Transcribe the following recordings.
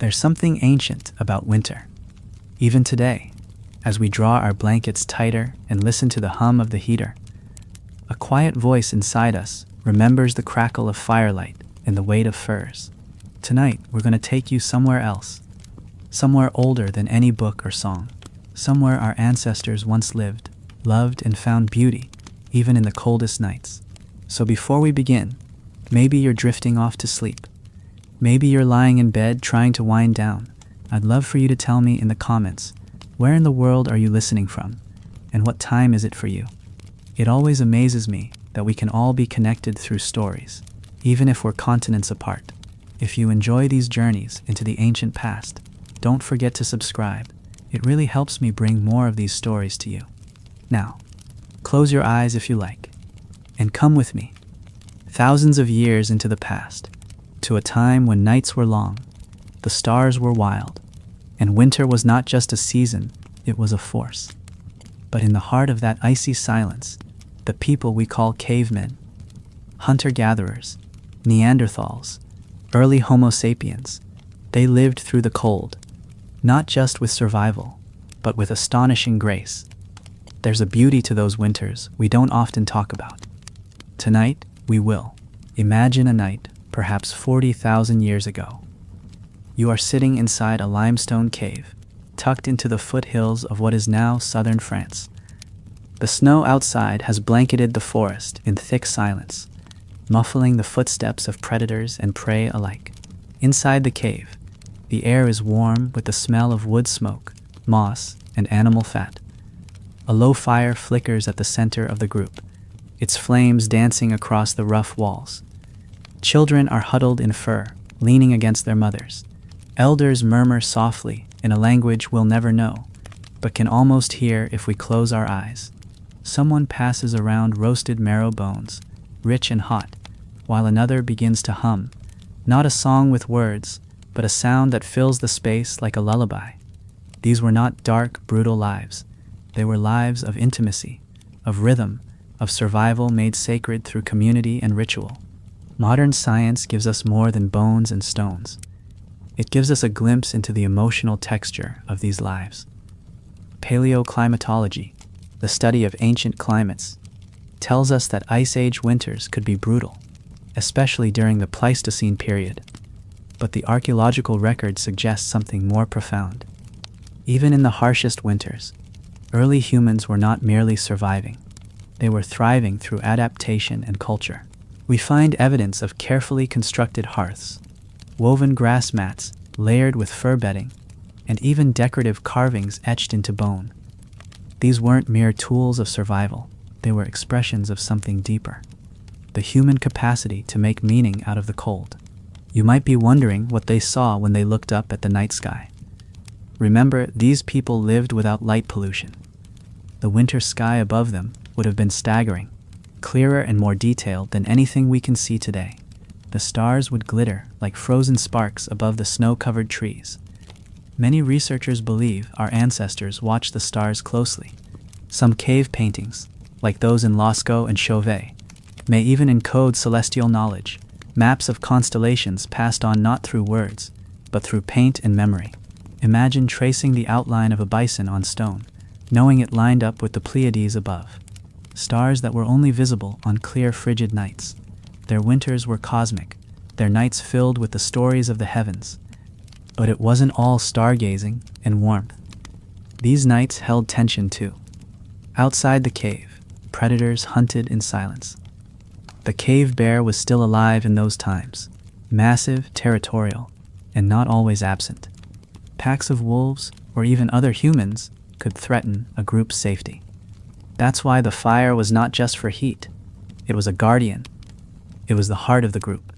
There's something ancient about winter. Even today, as we draw our blankets tighter and listen to the hum of the heater, a quiet voice inside us remembers the crackle of firelight and the weight of furs. Tonight, we're going to take you somewhere else, somewhere older than any book or song, somewhere our ancestors once lived, loved, and found beauty, even in the coldest nights. So before we begin, maybe you're drifting off to sleep. Maybe you're lying in bed trying to wind down. I'd love for you to tell me in the comments, where in the world are you listening from, and what time is it for you? It always amazes me that we can all be connected through stories, even if we're continents apart. If you enjoy these journeys into the ancient past, don't forget to subscribe. It really helps me bring more of these stories to you. Now, close your eyes if you like, and come with me, thousands of years into the past, to a time when nights were long, the stars were wild, and winter was not just a season, it was a force. But in the heart of that icy silence, the people we call cavemen, hunter-gatherers, Neanderthals, early Homo sapiens, they lived through the cold, not just with survival, but with astonishing grace. There's a beauty to those winters we don't often talk about. Tonight, we will. Imagine a night, perhaps 40,000 years ago. You are sitting inside a limestone cave, tucked into the foothills of what is now southern France. The snow outside has blanketed the forest in thick silence, muffling the footsteps of predators and prey alike. Inside the cave, the air is warm with the smell of wood smoke, moss, and animal fat. A low fire flickers at the center of the group, its flames dancing across the rough walls. Children are huddled in fur, leaning against their mothers. Elders murmur softly in a language we'll never know, but can almost hear if we close our eyes. Someone passes around roasted marrow bones, rich and hot, while another begins to hum, not a song with words, but a sound that fills the space like a lullaby. These were not dark, brutal lives. They were lives of intimacy, of rhythm, of survival made sacred through community and ritual. Modern science gives us more than bones and stones. It gives us a glimpse into the emotional texture of these lives. Paleoclimatology, the study of ancient climates, tells us that Ice Age winters could be brutal, especially during the Pleistocene period. But the archaeological record suggests something more profound. Even in the harshest winters, early humans were not merely surviving. They were thriving through adaptation and culture. We find evidence of carefully constructed hearths, woven grass mats layered with fur bedding, and even decorative carvings etched into bone. These weren't mere tools of survival, they were expressions of something deeper. The human capacity to make meaning out of the cold. You might be wondering what they saw when they looked up at the night sky. Remember, these people lived without light pollution. The winter sky above them would have been staggering, clearer and more detailed than anything we can see today. The stars would glitter like frozen sparks above the snow-covered trees. Many researchers believe our ancestors watched the stars closely. Some cave paintings, like those in Lascaux and Chauvet, may even encode celestial knowledge, maps of constellations passed on not through words, but through paint and memory. Imagine tracing the outline of a bison on stone, knowing it lined up with the Pleiades above. Stars that were only visible on clear, frigid nights. Their winters were cosmic, their nights filled with the stories of the heavens. But it wasn't all stargazing and warmth. These nights held tension too. Outside the cave, predators hunted in silence. The cave bear was still alive in those times, massive, territorial, and not always absent. Packs of wolves, or even other humans, could threaten a group's safety. That's why the fire was not just for heat. It was a guardian. It was the heart of the group.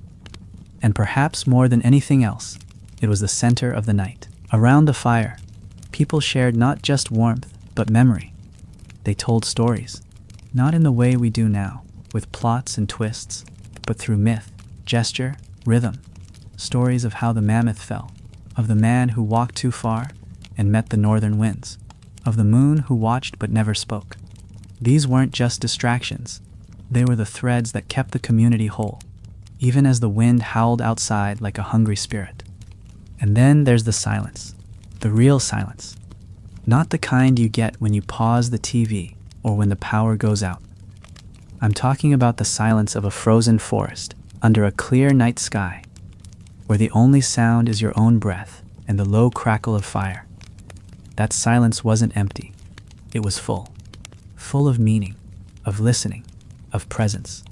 And perhaps more than anything else, it was the center of the night. Around the fire, people shared not just warmth, but memory. They told stories, not in the way we do now, with plots and twists, but through myth, gesture, rhythm. Stories of how the mammoth fell, of the man who walked too far and met the northern winds, of the moon who watched but never spoke. These weren't just distractions. They were the threads that kept the community whole, even as the wind howled outside like a hungry spirit. And then there's the silence, the real silence. Not the kind you get when you pause the TV or when the power goes out. I'm talking about the silence of a frozen forest under a clear night sky, where the only sound is your own breath and the low crackle of fire. That silence wasn't empty. It was full of meaning, of listening, of presence.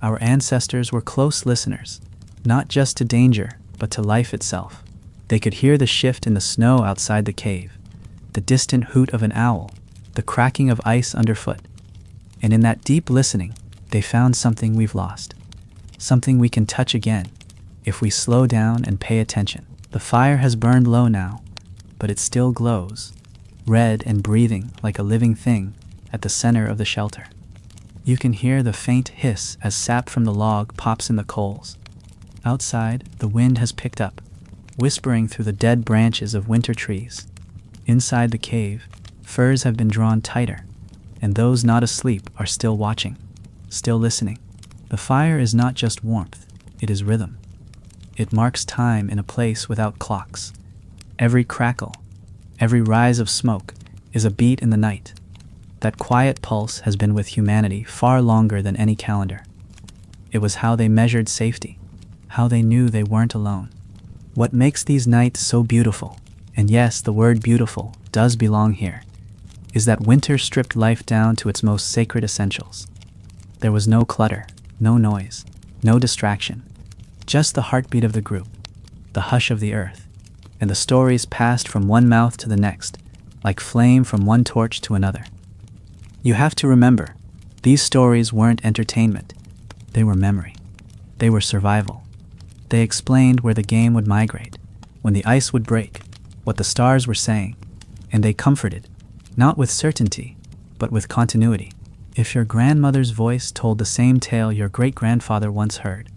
Our ancestors were close listeners, not just to danger, but to life itself. They could hear the shift in the snow outside the cave, the distant hoot of an owl, the cracking of ice underfoot. And in that deep listening, they found something we've lost, something we can touch again if we slow down and pay attention. The fire has burned low now, but it still glows, red and breathing like a living thing at the center of the shelter. You can hear the faint hiss as sap from the log pops in the coals. Outside, the wind has picked up, whispering through the dead branches of winter trees. Inside the cave, furs have been drawn tighter, and those not asleep are still watching, still listening. The fire is not just warmth, it is rhythm. It marks time in a place without clocks. Every crackle, every rise of smoke is a beat in the night. That quiet pulse has been with humanity far longer than any calendar. It was how they measured safety, how they knew they weren't alone. What makes these nights so beautiful, and yes, the word beautiful does belong here, is that winter stripped life down to its most sacred essentials. There was no clutter, no noise, no distraction, just the heartbeat of the group, the hush of the earth, and the stories passed from one mouth to the next, like flame from one torch to another. You have to remember, these stories weren't entertainment. They were memory. They were survival. They explained where the game would migrate, when the ice would break, what the stars were saying, and they comforted, not with certainty, but with continuity. If your grandmother's voice told the same tale your great-grandfather once heard,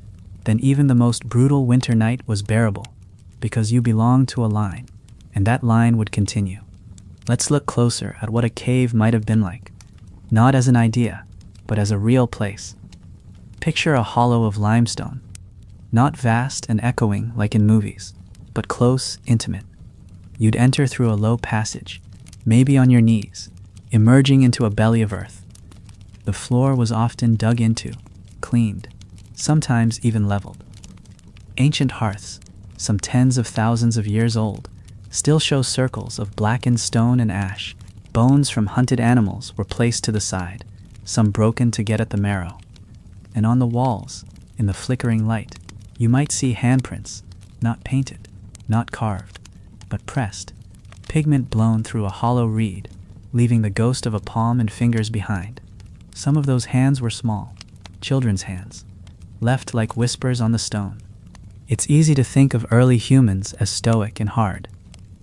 then even the most brutal winter night was bearable, because you belonged to a line, and that line would continue. Let's look closer at what a cave might have been like. Not as an idea, but as a real place. Picture a hollow of limestone, not vast and echoing like in movies, but close, intimate. You'd enter through a low passage, maybe on your knees, emerging into a belly of earth. The floor was often dug into, cleaned, sometimes even leveled. Ancient hearths, some tens of thousands of years old, still show circles of blackened stone and ash. Bones from hunted animals were placed to the side, some broken to get at the marrow. And on the walls, in the flickering light, you might see handprints, not painted, not carved, but pressed, pigment blown through a hollow reed, leaving the ghost of a palm and fingers behind. Some of those hands were small, children's hands, left like whispers on the stone. It's easy to think of early humans as stoic and hard,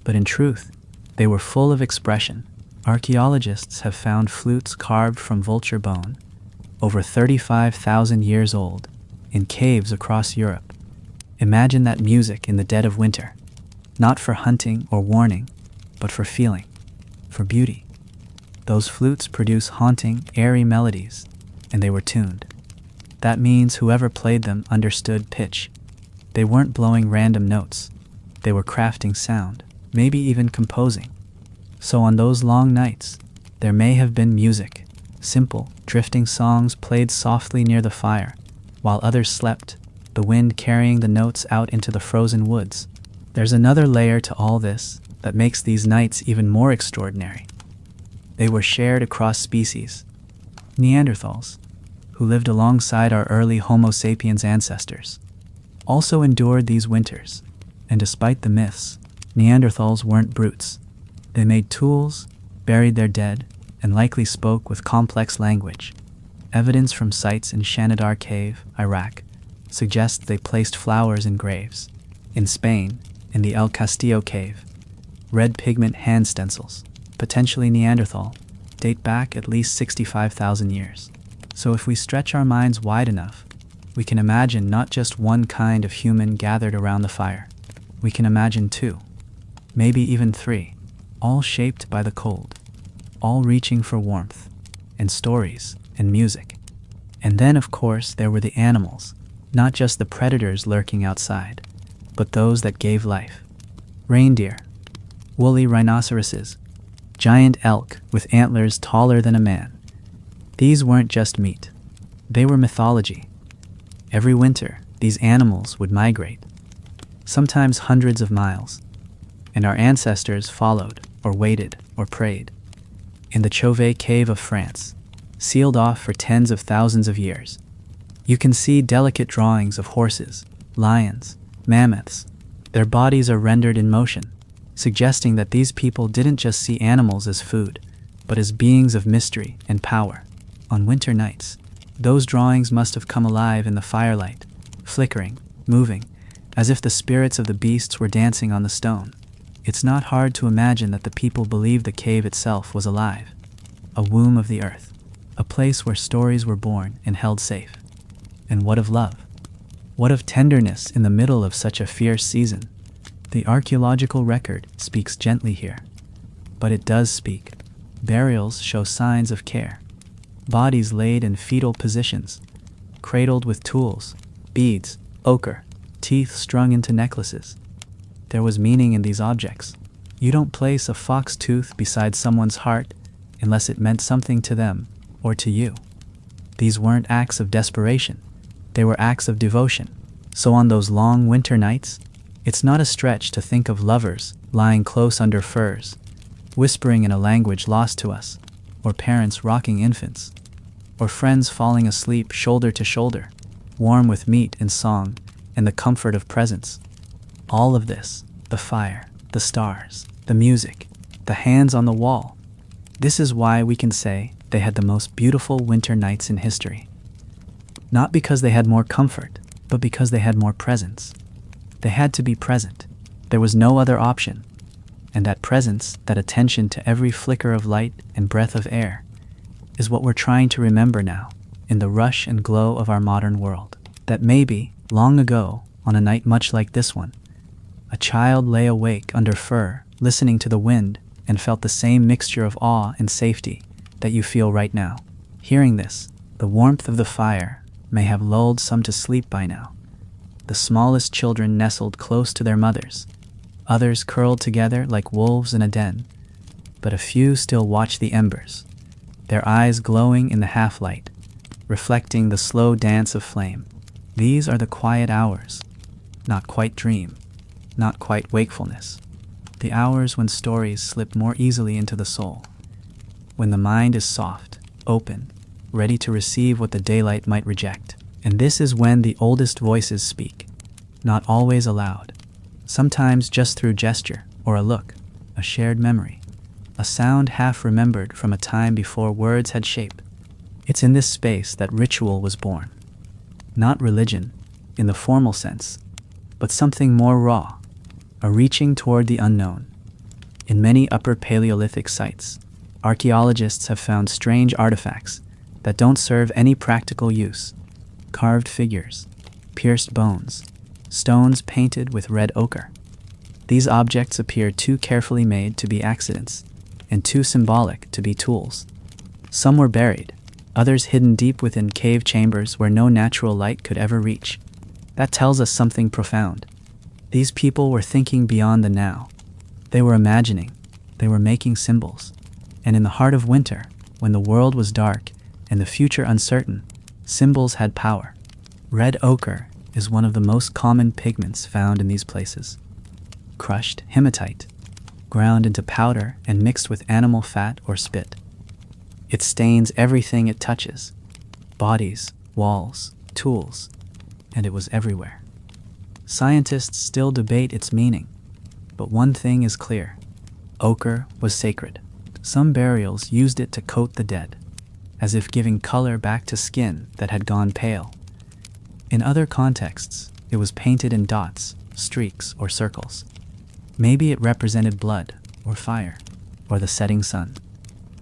but in truth, they were full of expression. Archaeologists have found flutes carved from vulture bone, over 35,000 years old, in caves across Europe. Imagine that music in the dead of winter, not for hunting or warning, but for feeling, for beauty. Those flutes produce haunting, airy melodies, and they were tuned. That means whoever played them understood pitch. They weren't blowing random notes. They were crafting sound, maybe even composing. So on those long nights, there may have been music, simple, drifting songs played softly near the fire, while others slept, the wind carrying the notes out into the frozen woods. There's another layer to all this that makes these nights even more extraordinary. They were shared across species. Neanderthals, who lived alongside our early Homo sapiens ancestors, also endured these winters, and despite the myths, Neanderthals weren't brutes. They made tools, buried their dead, and likely spoke with complex language. Evidence from sites in Shanidar Cave, Iraq, suggests they placed flowers in graves. In Spain, in the El Castillo Cave, red pigment hand stencils, potentially Neanderthal, date back at least 65,000 years. So if we stretch our minds wide enough, we can imagine not just one kind of human gathered around the fire. We can imagine two, maybe even three, all shaped by the cold, all reaching for warmth, and stories, and music. And then, of course, there were the animals, not just the predators lurking outside, but those that gave life. reindeer, woolly rhinoceroses, giant elk with antlers taller than a man. These weren't just meat. They were mythology. Every winter, these animals would migrate, sometimes hundreds of miles, and our ancestors followed, or waited, or prayed. In the Chauvet Cave of France, sealed off for tens of thousands of years, you can see delicate drawings of horses, lions, mammoths. Their bodies are rendered in motion, suggesting that these people didn't just see animals as food, but as beings of mystery and power. On winter nights, those drawings must have come alive in the firelight, flickering, moving, as if the spirits of the beasts were dancing on the stone. It's not hard to imagine that the people believed the cave itself was alive, a womb of the earth, a place where stories were born and held safe. And what of love? What of tenderness in the middle of such a fierce season? The archaeological record speaks gently here, but it does speak. Burials show signs of care. Bodies laid in fetal positions, cradled with tools, beads, ochre, teeth strung into necklaces. There was meaning in these objects. You don't place a fox tooth beside someone's heart unless it meant something to them or to you. These weren't acts of desperation. They were acts of devotion. So on those long winter nights, it's not a stretch to think of lovers lying close under firs, whispering in a language lost to us, or parents rocking infants, or friends falling asleep shoulder to shoulder, warm with meat and song and the comfort of presence. All of this, the fire, the stars, the music, the hands on the wall. This is why we can say they had the most beautiful winter nights in history. Not because they had more comfort, but because they had more presence. They had to be present. There was no other option. And that presence, that attention to every flicker of light and breath of air, is what we're trying to remember now, in the rush and glow of our modern world. That maybe, long ago, on a night much like this one, a child lay awake under fir, listening to the wind, and felt the same mixture of awe and safety that you feel right now. Hearing this, the warmth of the fire may have lulled some to sleep by now. The smallest children nestled close to their mothers, others curled together like wolves in a den, but a few still watched the embers, their eyes glowing in the half-light, reflecting the slow dance of flame. These are the quiet hours, not quite dream, not quite wakefulness, the hours when stories slip more easily into the soul, when the mind is soft, open, ready to receive what the daylight might reject. And this is when the oldest voices speak, not always aloud, sometimes just through gesture or a look, a shared memory, a sound half remembered from a time before words had shape. It's in this space that ritual was born. Not religion, in the formal sense, but something more raw, a reaching toward the unknown. In many Upper Paleolithic sites, archaeologists have found strange artifacts that don't serve any practical use. Carved figures, pierced bones, stones painted with red ochre. These objects appear too carefully made to be accidents, and too symbolic to be tools. Some were buried, others hidden deep within cave chambers where no natural light could ever reach. That tells us something profound. These people were thinking beyond the now. They were imagining, they were making symbols. And in the heart of winter, when the world was dark and the future uncertain, symbols had power. Red ochre is one of the most common pigments found in these places. Crushed hematite, ground into powder and mixed with animal fat or spit. It stains everything it touches, bodies, walls, tools, and it was everywhere. Scientists still debate its meaning, but one thing is clear. Ochre was sacred. Some burials used it to coat the dead, as if giving color back to skin that had gone pale. In other contexts, it was painted in dots, streaks, or circles. Maybe it represented blood, or fire, or the setting sun.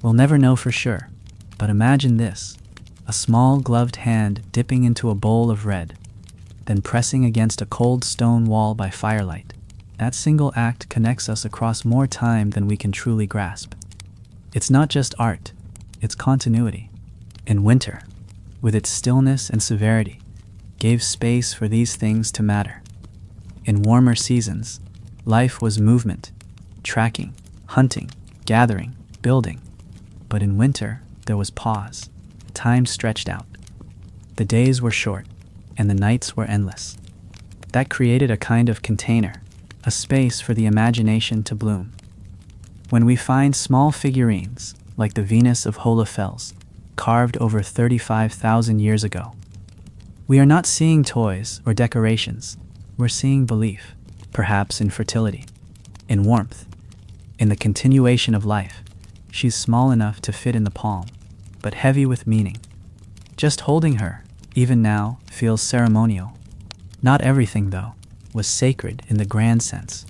We'll never know for sure, but imagine this: a small gloved hand dipping into a bowl of red, then pressing against a cold stone wall by firelight. That single act connects us across more time than we can truly grasp. It's not just art, it's continuity. In winter, with its stillness and severity, gave space for these things to matter. In warmer seasons, Life was movement, tracking, hunting, gathering, building. But in winter, there was pause. Time stretched out. The days were short, and the nights were endless. That created a kind of container, a space for the imagination to bloom. When we find small figurines, like the Venus of Hohlefels, carved over 35,000 years ago, we are not seeing toys or decorations. We're seeing belief, perhaps in fertility, in warmth, in the continuation of life. She's small enough to fit in the palm, but heavy with meaning. Just holding her, even now, feels ceremonial. Not everything, though, was sacred in the grand sense.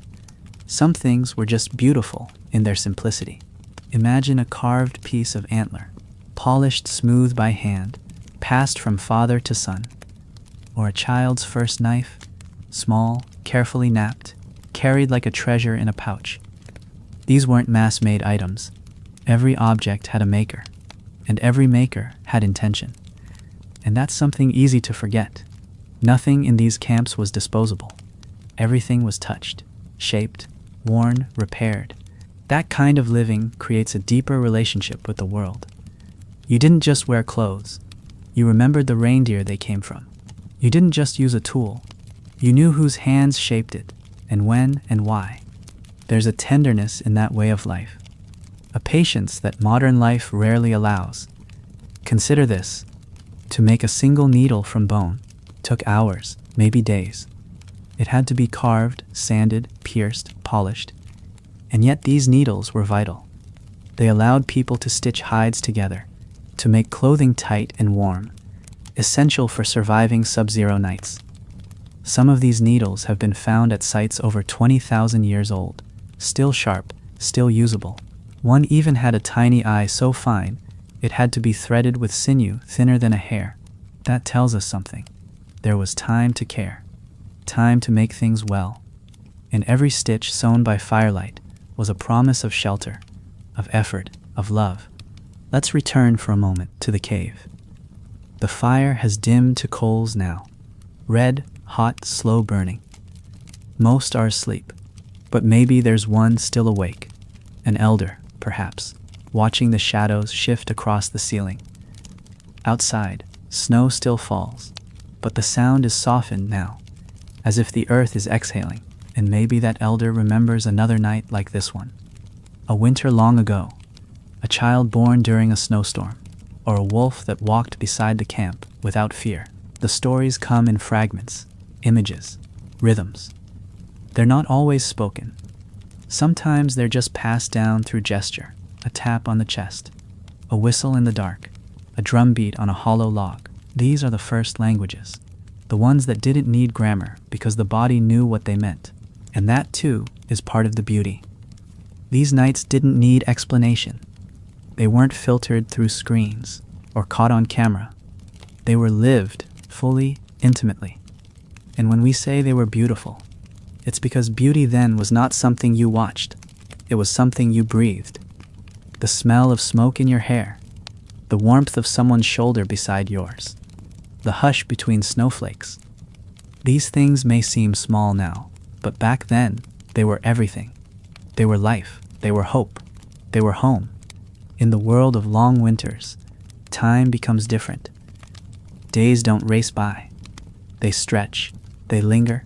Some things were just beautiful in their simplicity. Imagine a carved piece of antler, polished smooth by hand, passed from father to son. Or a child's first knife, small, carefully napped, carried like a treasure in a pouch. These weren't mass-made items. Every object had a maker, and every maker had intention. And that's something easy to forget. Nothing in these camps was disposable. Everything was touched, shaped, worn, repaired. That kind of living creates a deeper relationship with the world. You didn't just wear clothes. You remembered the reindeer they came from. You didn't just use a tool. You knew whose hands shaped it, and when and why. There's a tenderness in that way of life, a patience that modern life rarely allows. Consider this. To make a single needle from bone took hours, maybe days. It had to be carved, sanded, pierced, polished. And yet these needles were vital. They allowed people to stitch hides together, to make clothing tight and warm, essential for surviving sub-zero nights. Some of these needles have been found at sites over 20,000 years old, still sharp, still usable. One even had a tiny eye so fine, it had to be threaded with sinew thinner than a hair. That tells us something. There was time to care, time to make things well. And every stitch sewn by firelight was a promise of shelter, of effort, of love. Let's return for a moment to the cave. The fire has dimmed to coals now, red, hot, slow burning. Most are asleep, but maybe there's one still awake, an elder, perhaps, watching the shadows shift across the ceiling. Outside, snow still falls, but the sound is softened now, as if the earth is exhaling, and maybe that elder remembers another night like this one. A winter long ago, a child born during a snowstorm, or a wolf that walked beside the camp without fear. The stories come in fragments, images, rhythms. They're not always spoken. Sometimes they're just passed down through gesture, a tap on the chest, a whistle in the dark, a drum beat on a hollow log. These are the first languages, the ones that didn't need grammar because the body knew what they meant. And that, too, is part of the beauty. These nights didn't need explanation. They weren't filtered through screens or caught on camera. They were lived fully, intimately. And when we say they were beautiful, it's because beauty then was not something you watched. It was something you breathed. The smell of smoke in your hair, the warmth of someone's shoulder beside yours, the hush between snowflakes. These things may seem small now, but back then, they were everything. They were life. They were hope. They were home. In the world of long winters, time becomes different. Days don't race by. They stretch. They linger,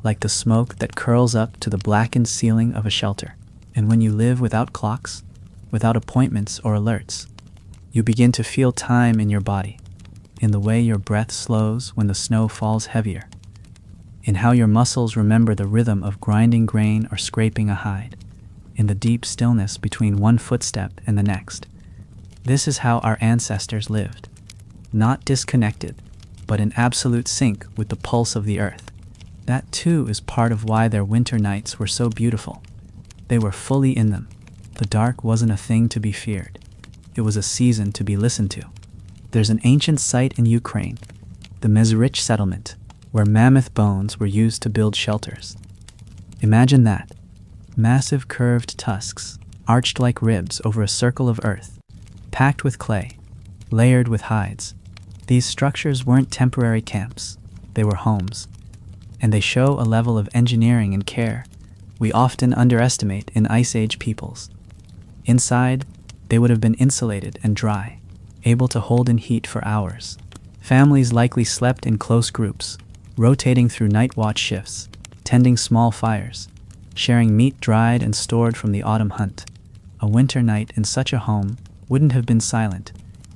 like the smoke that curls up to the blackened ceiling of a shelter. And when you live without clocks, without appointments or alerts, you begin to feel time in your body, in the way your breath slows when the snow falls heavier, in how your muscles remember the rhythm of grinding grain or scraping a hide, in the deep stillness between one footstep and the next. This is how our ancestors lived, not disconnected, but in absolute sync with the pulse of the earth. That too is part of why their winter nights were so beautiful. They were fully in them. The dark wasn't a thing to be feared. It was a season to be listened to. There's an ancient site in Ukraine, the Mezrich settlement, where mammoth bones were used to build shelters. Imagine that. Massive curved tusks, arched like ribs over a circle of earth, packed with clay, layered with hides. These structures weren't temporary camps. They were homes. And they show a level of engineering and care we often underestimate in Ice Age peoples. Inside, they would have been insulated and dry, able to hold in heat for hours. Families likely slept in close groups, rotating through night watch shifts, tending small fires, sharing meat dried and stored from the autumn hunt. A winter night in such a home wouldn't have been silent.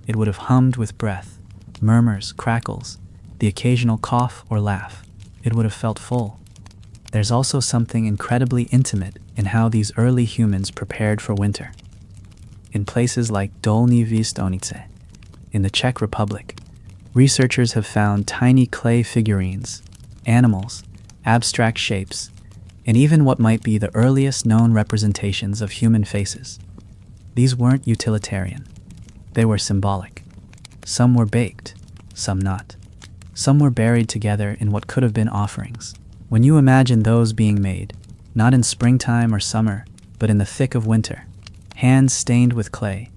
It would have hummed with breath, murmurs, crackles, the occasional cough or laugh. It would have felt full. There's also something incredibly intimate in how these early humans prepared for winter. In places like Dolní Věstonice, in the Czech Republic, researchers have found tiny clay figurines, animals, abstract shapes, and even what might be the earliest known representations of human faces. These weren't utilitarian. They were symbolic. Some were baked, some not. Some were buried together in what could have been offerings. When you imagine those being made, not in springtime or summer, but in the thick of winter, hands stained with clay,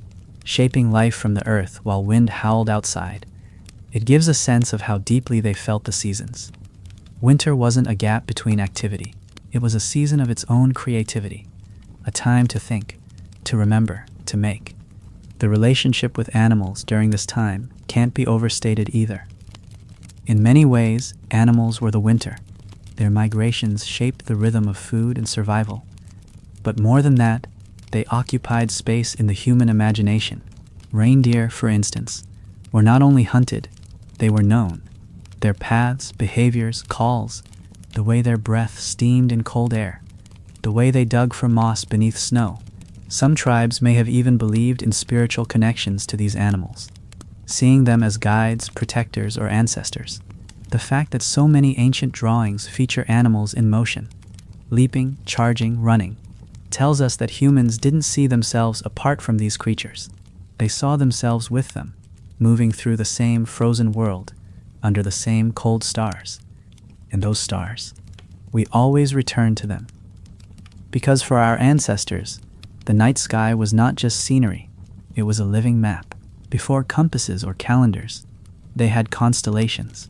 shaping life from the earth while wind howled outside, it gives a sense of how deeply they felt the seasons. Winter wasn't a gap between activity. It was a season of its own creativity, a time to think, to remember, to make. The relationship with animals during this time can't be overstated either. In many ways, animals were the winter. Their migrations shaped the rhythm of food and survival. But more than that, they occupied space in the human imagination. Reindeer, for instance, were not only hunted, they were known. Their paths, behaviors, calls, the way their breath steamed in cold air, the way they dug for moss beneath snow. Some tribes may have even believed in spiritual connections to these animals, seeing them as guides, protectors, or ancestors. The fact that so many ancient drawings feature animals in motion, leaping, charging, running, tells us that humans didn't see themselves apart from these creatures. They saw themselves with them, moving through the same frozen world, under the same cold stars. And those stars, we always return to them. Because for our ancestors, the night sky was not just scenery, it was a living map. Before compasses or calendars, they had constellations,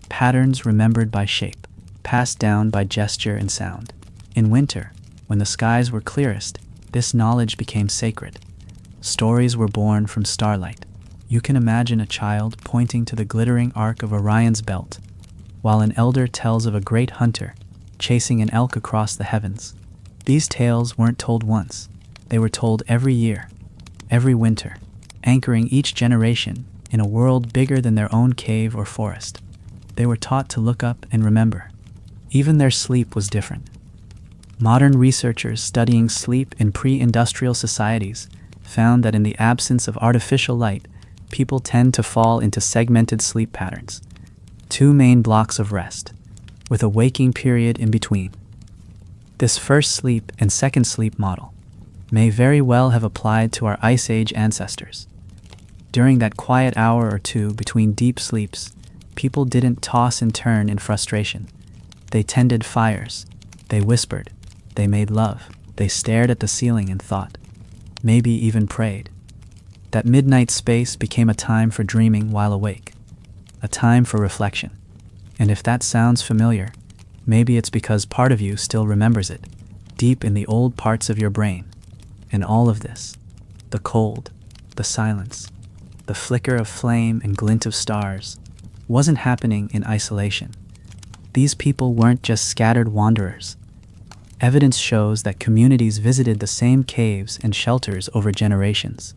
patterns remembered by shape, passed down by gesture and sound. In winter, when the skies were clearest, this knowledge became sacred. Stories were born from starlight. You can imagine a child pointing to the glittering arc of Orion's belt, while an elder tells of a great hunter chasing an elk across the heavens. These tales weren't told once. They were told every year, every winter, anchoring each generation in a world bigger than their own cave or forest. They were taught to look up and remember. Even their sleep was different. Modern researchers studying sleep in pre-industrial societies found that in the absence of artificial light, people tend to fall into segmented sleep patterns. 2 main blocks of rest, with a waking period in between. This first sleep and second sleep model may very well have applied to our Ice Age ancestors. During that quiet hour or two between deep sleeps, people didn't toss and turn in frustration. They tended fires, they whispered, they made love, they stared at the ceiling and thought, maybe even prayed. That midnight space became a time for dreaming while awake, a time for reflection. And if that sounds familiar, maybe it's because part of you still remembers it, deep in the old parts of your brain. And all of this, the cold, the silence, the flicker of flame and glint of stars, wasn't happening in isolation. These people weren't just scattered wanderers. Evidence shows that communities visited the same caves and shelters over generations.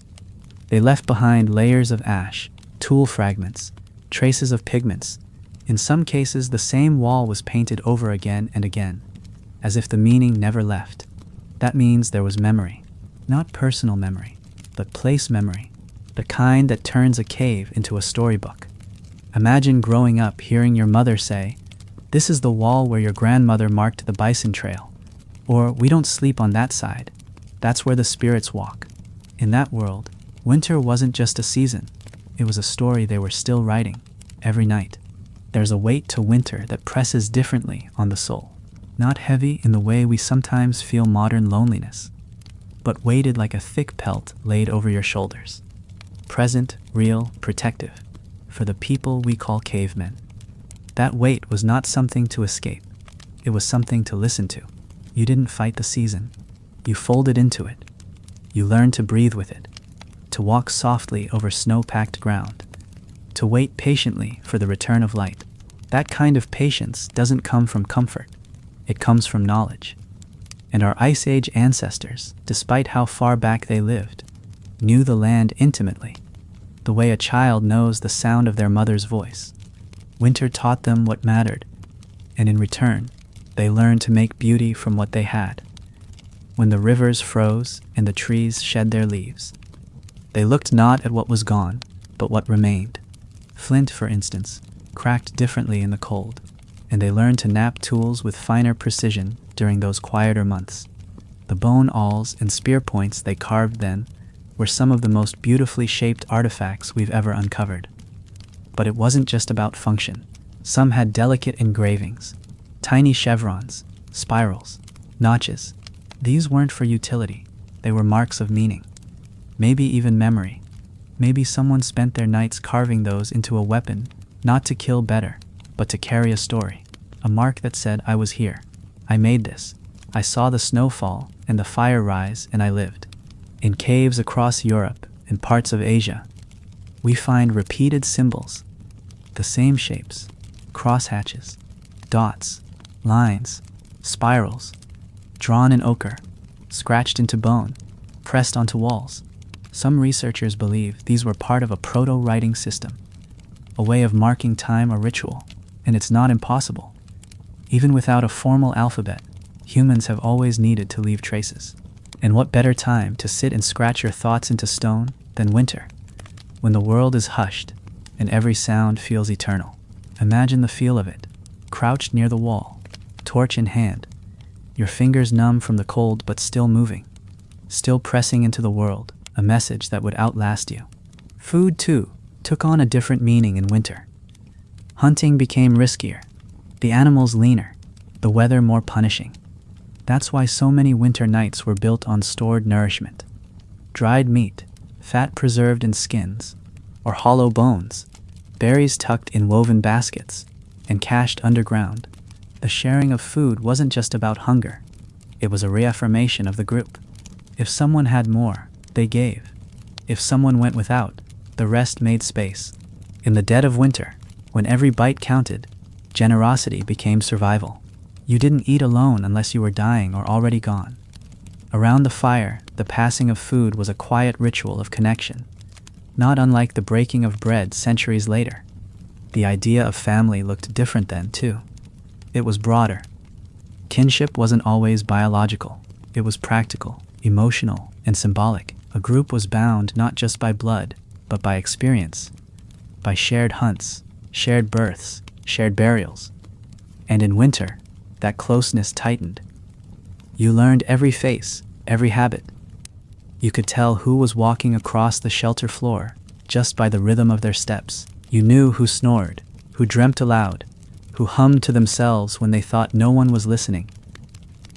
They left behind layers of ash, tool fragments, traces of pigments. In some cases, the same wall was painted over again and again, as if the meaning never left. That means there was memory. Not personal memory, but place memory, the kind that turns a cave into a storybook. Imagine growing up hearing your mother say, "This is the wall where your grandmother marked the bison trail," or "We don't sleep on that side. That's where the spirits walk." In that world, winter wasn't just a season. It was a story they were still writing, every night. There's a weight to winter that presses differently on the soul. Not heavy in the way we sometimes feel modern loneliness, but weighted like a thick pelt laid over your shoulders. Present, real, protective, for the people we call cavemen. That weight was not something to escape. It was something to listen to. You didn't fight the season. You folded into it. You learned to breathe with it, to walk softly over snow-packed ground, to wait patiently for the return of light. That kind of patience doesn't come from comfort. It comes from knowledge. And our Ice Age ancestors, despite how far back they lived, knew the land intimately, the way a child knows the sound of their mother's voice. Winter taught them what mattered, and in return, they learned to make beauty from what they had. When the rivers froze and the trees shed their leaves, they looked not at what was gone, but what remained. Flint, for instance, cracked differently in the cold, and they learned to knap tools with finer precision during those quieter months. The bone awls and spear points they carved then were some of the most beautifully shaped artifacts we've ever uncovered. But it wasn't just about function. Some had delicate engravings, tiny chevrons, spirals, notches. These weren't for utility. They were marks of meaning. Maybe even memory. Maybe someone spent their nights carving those into a weapon, not to kill better, but to carry a story. A mark that said, I was here. I made this. I saw the snow fall and the fire rise, and I lived. In caves across Europe and parts of Asia, we find repeated symbols, the same shapes, crosshatches, dots, lines, spirals, drawn in ochre, scratched into bone, pressed onto walls. Some researchers believe these were part of a proto-writing system, a way of marking time or ritual, and it's not impossible. Even without a formal alphabet, humans have always needed to leave traces. And what better time to sit and scratch your thoughts into stone than winter, when the world is hushed and every sound feels eternal. Imagine the feel of it, crouched near the wall, torch in hand, your fingers numb from the cold but still moving, still pressing into the world, a message that would outlast you. Food, too, took on a different meaning in winter. Hunting became riskier, the animals leaner, the weather more punishing. That's why so many winter nights were built on stored nourishment. Dried meat, fat preserved in skins, or hollow bones, berries tucked in woven baskets, and cached underground. The sharing of food wasn't just about hunger. It was a reaffirmation of the group. If someone had more, they gave. If someone went without, the rest made space. In the dead of winter, when every bite counted, generosity became survival. You didn't eat alone unless you were dying or already gone. Around the fire, the passing of food was a quiet ritual of connection, not unlike the breaking of bread centuries later. The idea of family looked different then, too. It was broader. Kinship wasn't always biological. It was practical, emotional, and symbolic. A group was bound not just by blood, but by experience, by shared hunts, shared births, shared burials. And in winter, that closeness tightened. You learned every face, every habit. You could tell who was walking across the shelter floor just by the rhythm of their steps. You knew who snored, who dreamt aloud, who hummed to themselves when they thought no one was listening.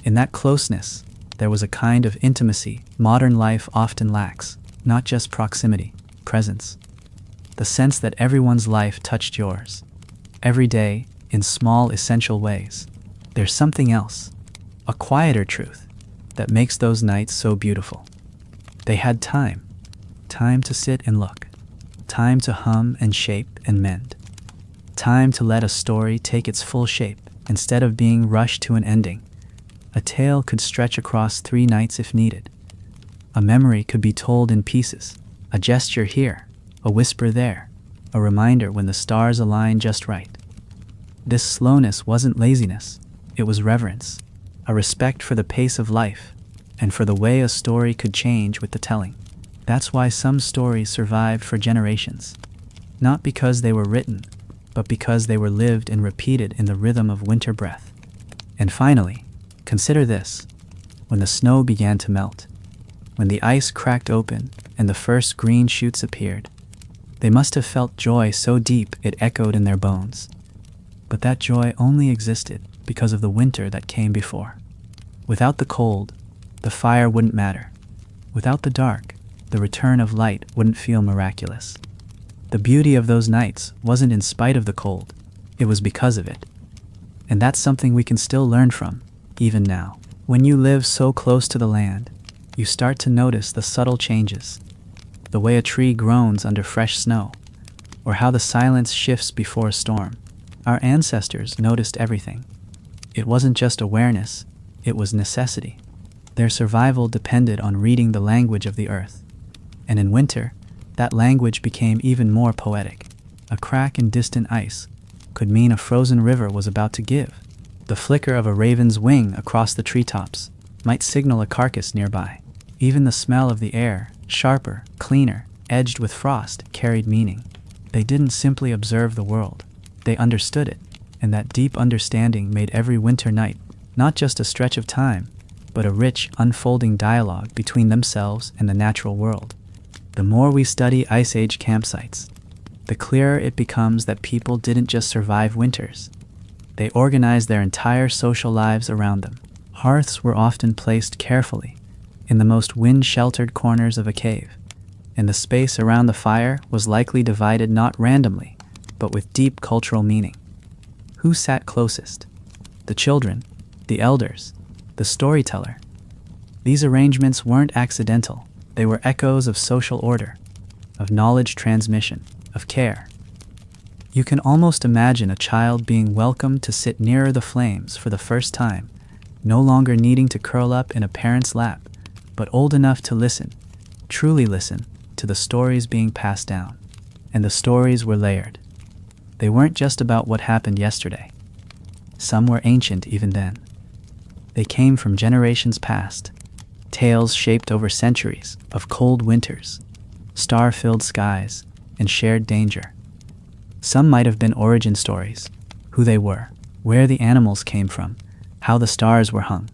In that closeness, there was a kind of intimacy modern life often lacks, not just proximity, presence. The sense that everyone's life touched yours, every day, in small essential ways. There's something else, a quieter truth, that makes those nights so beautiful. They had time to sit and look, time to hum and shape and mend, time to let a story take its full shape instead of being rushed to an ending. A tale could stretch across 3 nights if needed. A memory could be told in pieces, a gesture here, a whisper there, a reminder when the stars aligned just right. This slowness wasn't laziness. It was reverence, a respect for the pace of life, and for the way a story could change with the telling. That's why some stories survived for generations, not because they were written, but because they were lived and repeated in the rhythm of winter breath. And finally, consider this: when the snow began to melt, when the ice cracked open and the first green shoots appeared, they must have felt joy so deep it echoed in their bones. But that joy only existed because of the winter that came before. Without the cold, the fire wouldn't matter. Without the dark, the return of light wouldn't feel miraculous. The beauty of those nights wasn't in spite of the cold, it was because of it. And that's something we can still learn from, even now. When you live so close to the land, you start to notice the subtle changes. The way a tree groans under fresh snow, or how the silence shifts before a storm. Our ancestors noticed everything. It wasn't just awareness, it was necessity. Their survival depended on reading the language of the earth. And in winter, that language became even more poetic. A crack in distant ice could mean a frozen river was about to give. The flicker of a raven's wing across the treetops might signal a carcass nearby. Even the smell of the air, sharper, cleaner, edged with frost, carried meaning. They didn't simply observe the world. They understood it, and that deep understanding made every winter night not just a stretch of time, but a rich, unfolding dialogue between themselves and the natural world. The more we study Ice Age campsites, the clearer it becomes that people didn't just survive winters. They organized their entire social lives around them. Hearths were often placed carefully in the most wind-sheltered corners of a cave, and the space around the fire was likely divided not randomly, but with deep cultural meaning. Who sat closest? The children, the elders, the storyteller. These arrangements weren't accidental. They were echoes of social order, of knowledge transmission, of care. You can almost imagine a child being welcomed to sit nearer the flames for the first time, no longer needing to curl up in a parent's lap, but old enough to listen, truly listen, to the stories being passed down. And the stories were layered. They weren't just about what happened yesterday. Some were ancient even then. They came from generations past, tales shaped over centuries of cold winters, star-filled skies, and shared danger. Some might have been origin stories, who they were, where the animals came from, how the stars were hung.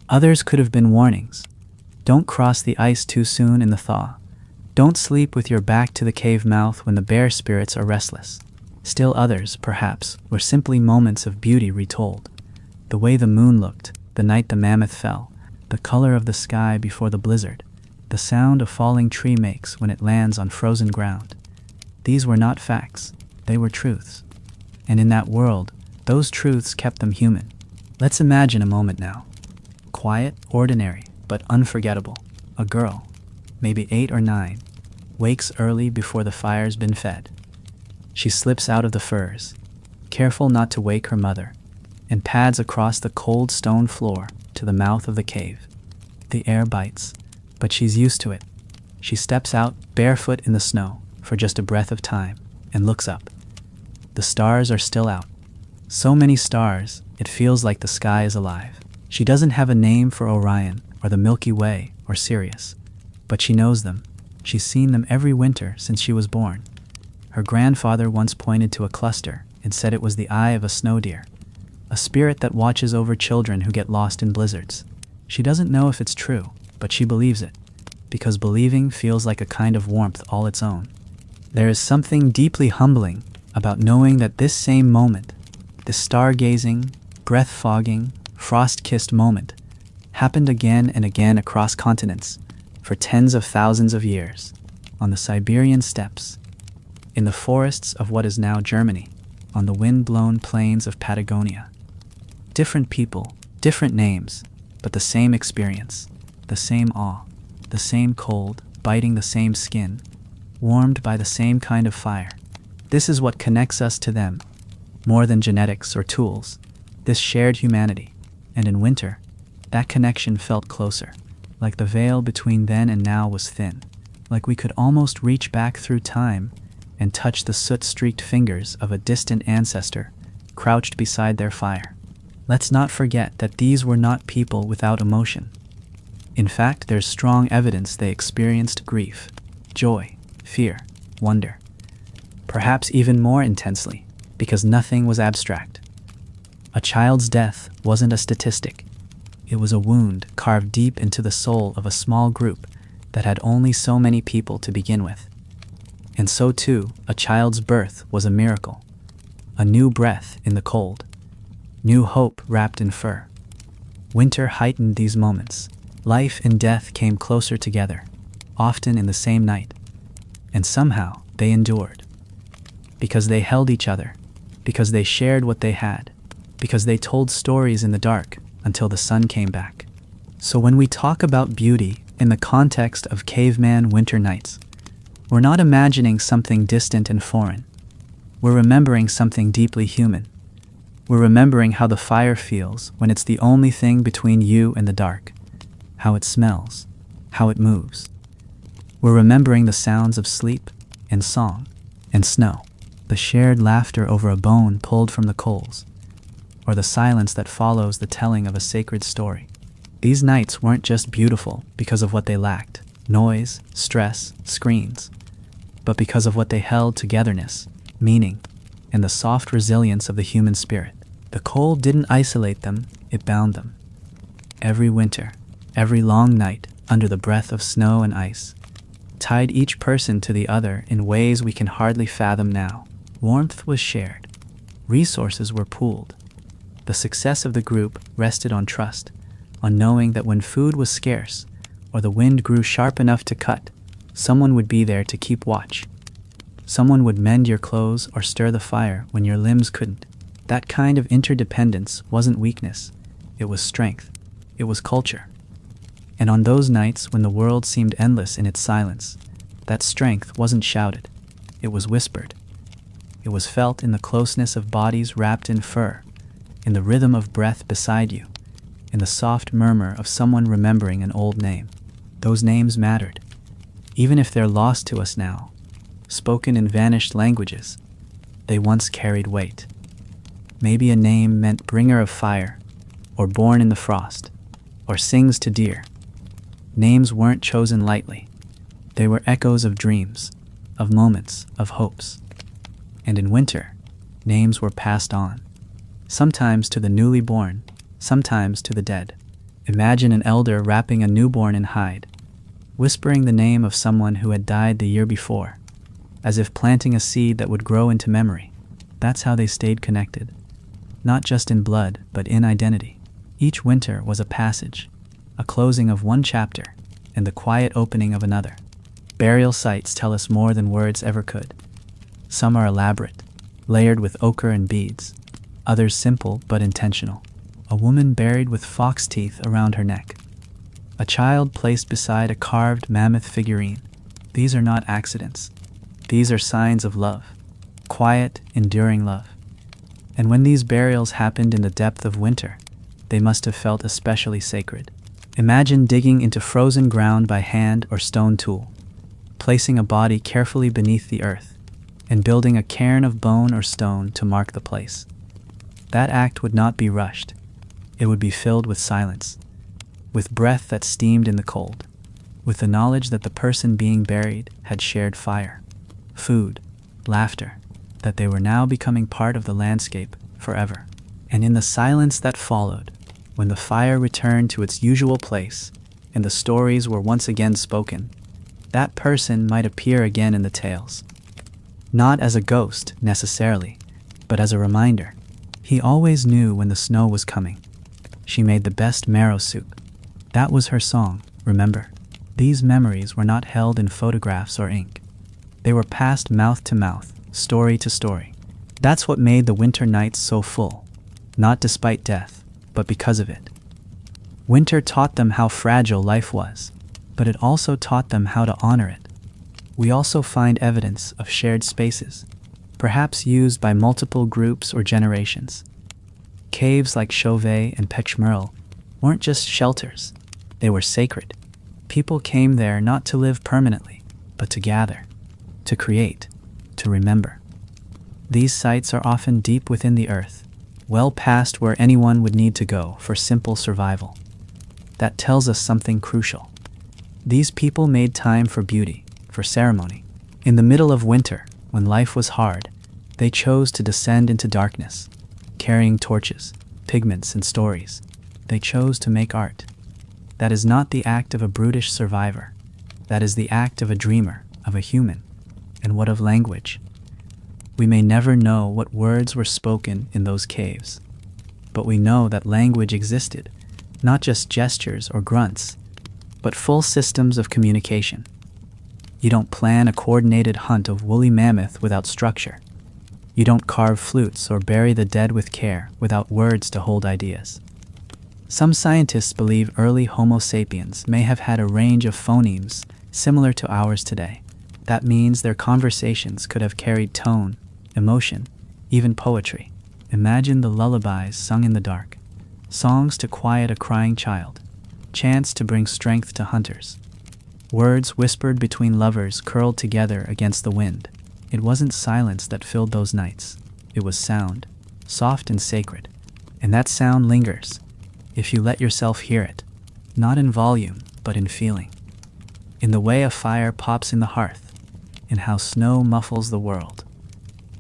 Others could have been warnings. Don't cross the ice too soon in the thaw. Don't sleep with your back to the cave mouth when the bear spirits are restless. Still others, perhaps, were simply moments of beauty retold. The way the moon looked, the night the mammoth fell, the color of the sky before the blizzard, the sound a falling tree makes when it lands on frozen ground. These were not facts, they were truths. And in that world, those truths kept them human. Let's imagine a moment now. Quiet, ordinary, but unforgettable. A girl, maybe 8 or 9, wakes early before the fire's been fed. She slips out of the furs, careful not to wake her mother, and pads across the cold stone floor to the mouth of the cave. The air bites, but she's used to it. She steps out, barefoot in the snow, for just a breath of time, and looks up. The stars are still out. So many stars, it feels like the sky is alive. She doesn't have a name for Orion, or the Milky Way, or Sirius, but she knows them. She's seen them every winter since she was born. Her grandfather once pointed to a cluster and said it was the eye of a snow deer, a spirit that watches over children who get lost in blizzards. She doesn't know if it's true, but she believes it, because believing feels like a kind of warmth all its own. There is something deeply humbling about knowing that this same moment, this stargazing, breath-fogging, frost-kissed moment, happened again and again across continents for tens of thousands of years, on the Siberian steppes, in the forests of what is now Germany, on the wind-blown plains of Patagonia. Different people, different names, but the same experience, the same awe, the same cold, biting the same skin, warmed by the same kind of fire. This is what connects us to them, more than genetics or tools, this shared humanity. And in winter, that connection felt closer, like the veil between then and now was thin, like we could almost reach back through time and touch the soot-streaked fingers of a distant ancestor crouched beside their fire. Let's not forget that these were not people without emotion. In fact, there's strong evidence they experienced grief, joy, fear, wonder. Perhaps even more intensely, because nothing was abstract. A child's death wasn't a statistic. It was a wound carved deep into the soul of a small group that had only so many people to begin with. And so too, a child's birth was a miracle. A new breath in the cold. New hope wrapped in fur. Winter heightened these moments. Life and death came closer together, often in the same night. And somehow, they endured. Because they held each other. Because they shared what they had. Because they told stories in the dark until the sun came back. So when we talk about beauty in the context of caveman winter nights, we're not imagining something distant and foreign. We're remembering something deeply human. We're remembering how the fire feels when it's the only thing between you and the dark, how it smells, how it moves. We're remembering the sounds of sleep and song and snow, the shared laughter over a bone pulled from the coals, or the silence that follows the telling of a sacred story. These nights weren't just beautiful because of what they lacked, noise, stress, screens, but because of what they held: togetherness, meaning, and the soft resilience of the human spirit. The cold didn't isolate them, it bound them. Every winter, every long night under the breath of snow and ice, tied each person to the other in ways we can hardly fathom now. Warmth was shared. Resources were pooled. The success of the group rested on trust, on knowing that when food was scarce or the wind grew sharp enough to cut, someone would be there to keep watch. Someone would mend your clothes or stir the fire when your limbs couldn't. That kind of interdependence wasn't weakness. It was strength. It was culture. And on those nights when the world seemed endless in its silence, that strength wasn't shouted. It was whispered. It was felt in the closeness of bodies wrapped in fur, in the rhythm of breath beside you, in the soft murmur of someone remembering an old name. Those names mattered, even if they're lost to us now, spoken in vanished languages. They once carried weight. Maybe a name meant bringer of fire, or born in the frost, or sings to deer. Names weren't chosen lightly. They were echoes of dreams, of moments, of hopes. And in winter, names were passed on, sometimes to the newly born, sometimes to the dead. Imagine an elder wrapping a newborn in hide, whispering the name of someone who had died the year before, as if planting a seed that would grow into memory. That's how they stayed connected, not just in blood, but in identity. Each winter was a passage, a closing of one chapter, and the quiet opening of another. Burial sites tell us more than words ever could. Some are elaborate, layered with ochre and beads, others simple but intentional. A woman buried with fox teeth around her neck. A child placed beside a carved mammoth figurine. These are not accidents. These are signs of love, quiet, enduring love. And when these burials happened in the depth of winter, they must have felt especially sacred. Imagine digging into frozen ground by hand or stone tool, placing a body carefully beneath the earth, and building a cairn of bone or stone to mark the place. That act would not be rushed. It would be filled with silence, with breath that steamed in the cold, with the knowledge that the person being buried had shared fire, food, laughter, that they were now becoming part of the landscape forever. And in the silence that followed, when the fire returned to its usual place and the stories were once again spoken, that person might appear again in the tales. Not as a ghost, necessarily, but as a reminder. He always knew when the snow was coming. She made the best marrow soup. That was her song, remember? These memories were not held in photographs or ink. They were passed mouth to mouth, story to story. That's what made the winter nights so full, not despite death, but because of it. Winter taught them how fragile life was, but it also taught them how to honor it. We also find evidence of shared spaces, perhaps used by multiple groups or generations. Caves like Chauvet and Pechmerle weren't just shelters, they were sacred. People came there not to live permanently, but to gather, to create, to remember. These sites are often deep within the earth, well past where anyone would need to go for simple survival. That tells us something crucial. These people made time for beauty, for ceremony. In the middle of winter, when life was hard, they chose to descend into darkness, carrying torches, pigments, and stories. They chose to make art. That is not the act of a brutish survivor. That is the act of a dreamer, of a human. And what of language? We may never know what words were spoken in those caves, but we know that language existed, not just gestures or grunts, but full systems of communication. You don't plan a coordinated hunt of woolly mammoth without structure. You don't carve flutes or bury the dead with care without words to hold ideas. Some scientists believe early Homo sapiens may have had a range of phonemes similar to ours today. That means their conversations could have carried tone, emotion, even poetry. Imagine the lullabies sung in the dark, songs to quiet a crying child, chants to bring strength to hunters, words whispered between lovers curled together against the wind. It wasn't silence that filled those nights. It was sound, soft and sacred. And that sound lingers, if you let yourself hear it, not in volume, but in feeling. In the way a fire pops in the hearth, in how snow muffles the world,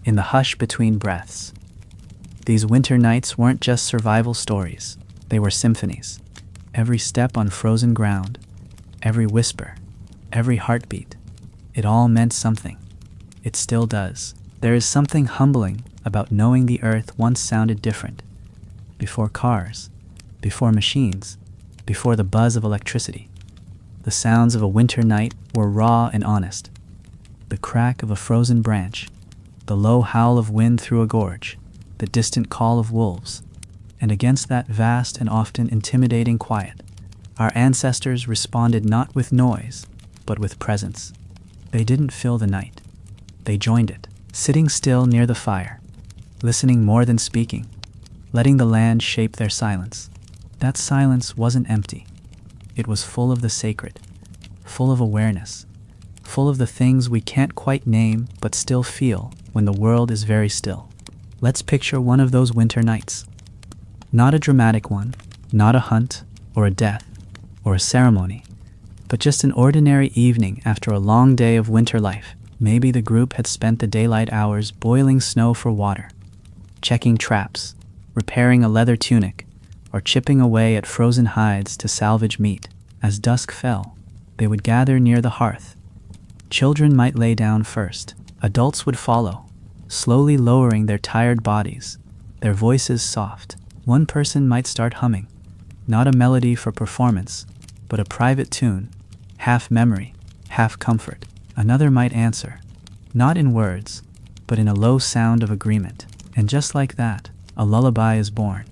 in the hush between breaths. These winter nights weren't just survival stories, they were symphonies. Every step on frozen ground, every whisper, every heartbeat, it all meant something. It still does. There is something humbling about knowing the earth once sounded different. Before cars, before machines, before the buzz of electricity. The sounds of a winter night were raw and honest. The crack of a frozen branch, the low howl of wind through a gorge, the distant call of wolves. And against that vast and often intimidating quiet, our ancestors responded not with noise, but with presence. They didn't fill the night. They joined it, sitting still near the fire, listening more than speaking, letting the land shape their silence. That silence wasn't empty. It was full of the sacred, full of awareness, full of the things we can't quite name but still feel when the world is very still. Let's picture one of those winter nights. Not a dramatic one, not a hunt or a death or a ceremony, but just an ordinary evening after a long day of winter life. Maybe the group had spent the daylight hours boiling snow for water, checking traps, repairing a leather tunic, or chipping away at frozen hides to salvage meat. As dusk fell, they would gather near the hearth. Children might lay down first. Adults would follow, slowly lowering their tired bodies, their voices soft. One person might start humming, not a melody for performance, but a private tune, half memory, half comfort. Another might answer, not in words, but in a low sound of agreement. And just like that, a lullaby is born.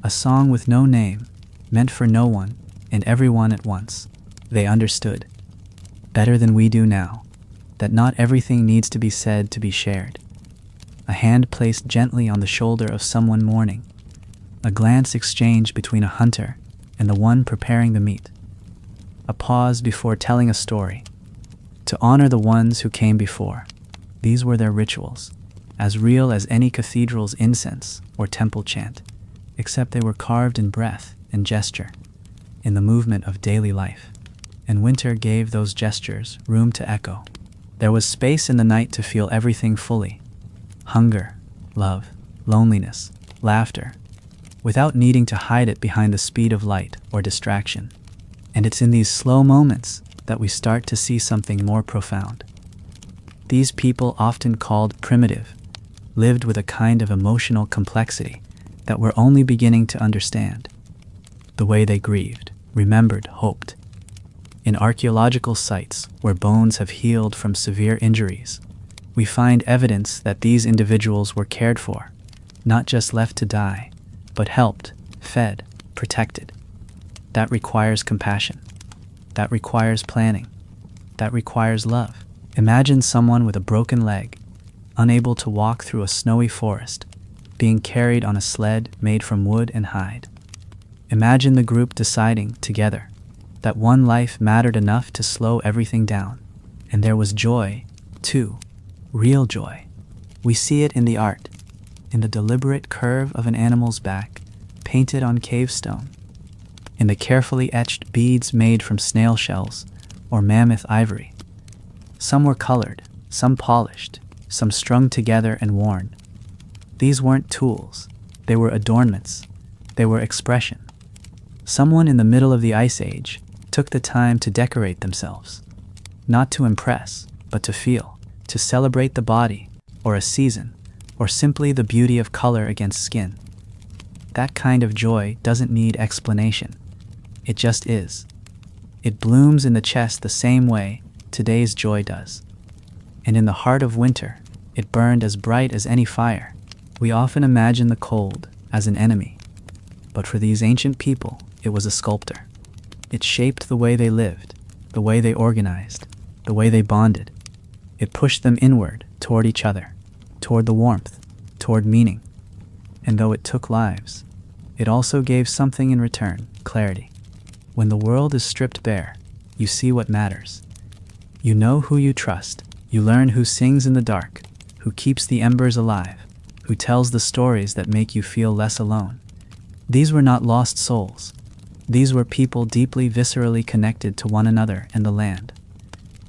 A song with no name, meant for no one and everyone at once. They understood, better than we do now, that not everything needs to be said to be shared. A hand placed gently on the shoulder of someone mourning, a glance exchanged between a hunter and the one preparing the meat, a pause before telling a story, to honor the ones who came before. These were their rituals, as real as any cathedral's incense or temple chant, except they were carved in breath and gesture, in the movement of daily life. And winter gave those gestures room to echo. There was space in the night to feel everything fully: hunger, love, loneliness, laughter, without needing to hide it behind the speed of light or distraction. And it's in these slow moments that we start to see something more profound. These people, often called primitive, lived with a kind of emotional complexity that we're only beginning to understand. The way they grieved, remembered, hoped. In archaeological sites where bones have healed from severe injuries, we find evidence that these individuals were cared for, not just left to die, but helped, fed, protected. That requires compassion. That requires planning. That requires love. Imagine someone with a broken leg, unable to walk through a snowy forest, being carried on a sled made from wood and hide. Imagine the group deciding, together, that one life mattered enough to slow everything down. And there was joy, too. Real joy. We see it in the art, in the deliberate curve of an animal's back, painted on cave stone, in the carefully etched beads made from snail shells or mammoth ivory. Some were colored, some polished, some strung together and worn. These weren't tools. They were adornments. They were expression. Someone in the middle of the Ice Age took the time to decorate themselves, not to impress, but to feel, to celebrate the body, or a season, or simply the beauty of color against skin. That kind of joy doesn't need explanation. It just is. It blooms in the chest the same way today's joy does. And in the heart of winter, it burned as bright as any fire. We often imagine the cold as an enemy, But for these ancient people, it was a sculptor. It shaped the way they lived, the way they organized, the way they bonded. It pushed them inward, toward each other, toward the warmth, toward meaning. And though it took lives, it also gave something in return: clarity. When the world is stripped bare, you see what matters. You know who you trust. You learn who sings in the dark, who keeps the embers alive, who tells the stories that make you feel less alone. These were not lost souls. These were people deeply viscerally connected to one another and the land.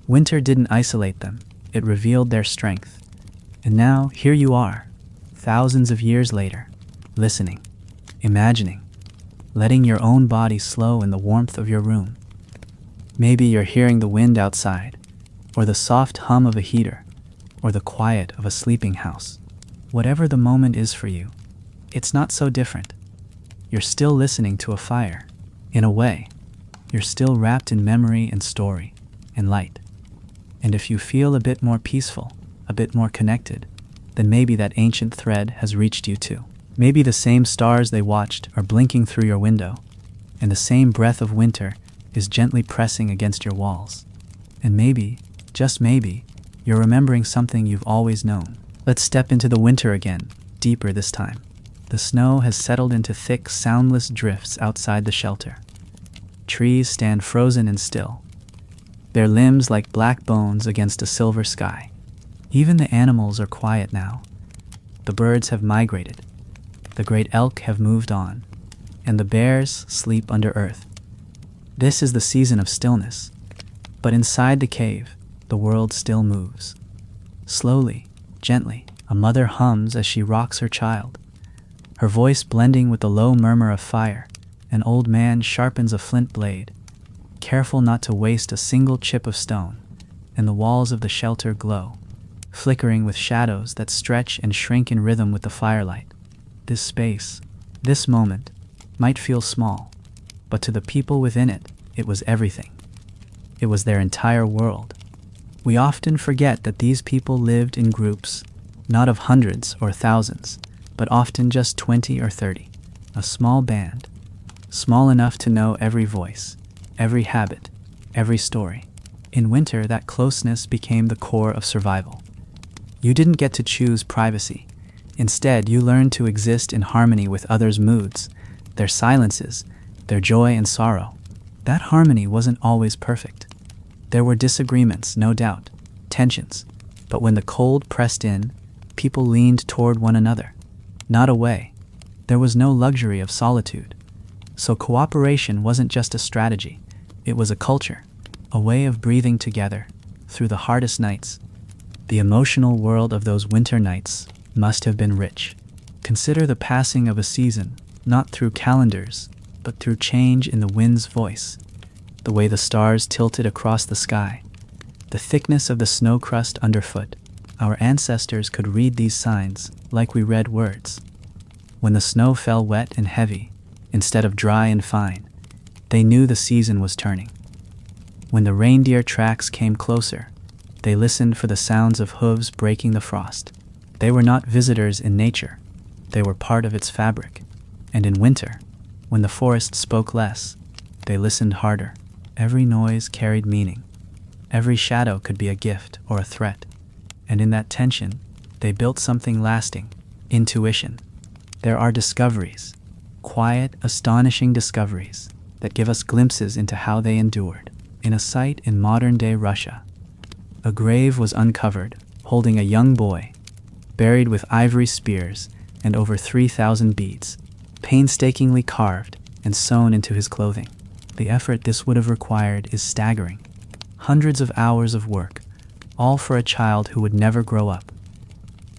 Winter didn't isolate them. It revealed their strength. And now, here you are, thousands of years later, listening, imagining, letting your own body slow in the warmth of your room. Maybe you're hearing the wind outside, or the soft hum of a heater, or the quiet of a sleeping house. Whatever the moment is for you, it's not so different. You're still listening to a fire. In a way, you're still wrapped in memory and story and light. And if you feel a bit more peaceful, a bit more connected, then maybe that ancient thread has reached you too. Maybe the same stars they watched are blinking through your window, and the same breath of winter is gently pressing against your walls. And maybe, just maybe, you're remembering something you've always known. Let's step into the winter again, deeper this time. The snow has settled into thick, soundless drifts outside the shelter. Trees stand frozen and still, their limbs like black bones against a silver sky. Even the animals are quiet now. The birds have migrated. The great elk have moved on, and the bears sleep under earth. This is the season of stillness. But inside the cave, the world still moves. Slowly, gently, a mother hums as she rocks her child. Her voice blending with the low murmur of fire, an old man sharpens a flint blade, careful not to waste a single chip of stone, and the walls of the shelter glow, flickering with shadows that stretch and shrink in rhythm with the firelight. This space, this moment, might feel small, but to the people within it, it was everything. It was their entire world. We often forget that these people lived in groups, not of hundreds or thousands, but often just 20 or 30, a small band, small enough to know every voice, every habit, every story. In winter, that closeness became the core of survival. You didn't get to choose privacy. Instead, you learned to exist in harmony with others' moods, their silences, their joy and sorrow. That harmony wasn't always perfect. There were disagreements, no doubt, tensions, but when the cold pressed in, people leaned toward one another, not away. There was no luxury of solitude. So cooperation wasn't just a strategy, it was a culture, a way of breathing together through the hardest nights. The emotional world of those winter nights must have been rich. Consider the passing of a season, not through calendars, but through change in the wind's voice, the way the stars tilted across the sky, the thickness of the snow crust underfoot. Our ancestors could read these signs like we read words. When the snow fell wet and heavy, instead of dry and fine, they knew the season was turning. When the reindeer tracks came closer, they listened for the sounds of hooves breaking the frost. They were not visitors in nature, they were part of its fabric. And in winter, when the forest spoke less, they listened harder. Every noise carried meaning. Every shadow could be a gift or a threat. And in that tension, they built something lasting: intuition. There are discoveries, quiet, astonishing discoveries, that give us glimpses into how they endured. In a site in modern-day Russia, a grave was uncovered, holding a young boy, buried with ivory spears and over 3,000 beads, painstakingly carved and sewn into his clothing. The effort this would have required is staggering. Hundreds of hours of work, all for a child who would never grow up.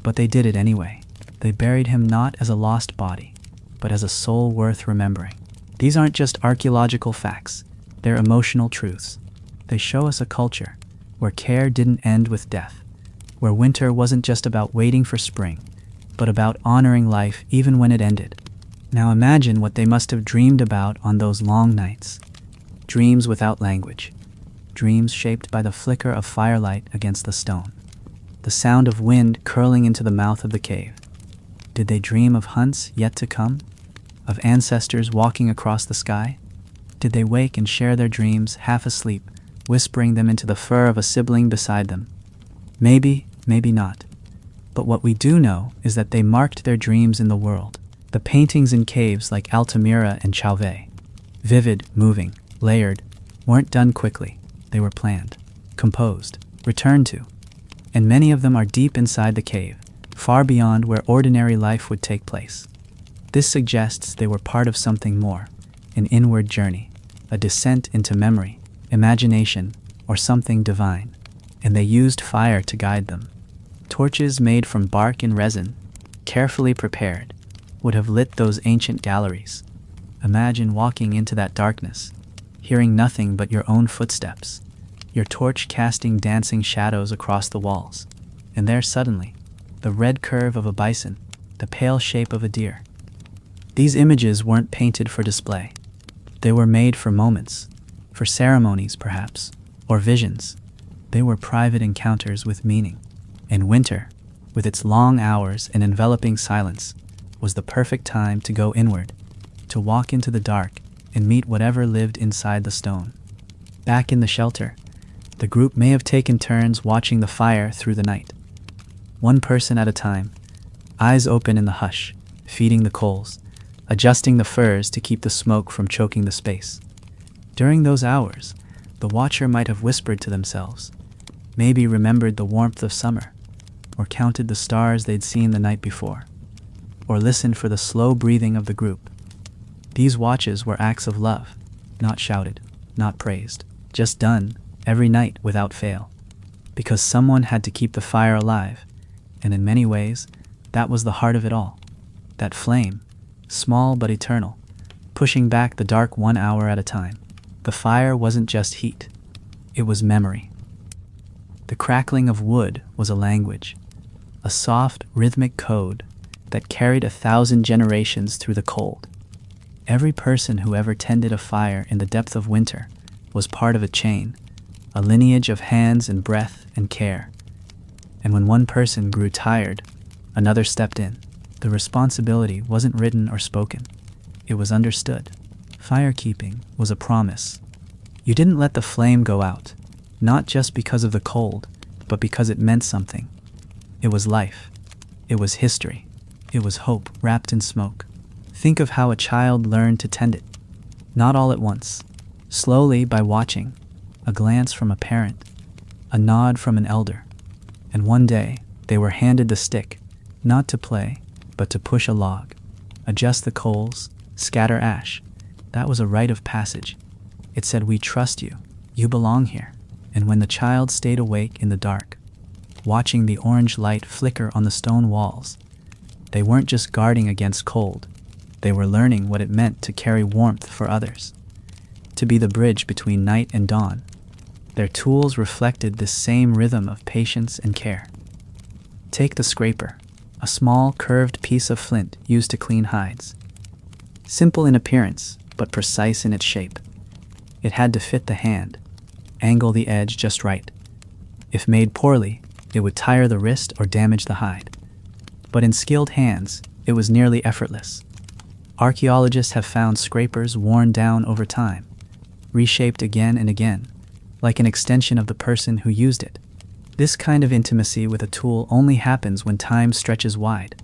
But they did it anyway. They buried him not as a lost body, but as a soul worth remembering. These aren't just archaeological facts, they're emotional truths. They show us a culture where care didn't end with death, where winter wasn't just about waiting for spring, but about honoring life even when it ended. Now imagine what they must have dreamed about on those long nights. Dreams without language. Dreams shaped by the flicker of firelight against the stone. The sound of wind curling into the mouth of the cave. Did they dream of hunts yet to come? Of ancestors walking across the sky? Did they wake and share their dreams, half asleep, whispering them into the fur of a sibling beside them? Maybe, maybe not. But what we do know is that they marked their dreams in the world. The paintings in caves like Altamira and Chauvet, vivid, moving, layered, weren't done quickly. They were planned, composed, returned to. And many of them are deep inside the cave, far beyond where ordinary life would take place. This suggests they were part of something more, an inward journey, a descent into memory, imagination, or something divine. And they used fire to guide them. Torches made from bark and resin, carefully prepared, would have lit those ancient galleries. Imagine walking into that darkness, hearing nothing but your own footsteps, your torch casting dancing shadows across the walls. And there suddenly, the red curve of a bison, the pale shape of a deer. These images weren't painted for display. They were made for moments, for ceremonies perhaps, or visions. They were private encounters with meaning. And winter, with its long hours and enveloping silence, was the perfect time to go inward, to walk into the dark and meet whatever lived inside the stone. Back in the shelter, the group may have taken turns watching the fire through the night. One person at a time, eyes open in the hush, feeding the coals, adjusting the furs to keep the smoke from choking the space. During those hours, the watcher might have whispered to themselves, maybe remembered the warmth of summer, or counted the stars they'd seen the night before, or listened for the slow breathing of the group. These watches were acts of love, not shouted, not praised, just done every night without fail, because someone had to keep the fire alive, and in many ways, that was the heart of it all. That flame, small but eternal, pushing back the dark 1 hour at a time. The fire wasn't just heat, it was memory. The crackling of wood was a language, a soft, rhythmic code that carried 1,000 generations through the cold. Every person who ever tended a fire in the depth of winter was part of a chain, a lineage of hands and breath and care. And when one person grew tired, another stepped in. The responsibility wasn't written or spoken. It was understood. Firekeeping was a promise. You didn't let the flame go out, not just because of the cold, but because it meant something. It was life. It was history. It was hope wrapped in smoke. Think of how a child learned to tend it. Not all at once. Slowly by watching, a glance from a parent, a nod from an elder. And one day, they were handed the stick, not to play, but to push a log, adjust the coals, scatter ash. That was a rite of passage. It said, "We trust you. You belong here." And when the child stayed awake in the dark, watching the orange light flicker on the stone walls, they weren't just guarding against cold. They were learning what it meant to carry warmth for others, to be the bridge between night and dawn. Their tools reflected this same rhythm of patience and care. Take the scraper, a small curved piece of flint used to clean hides. Simple in appearance, but precise in its shape. It had to fit the hand, angle the edge just right. If made poorly, it would tire the wrist or damage the hide. But in skilled hands, it was nearly effortless. Archaeologists have found scrapers worn down over time, reshaped again and again, like an extension of the person who used it. This kind of intimacy with a tool only happens when time stretches wide,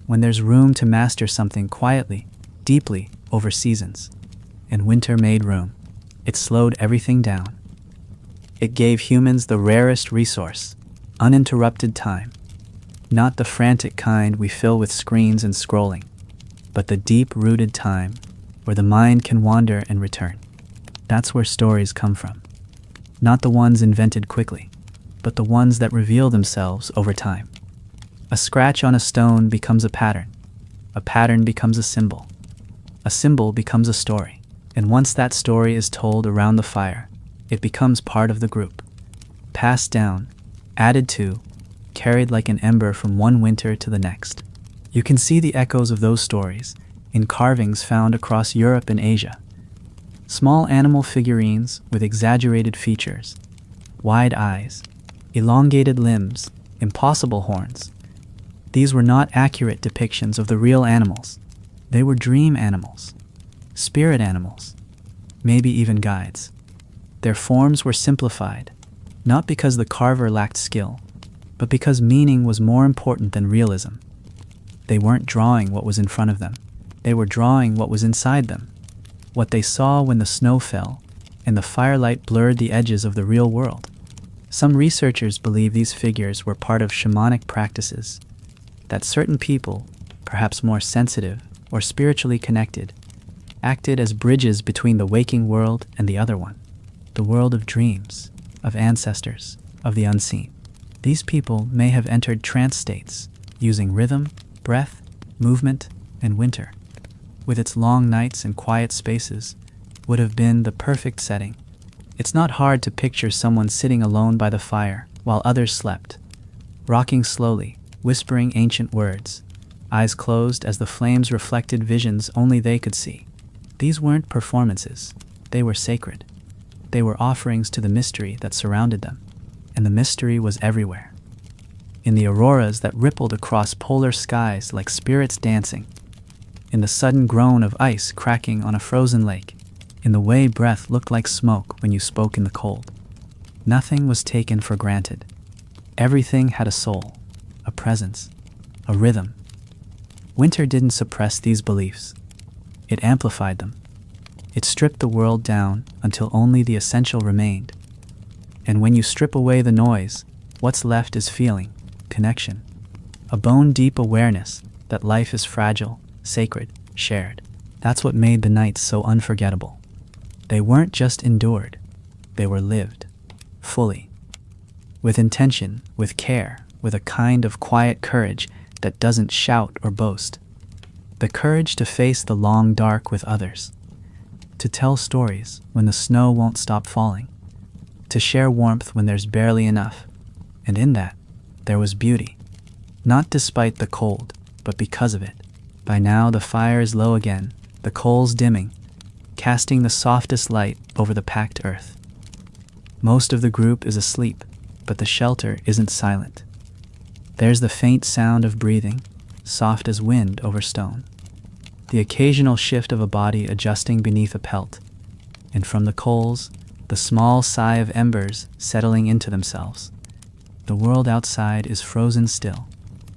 when there's room to master something quietly, deeply, over seasons. And winter made room. It slowed everything down. It gave humans the rarest resource, uninterrupted time. Not the frantic kind we fill with screens and scrolling, but the deep-rooted time where the mind can wander and return. That's where stories come from. Not the ones invented quickly, but the ones that reveal themselves over time. A scratch on a stone becomes a pattern becomes a symbol becomes a story. And once that story is told around the fire, it becomes part of the group. Passed down, added to, carried like an ember from one winter to the next. You can see the echoes of those stories in carvings found across Europe and Asia. Small animal figurines with exaggerated features, wide eyes, elongated limbs, impossible horns. These were not accurate depictions of the real animals. They were dream animals, spirit animals, maybe even guides. Their forms were simplified, not because the carver lacked skill, but because meaning was more important than realism. They weren't drawing what was in front of them. They were drawing what was inside them, what they saw when the snow fell and the firelight blurred the edges of the real world. Some researchers believe these figures were part of shamanic practices, that certain people, perhaps more sensitive or spiritually connected, acted as bridges between the waking world and the other one, the world of dreams, of ancestors, of the unseen. These people may have entered trance states, using rhythm, breath, movement, and winter, with its long nights and quiet spaces, would have been the perfect setting. It's not hard to picture someone sitting alone by the fire while others slept, rocking slowly, whispering ancient words, eyes closed as the flames reflected visions only they could see. These weren't performances, they were sacred. They were offerings to the mystery that surrounded them, and the mystery was everywhere. In the auroras that rippled across polar skies like spirits dancing, in the sudden groan of ice cracking on a frozen lake, in the way breath looked like smoke when you spoke in the cold. Nothing was taken for granted. Everything had a soul, a presence, a rhythm. Winter didn't suppress these beliefs. It amplified them. It stripped the world down until only the essential remained. And when you strip away the noise, what's left is feeling, connection, a bone-deep awareness that life is fragile, sacred, shared. That's what made the nights so unforgettable. They weren't just endured, they were lived, fully, with intention, with care, with a kind of quiet courage that doesn't shout or boast. The courage to face the long dark with others, to tell stories when the snow won't stop falling, to share warmth when there's barely enough, and in that, there was beauty, not despite the cold, but because of it. By now the fire is low again, the coals dimming, casting the softest light over the packed earth. Most of the group is asleep, but the shelter isn't silent. There's the faint sound of breathing, soft as wind over stone, the occasional shift of a body adjusting beneath a pelt, and from the coals, the small sigh of embers settling into themselves. The world outside is frozen still,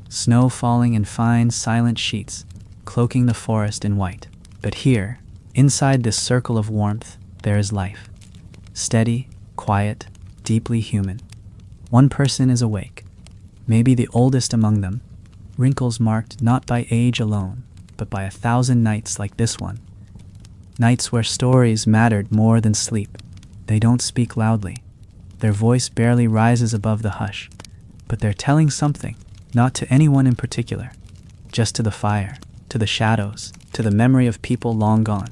snow falling in fine, silent sheets, cloaking the forest in white. But here, inside this circle of warmth, there is life. Steady, quiet, deeply human. One person is awake, maybe the oldest among them, wrinkles marked not by age alone, but by 1,000 nights like this one. Nights where stories mattered more than sleep. They don't speak loudly. Their voice barely rises above the hush, but they're telling something, not to anyone in particular, just to the fire, to the shadows, to the memory of people long gone.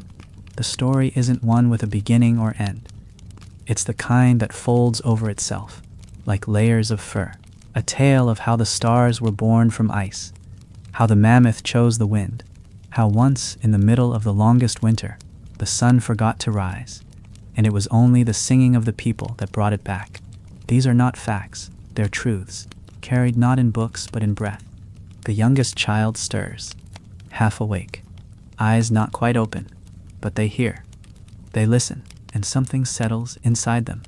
The story isn't one with a beginning or end. It's the kind that folds over itself, like layers of fur. A tale of how the stars were born from ice, how the mammoth chose the wind, how once, in the middle of the longest winter, the sun forgot to rise, and it was only the singing of the people that brought it back. These are not facts, they're truths, carried not in books but in breath. The youngest child stirs, half awake, eyes not quite open, but they hear, they listen, and something settles inside them.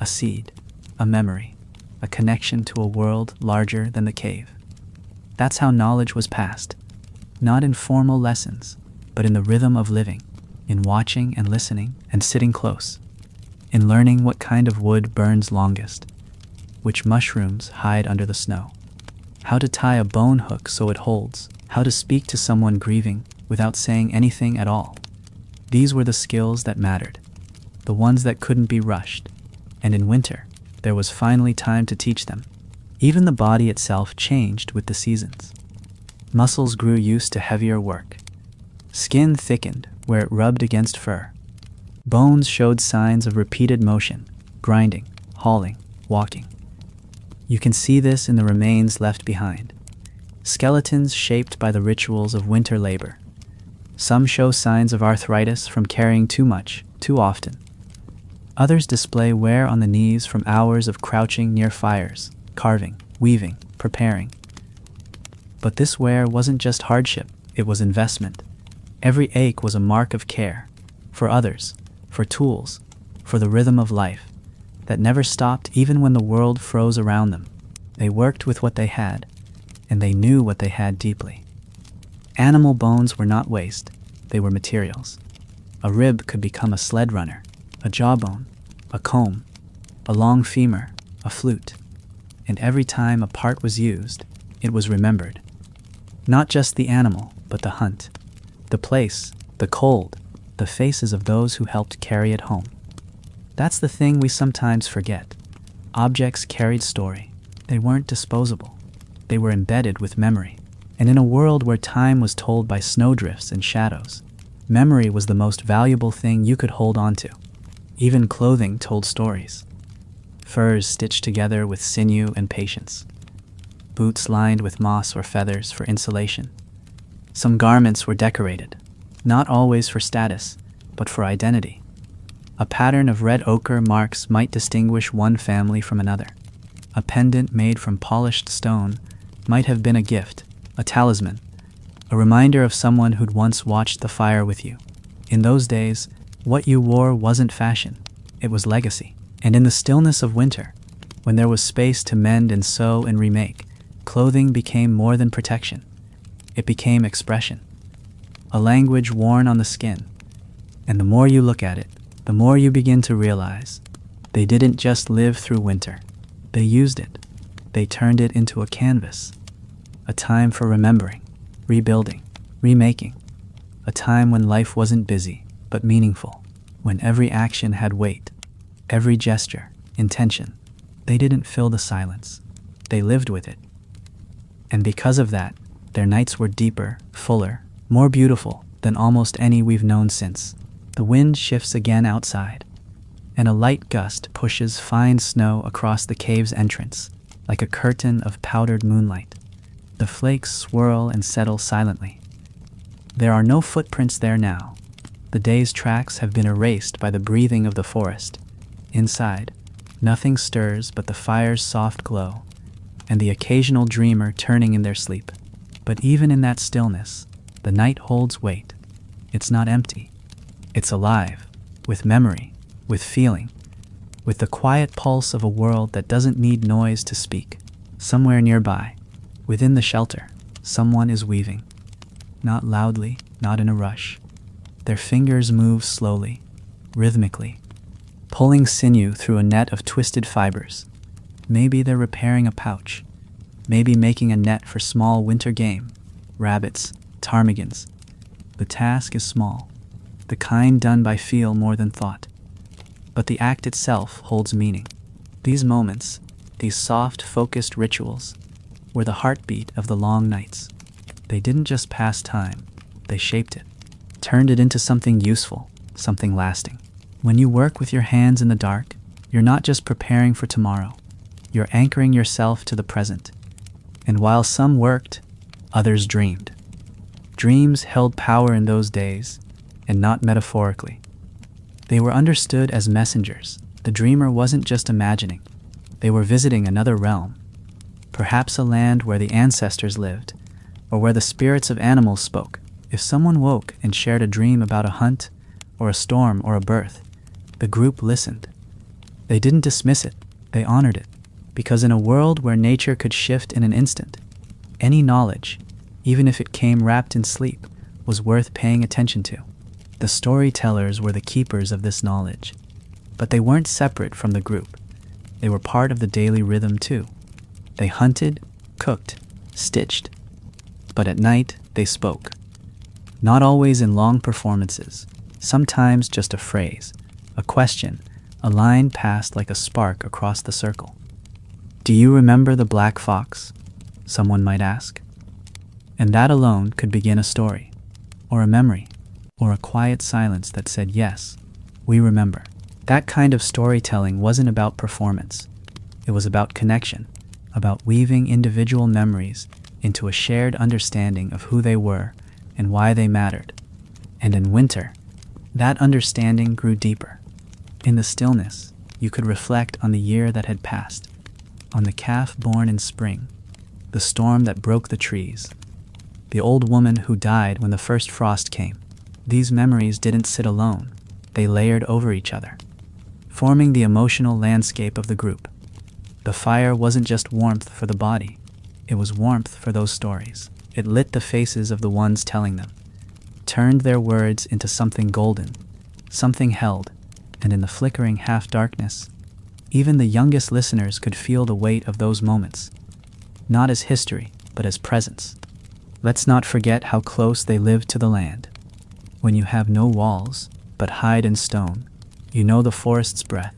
A seed, a memory, a connection to a world larger than the cave. That's how knowledge was passed, not in formal lessons, but in the rhythm of living, in watching and listening and sitting close, in learning what kind of wood burns longest, which mushrooms hide under the snow, how to tie a bone hook so it holds, how to speak to someone grieving without saying anything at all. These were the skills that mattered, the ones that couldn't be rushed, and in winter, there was finally time to teach them. Even the body itself changed with the seasons. Muscles grew used to heavier work. Skin thickened where it rubbed against fur. Bones showed signs of repeated motion, grinding, hauling, walking. You can see this in the remains left behind. Skeletons shaped by the rituals of winter labor. Some show signs of arthritis from carrying too much, too often. Others display wear on the knees from hours of crouching near fires, carving, weaving, preparing. But this wear wasn't just hardship, it was investment. Every ache was a mark of care, for others, for tools, for the rhythm of life, that never stopped even when the world froze around them. They worked with what they had, and they knew what they had deeply. Animal bones were not waste, they were materials. A rib could become a sled runner, a jawbone, a comb, a long femur, a flute. And every time a part was used, it was remembered. Not just the animal, but the hunt, the place, the cold, the faces of those who helped carry it home. That's the thing we sometimes forget. Objects carried story. They weren't disposable. They were embedded with memory. And in a world where time was told by snowdrifts and shadows, memory was the most valuable thing you could hold on to. Even clothing told stories. Furs stitched together with sinew and patience. Boots lined with moss or feathers for insulation. Some garments were decorated, not always for status, but for identity. A pattern of red ochre marks might distinguish one family from another. A pendant made from polished stone might have been a gift, a talisman, a reminder of someone who'd once watched the fire with you. In those days, what you wore wasn't fashion, it was legacy. And in the stillness of winter, when there was space to mend and sew and remake, clothing became more than protection. It became expression, a language worn on the skin. And the more you look at it, the more you begin to realize they didn't just live through winter. They used it. They turned it into a canvas, a time for remembering, rebuilding, remaking, a time when life wasn't busy, but meaningful, when every action had weight, every gesture, intention. They didn't fill the silence. They lived with it. And because of that, their nights were deeper, fuller, more beautiful than almost any we've known since. The wind shifts again outside, and a light gust pushes fine snow across the cave's entrance, like a curtain of powdered moonlight. The flakes swirl and settle silently. There are no footprints there now. The day's tracks have been erased by the breathing of the forest. Inside, nothing stirs but the fire's soft glow, and the occasional dreamer turning in their sleep. But even in that stillness, the night holds weight. It's not empty. It's alive, with memory, with feeling, with the quiet pulse of a world that doesn't need noise to speak. Somewhere nearby, within the shelter, someone is weaving. Not loudly, not in a rush. Their fingers move slowly, rhythmically, pulling sinew through a net of twisted fibers. Maybe they're repairing a pouch, maybe making a net for small winter game, rabbits, ptarmigans. The task is small, the kind done by feel more than thought. But the act itself holds meaning. These moments, these soft, focused rituals, were the heartbeat of the long nights. They didn't just pass time, they shaped it, turned it into something useful, something lasting. When you work with your hands in the dark, you're not just preparing for tomorrow, you're anchoring yourself to the present. And while some worked, others dreamed. Dreams held power in those days, and not metaphorically. They were understood as messengers. The dreamer wasn't just imagining. They were visiting another realm, perhaps a land where the ancestors lived, or where the spirits of animals spoke. If someone woke and shared a dream about a hunt, or a storm, or a birth, the group listened. They didn't dismiss it, they honored it, because in a world where nature could shift in an instant, any knowledge, even if it came wrapped in sleep, was worth paying attention to. The storytellers were the keepers of this knowledge, but they weren't separate from the group. They were part of the daily rhythm too. They hunted, cooked, stitched, but at night they spoke. Not always in long performances, sometimes just a phrase, a question, a line passed like a spark across the circle. "Do you remember the black fox?" someone might ask. And that alone could begin a story, or a memory, or a quiet silence that said, "Yes, we remember." That kind of storytelling wasn't about performance. It was about connection, about weaving individual memories into a shared understanding of who they were and why they mattered. And in winter, that understanding grew deeper. In the stillness, you could reflect on the year that had passed, on the calf born in spring, the storm that broke the trees, the old woman who died when the first frost came. These memories didn't sit alone, they layered over each other, forming the emotional landscape of the group. The fire wasn't just warmth for the body, it was warmth for those stories. It lit the faces of the ones telling them, turned their words into something golden, something held, and in the flickering half-darkness, even the youngest listeners could feel the weight of those moments, not as history, but as presence. Let's not forget how close they lived to the land. When you have no walls, but hide in stone, you know the forest's breath.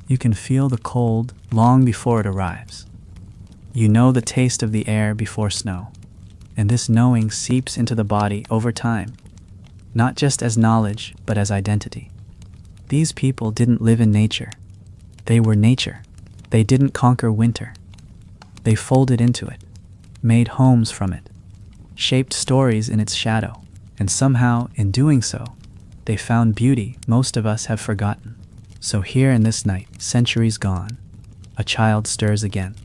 You can feel the cold long before it arrives. You know the taste of the air before snow. And this knowing seeps into the body over time, not just as knowledge, but as identity. These people didn't live in nature. They were nature. They didn't conquer winter. They folded into it, made homes from it, shaped stories in its shadow, and somehow, in doing so, they found beauty most of us have forgotten. So here in this night, centuries gone, a child stirs again.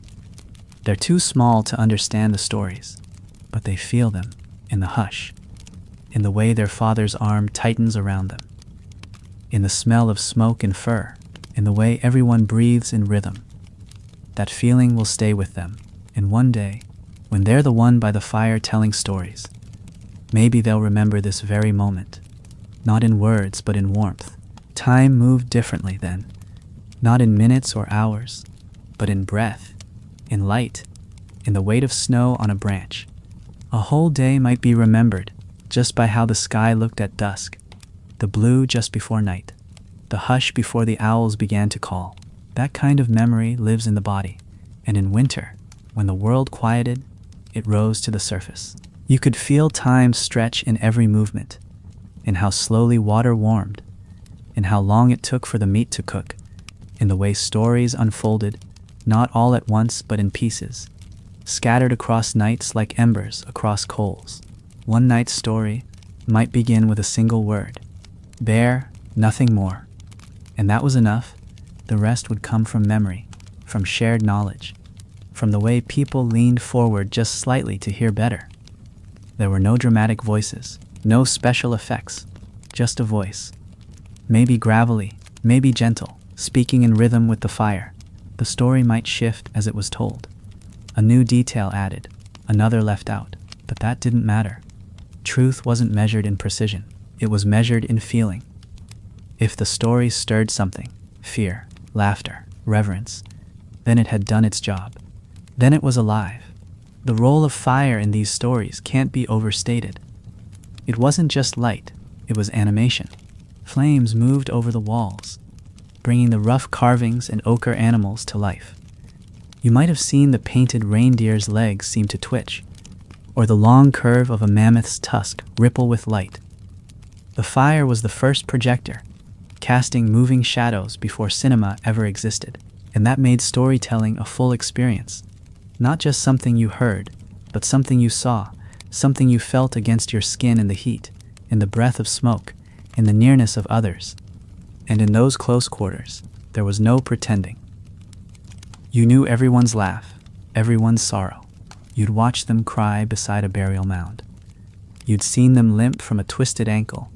They're too small to understand the stories, but they feel them in the hush, in the way their father's arm tightens around them, in the smell of smoke and fur, in the way everyone breathes in rhythm. That feeling will stay with them, and one day, when they're the one by the fire telling stories, maybe they'll remember this very moment, not in words but in warmth. Time moved differently then, not in minutes or hours, but in breath, in light, in the weight of snow on a branch. A whole day might be remembered just by how the sky looked at dusk, the blue just before night, the hush before the owls began to call. That kind of memory lives in the body, and in winter, when the world quieted, it rose to the surface. You could feel time stretch in every movement, in how slowly water warmed, in how long it took for the meat to cook, in the way stories unfolded, not all at once but in pieces, scattered across nights like embers across coals. One night's story might begin with a single word, bear, nothing more. And that was enough. The rest would come from memory, from shared knowledge, from the way people leaned forward just slightly to hear better. There were no dramatic voices, no special effects, just a voice. Maybe gravelly, maybe gentle, speaking in rhythm with the fire. The story might shift as it was told. A new detail added, another left out, but that didn't matter. Truth wasn't measured in precision, it was measured in feeling. If the story stirred something, fear, laughter, reverence, then it had done its job. Then it was alive. The role of fire in these stories can't be overstated. It wasn't just light, it was animation. Flames moved over the walls, bringing the rough carvings and ochre animals to life. You might have seen the painted reindeer's legs seem to twitch, or the long curve of a mammoth's tusk ripple with light. The fire was the first projector, casting moving shadows before cinema ever existed, and that made storytelling a full experience. Not just something you heard, but something you saw, something you felt against your skin in the heat, in the breath of smoke, in the nearness of others. And in those close quarters, there was no pretending. You knew everyone's laugh, everyone's sorrow. You'd watched them cry beside a burial mound. You'd seen them limp from a twisted ankle.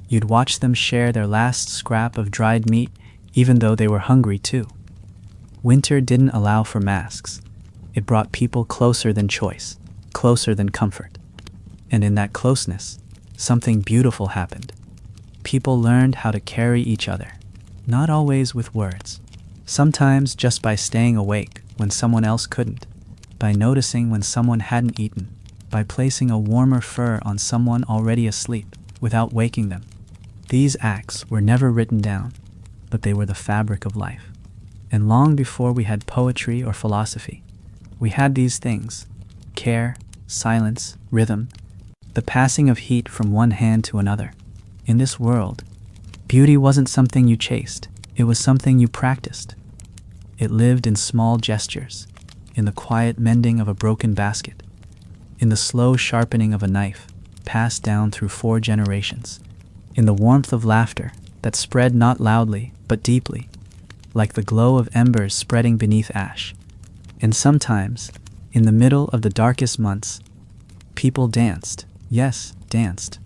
You'd watched them share their last scrap of dried meat, even though they were hungry too. Winter didn't allow for masks. It brought people closer than choice, closer than comfort. And in that closeness, something beautiful happened. People learned how to carry each other, not always with words. Sometimes just by staying awake when someone else couldn't, by noticing when someone hadn't eaten, by placing a warmer fur on someone already asleep without waking them. These acts were never written down, but they were the fabric of life. And long before we had poetry or philosophy, we had these things: care, silence, rhythm, the passing of heat from one hand to another. In this world, beauty wasn't something you chased, it was something you practiced. It lived in small gestures, in the quiet mending of a broken basket, in the slow sharpening of a knife passed down through 4 generations, in the warmth of laughter that spread not loudly but deeply, like the glow of embers spreading beneath ash. And sometimes, in the middle of the darkest months, people danced, yes, danced.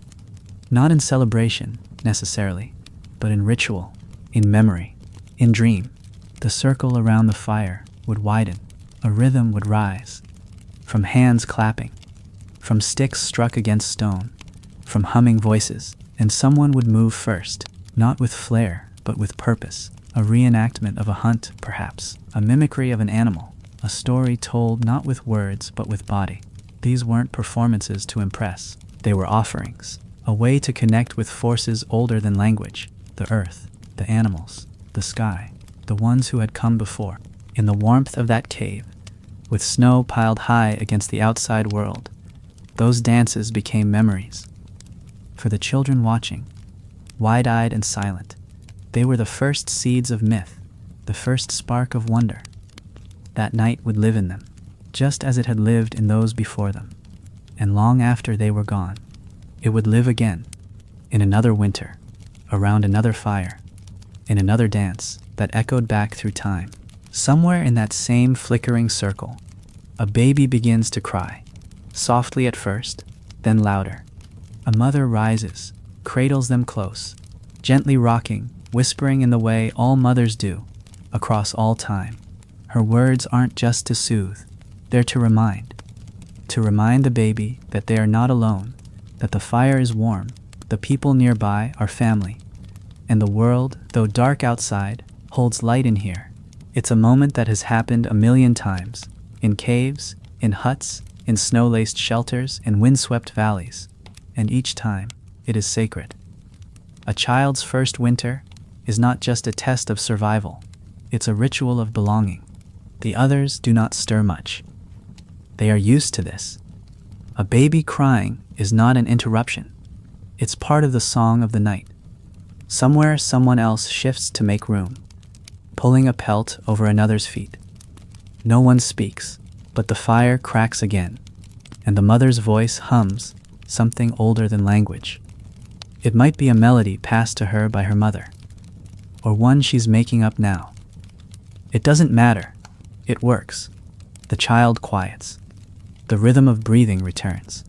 Not in celebration, necessarily, but in ritual, in memory, in dream. The circle around the fire would widen, a rhythm would rise, from hands clapping, from sticks struck against stone, from humming voices, and someone would move first, not with flair, but with purpose, a reenactment of a hunt, perhaps, a mimicry of an animal, a story told not with words, but with body. These weren't performances to impress, they were offerings, a way to connect with forces older than language, the earth, the animals, the sky, the ones who had come before. In the warmth of that cave, with snow piled high against the outside world, those dances became memories. For the children watching, wide-eyed and silent, they were the first seeds of myth, the first spark of wonder. That night would live in them, just as it had lived in those before them. And long after they were gone, it would live again, in another winter, around another fire, in another dance that echoed back through time. Somewhere in that same flickering circle, a baby begins to cry, softly at first, then louder. A mother rises, cradles them close, gently rocking, whispering in the way all mothers do, across all time. Her words aren't just to soothe, they're to remind the baby that they are not alone, that the fire is warm, the people nearby are family, and the world, though dark outside, holds light in here. It's a moment that has happened a million times, in caves, in huts, in snow-laced shelters, in windswept valleys, and each time it is sacred. A child's first winter is not just a test of survival, it's a ritual of belonging. The others do not stir much. They are used to this. A baby crying is not an interruption. It's part of the song of the night. Somewhere someone else shifts to make room, pulling a pelt over another's feet. No one speaks, but the fire cracks again, and the mother's voice hums something older than language. It might be a melody passed to her by her mother, or one she's making up now. It doesn't matter. It works. The child quiets. The rhythm of breathing returns.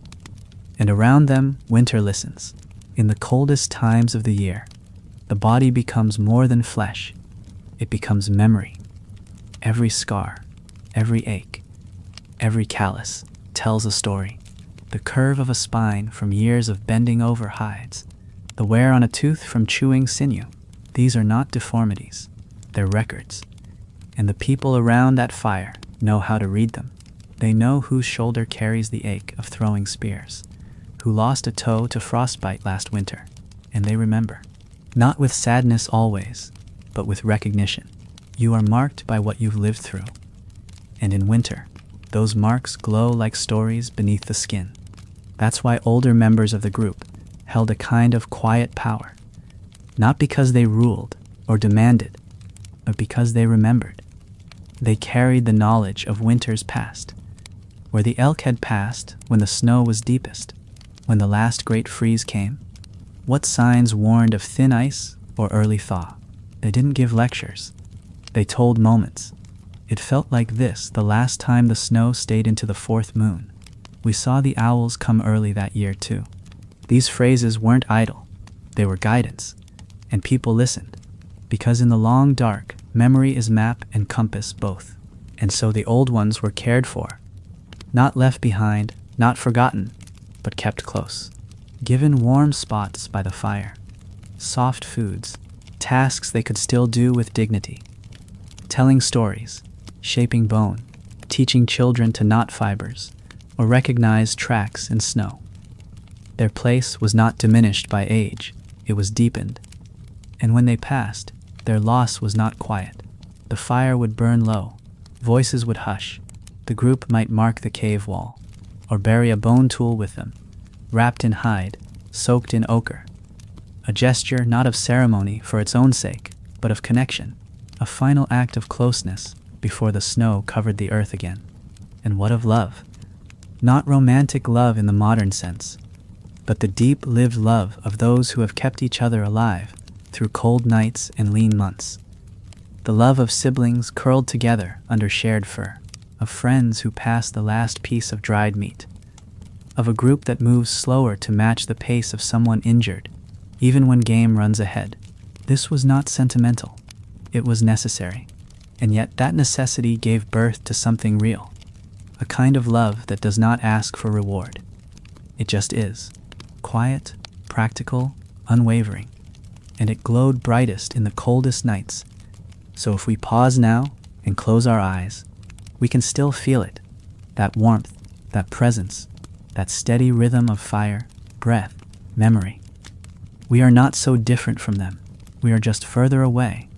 And around them, winter listens. In the coldest times of the year, the body becomes more than flesh. It becomes memory. Every scar, every ache, every callus tells a story. The curve of a spine from years of bending over hides. The wear on a tooth from chewing sinew. These are not deformities. They're records. And the people around that fire know how to read them. They know whose shoulder carries the ache of throwing spears, who lost a toe to frostbite last winter, and they remember. Not with sadness always, but with recognition. You are marked by what you've lived through. And in winter, those marks glow like stories beneath the skin. That's why older members of the group held a kind of quiet power, not because they ruled or demanded, but because they remembered. They carried the knowledge of winters past, where the elk had passed when the snow was deepest, when the last great freeze came. What signs warned of thin ice or early thaw? They didn't give lectures. They told moments. It felt like this the last time the snow stayed into the fourth moon. We saw the owls come early that year too. These phrases weren't idle. They were guidance. And people listened. Because in the long dark, memory is map and compass both. And so the old ones were cared for. Not left behind, not forgotten, but kept close. Given warm spots by the fire. Soft foods. Tasks they could still do with dignity. Telling stories. Shaping bone. Teaching children to knot fibers. Or recognize tracks in snow. Their place was not diminished by age. It was deepened. And when they passed, their loss was not quiet. The fire would burn low. Voices would hush. The group might mark the cave wall, or bury a bone tool with them, wrapped in hide, soaked in ochre. A gesture not of ceremony for its own sake, but of connection, a final act of closeness before the snow covered the earth again. And what of love? Not romantic love in the modern sense, but the deep-lived love of those who have kept each other alive through cold nights and lean months. The love of siblings curled together under shared fur, of friends who passed the last piece of dried meat, of a group that moves slower to match the pace of someone injured, even when game runs ahead. This was not sentimental. It was necessary. And yet that necessity gave birth to something real. A kind of love that does not ask for reward. It just is. Quiet, practical, unwavering. And it glowed brightest in the coldest nights. So if we pause now and close our eyes, we can still feel it. That warmth, that presence, that steady rhythm of fire, breath, memory. We are not so different from them. We are just further away.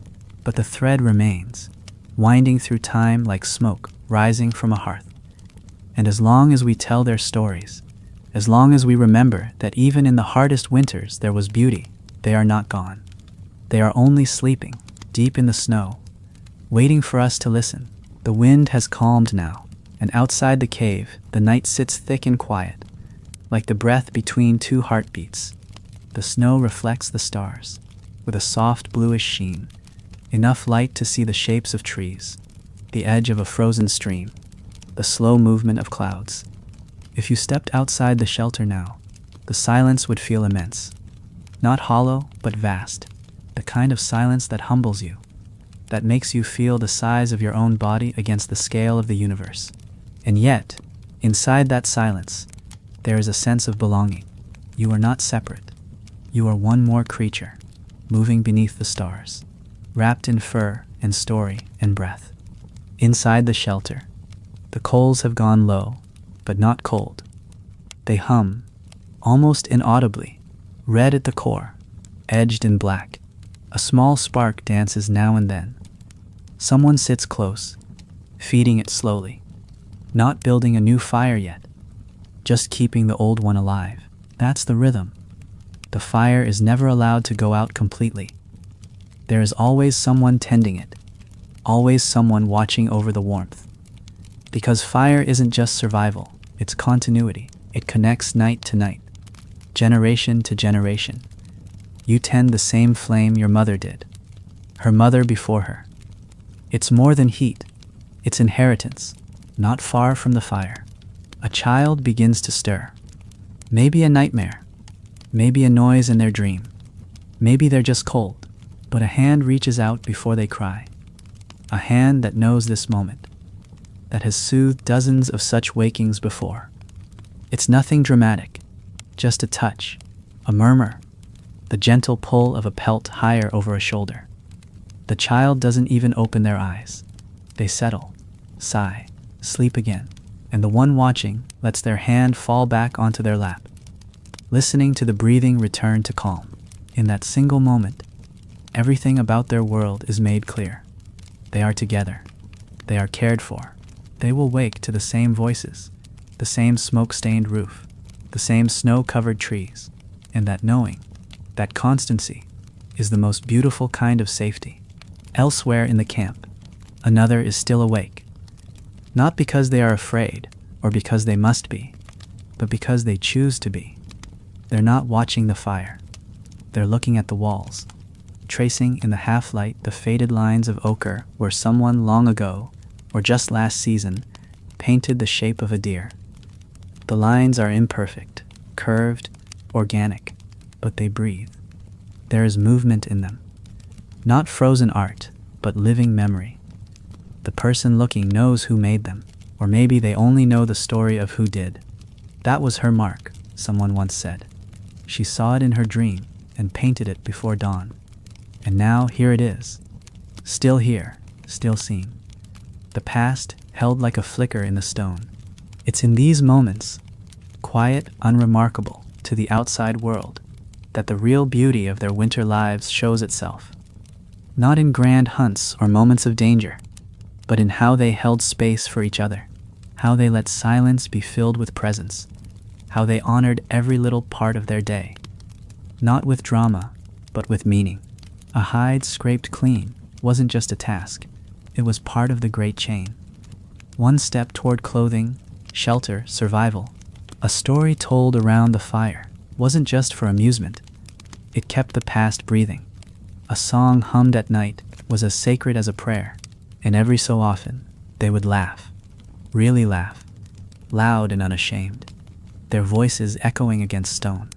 But the thread remains, winding through time like smoke rising from a hearth. And as long as we tell their stories, as long as we remember that even in the hardest winters there was beauty, they are not gone. They are only sleeping, deep in the snow, waiting for us to listen. The wind has calmed now, and outside the cave, the night sits thick and quiet, like the breath between two heartbeats. The snow reflects the stars, with a soft bluish sheen, enough light to see the shapes of trees, the edge of a frozen stream, the slow movement of clouds. If you stepped outside the shelter now, the silence would feel immense. Not hollow, but vast. The kind of silence that humbles you, that makes you feel the size of your own body against the scale of the universe. And yet, inside that silence, there is a sense of belonging. You are not separate. You are one more creature, moving beneath the stars, wrapped in fur and story and breath. Inside the shelter, the coals have gone low, but not cold. They hum, almost inaudibly, red at the core, edged in black. A small spark dances now and then. Someone sits close, feeding it slowly, not building a new fire yet, just keeping the old one alive. That's the rhythm. The fire is never allowed to go out completely. There is always someone tending it, always someone watching over the warmth. Because fire isn't just survival, it's continuity. It connects night to night, generation to generation. You tend the same flame your mother did, her mother before her. It's more than heat, it's inheritance. Not far from the fire, a child begins to stir. Maybe a nightmare, maybe a noise in their dream, maybe they're just cold, but a hand reaches out before they cry. A hand that knows this moment, that has soothed dozens of such wakings before. It's nothing dramatic, just a touch, a murmur, the gentle pull of a pelt higher over a shoulder. The child doesn't even open their eyes. They settle, sigh, sleep again, and the one watching lets their hand fall back onto their lap, listening to the breathing return to calm. In that single moment, everything about their world is made clear. They are together. They are cared for. They will wake to the same voices, the same smoke-stained roof, the same snow-covered trees, and that knowing, that constancy, is the most beautiful kind of safety. Elsewhere in the camp, another is still awake, not because they are afraid or because they must be, but because they choose to be. They're not watching the fire. They're looking at the walls, tracing in the half-light the faded lines of ochre where someone long ago, or just last season, painted the shape of a deer. The lines are imperfect, curved, organic, but they breathe. There is movement in them. Not frozen art, but living memory. The person looking knows who made them, or maybe they only know the story of who did. That was her mark, someone once said. She saw it in her dream and painted it before dawn. And now here it is, still here, still seen. The past held like a flicker in the stone. It's in these moments, quiet, unremarkable to the outside world, that the real beauty of their winter lives shows itself. Not in grand hunts or moments of danger, but in how they held space for each other, how they let silence be filled with presence, how they honored every little part of their day, not with drama, but with meaning. A hide scraped clean wasn't just a task, it was part of the great chain. One step toward clothing, shelter, survival. A story told around the fire wasn't just for amusement, it kept the past breathing. A song hummed at night was as sacred as a prayer, and every so often they would laugh, really laugh, loud and unashamed. their voices echoing against stone,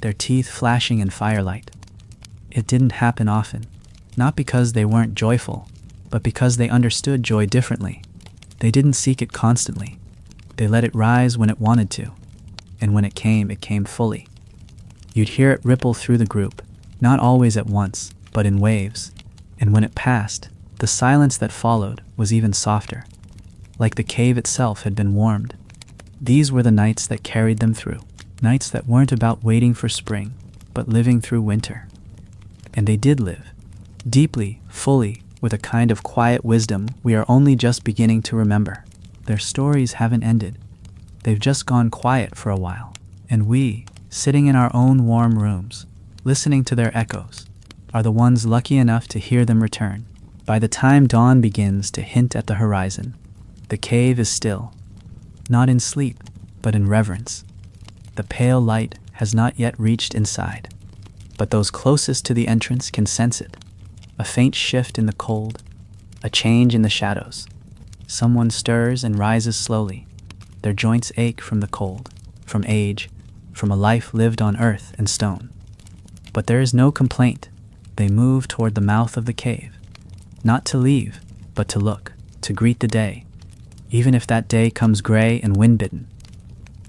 their teeth flashing in firelight. It didn't happen often, not because they weren't joyful, but because they understood joy differently. They didn't seek it constantly. They let it rise when it wanted to, and when it came fully. You'd hear it ripple through the group, not always at once, but in waves, and when it passed, the silence that followed was even softer, like the cave itself had been warmed. These were the nights that carried them through, nights that weren't about waiting for spring, but living through winter. And they did live, deeply, fully, with a kind of quiet wisdom we are only just beginning to remember. Their stories haven't ended. They've just gone quiet for a while, and we, sitting in our own warm rooms, listening to their echoes, are the ones lucky enough to hear them return. By the time dawn begins to hint at the horizon, the cave is still, not in sleep, but in reverence. The pale light has not yet reached inside, but those closest to the entrance can sense it. A faint shift in the cold, a change in the shadows. Someone stirs and rises slowly. Their joints ache from the cold, from age, from a life lived on earth and stone. But there is no complaint. They move toward the mouth of the cave, not to leave, but to look, to greet the day, even if that day comes gray and wind-bitten.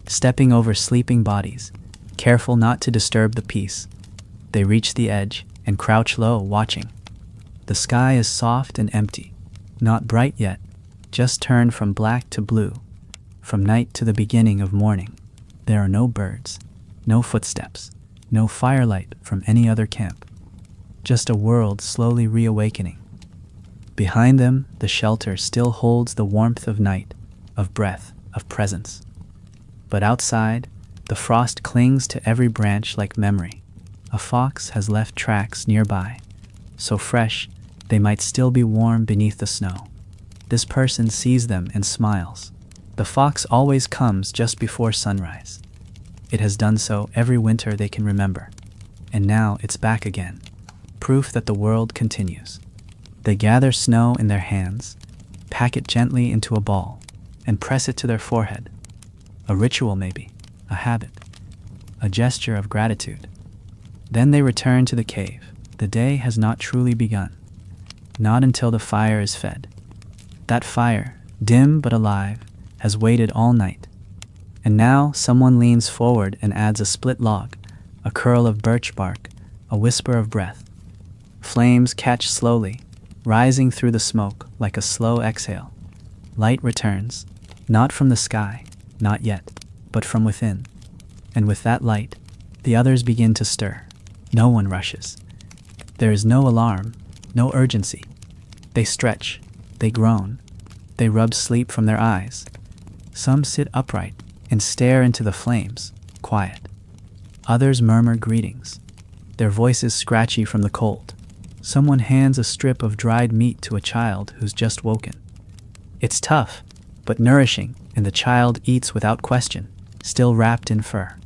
Stepping over sleeping bodies, careful not to disturb the peace, they reach the edge and crouch low, watching. The sky is soft and empty, not bright yet, just turned from black to blue, from night to the beginning of morning. There are no birds, no footsteps, no firelight from any other camp, just a world slowly reawakening. Behind them, the shelter still holds the warmth of night, of breath, of presence. But outside, the frost clings to every branch like memory. A fox has left tracks nearby, so fresh they might still be warm beneath the snow. This person sees them and smiles. The fox always comes just before sunrise. It has done so every winter they can remember, and now it's back again, proof that the world continues. They gather snow in their hands, pack it gently into a ball, and press it to their forehead. A ritual maybe, a habit, a gesture of gratitude. Then they return to the cave. The day has not truly begun, not until the fire is fed. That fire, dim but alive, has waited all night. And now someone leans forward and adds a split log, a curl of birch bark, a whisper of breath. Flames catch slowly, rising through the smoke like a slow exhale. Light returns, not from the sky, not yet, but from within. And with that light, the others begin to stir. No one rushes. There is no alarm, no urgency. They stretch, they groan, they rub sleep from their eyes. Some sit upright and stare into the flames, quiet. Others murmur greetings, their voices scratchy from the cold. Someone hands a strip of dried meat to a child who's just woken. It's tough, but nourishing, and the child eats without question, still wrapped in fur.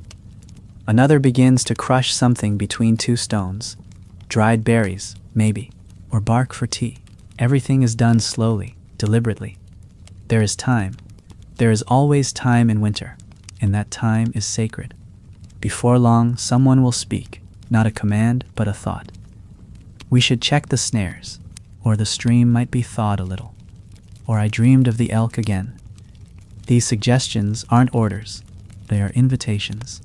Another begins to crush something between two stones, dried berries, maybe, or bark for tea. Everything is done slowly, deliberately. There is time. There is always time in winter, and that time is sacred. Before long, someone will speak, not a command, but a thought. We should check the snares, or the stream might be thawed a little, or I dreamed of the elk again. These suggestions aren't orders, they are invitations.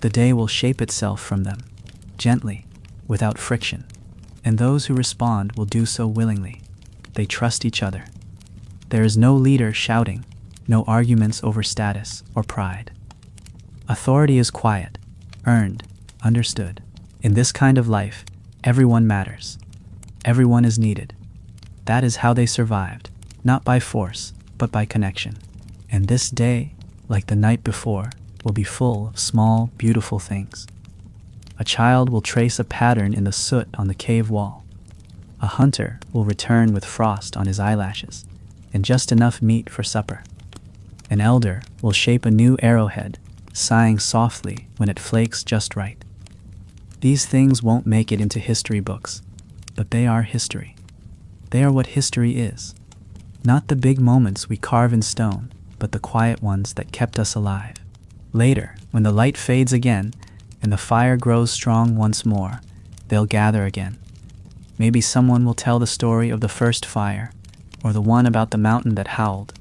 The day will shape itself from them, gently, without friction, and those who respond will do so willingly. They trust each other. There is no leader shouting, no arguments over status or pride. Authority is quiet, earned, understood. In this kind of life, everyone matters. Everyone is needed. That is how they survived, not by force, but by connection. And this day, like the night before, will be full of small, beautiful things. A child will trace a pattern in the soot on the cave wall. A hunter will return with frost on his eyelashes and just enough meat for supper. An elder will shape a new arrowhead, sighing softly when it flakes just right. These things won't make it into history books, but they are history. They are what history is. Not the big moments we carve in stone, but the quiet ones that kept us alive. Later, when the light fades again and the fire grows strong once more, they'll gather again. Maybe someone will tell the story of the first fire, or the one about the mountain that howled,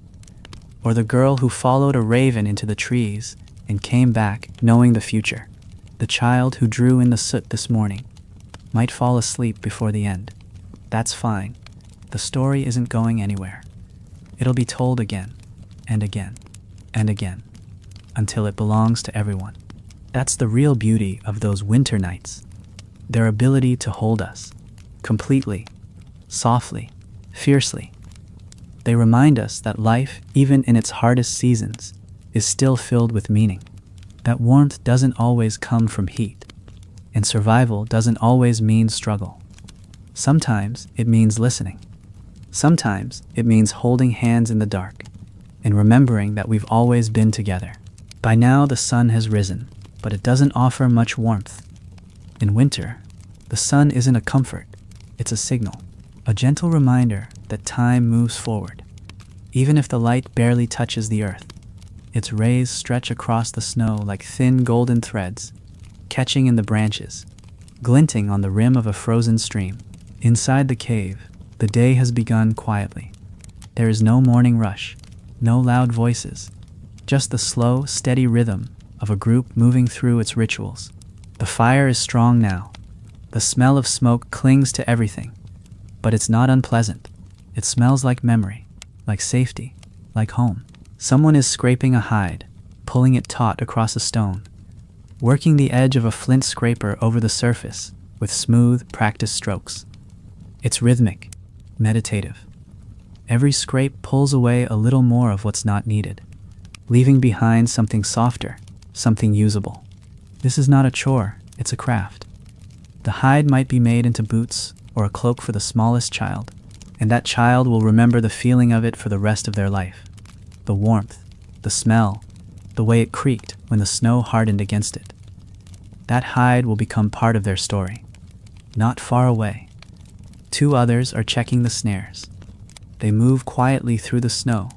or the girl who followed a raven into the trees and came back knowing the future. The child who drew in the soot this morning might fall asleep before the end. That's fine. The story isn't going anywhere. It'll be told again, and again, and again, until it belongs to everyone. That's the real beauty of those winter nights. Their ability to hold us, completely, softly, fiercely. They remind us that life, even in its hardest seasons, is still filled with meaning. That warmth doesn't always come from heat, and survival doesn't always mean struggle. Sometimes it means listening. Sometimes it means holding hands in the dark and remembering that we've always been together. By now the sun has risen, but it doesn't offer much warmth. In winter, the sun isn't a comfort, it's a signal, a gentle reminder that time moves forward. Even if the light barely touches the earth, its rays stretch across the snow like thin golden threads, catching in the branches, glinting on the rim of a frozen stream. Inside the cave, the day has begun quietly. There is no morning rush, no loud voices, just the slow, steady rhythm of a group moving through its rituals. The fire is strong now. The smell of smoke clings to everything, but it's not unpleasant. It smells like memory, like safety, like home. Someone is scraping a hide, pulling it taut across a stone, working the edge of a flint scraper over the surface with smooth, practiced strokes. It's rhythmic, meditative. Every scrape pulls away a little more of what's not needed, leaving behind something softer, something usable. This is not a chore, it's a craft. The hide might be made into boots or a cloak for the smallest child, and that child will remember the feeling of it for the rest of their life. The warmth, the smell, the way it creaked when the snow hardened against it. That hide will become part of their story. Not far away, two others are checking the snares. They move quietly through the snow,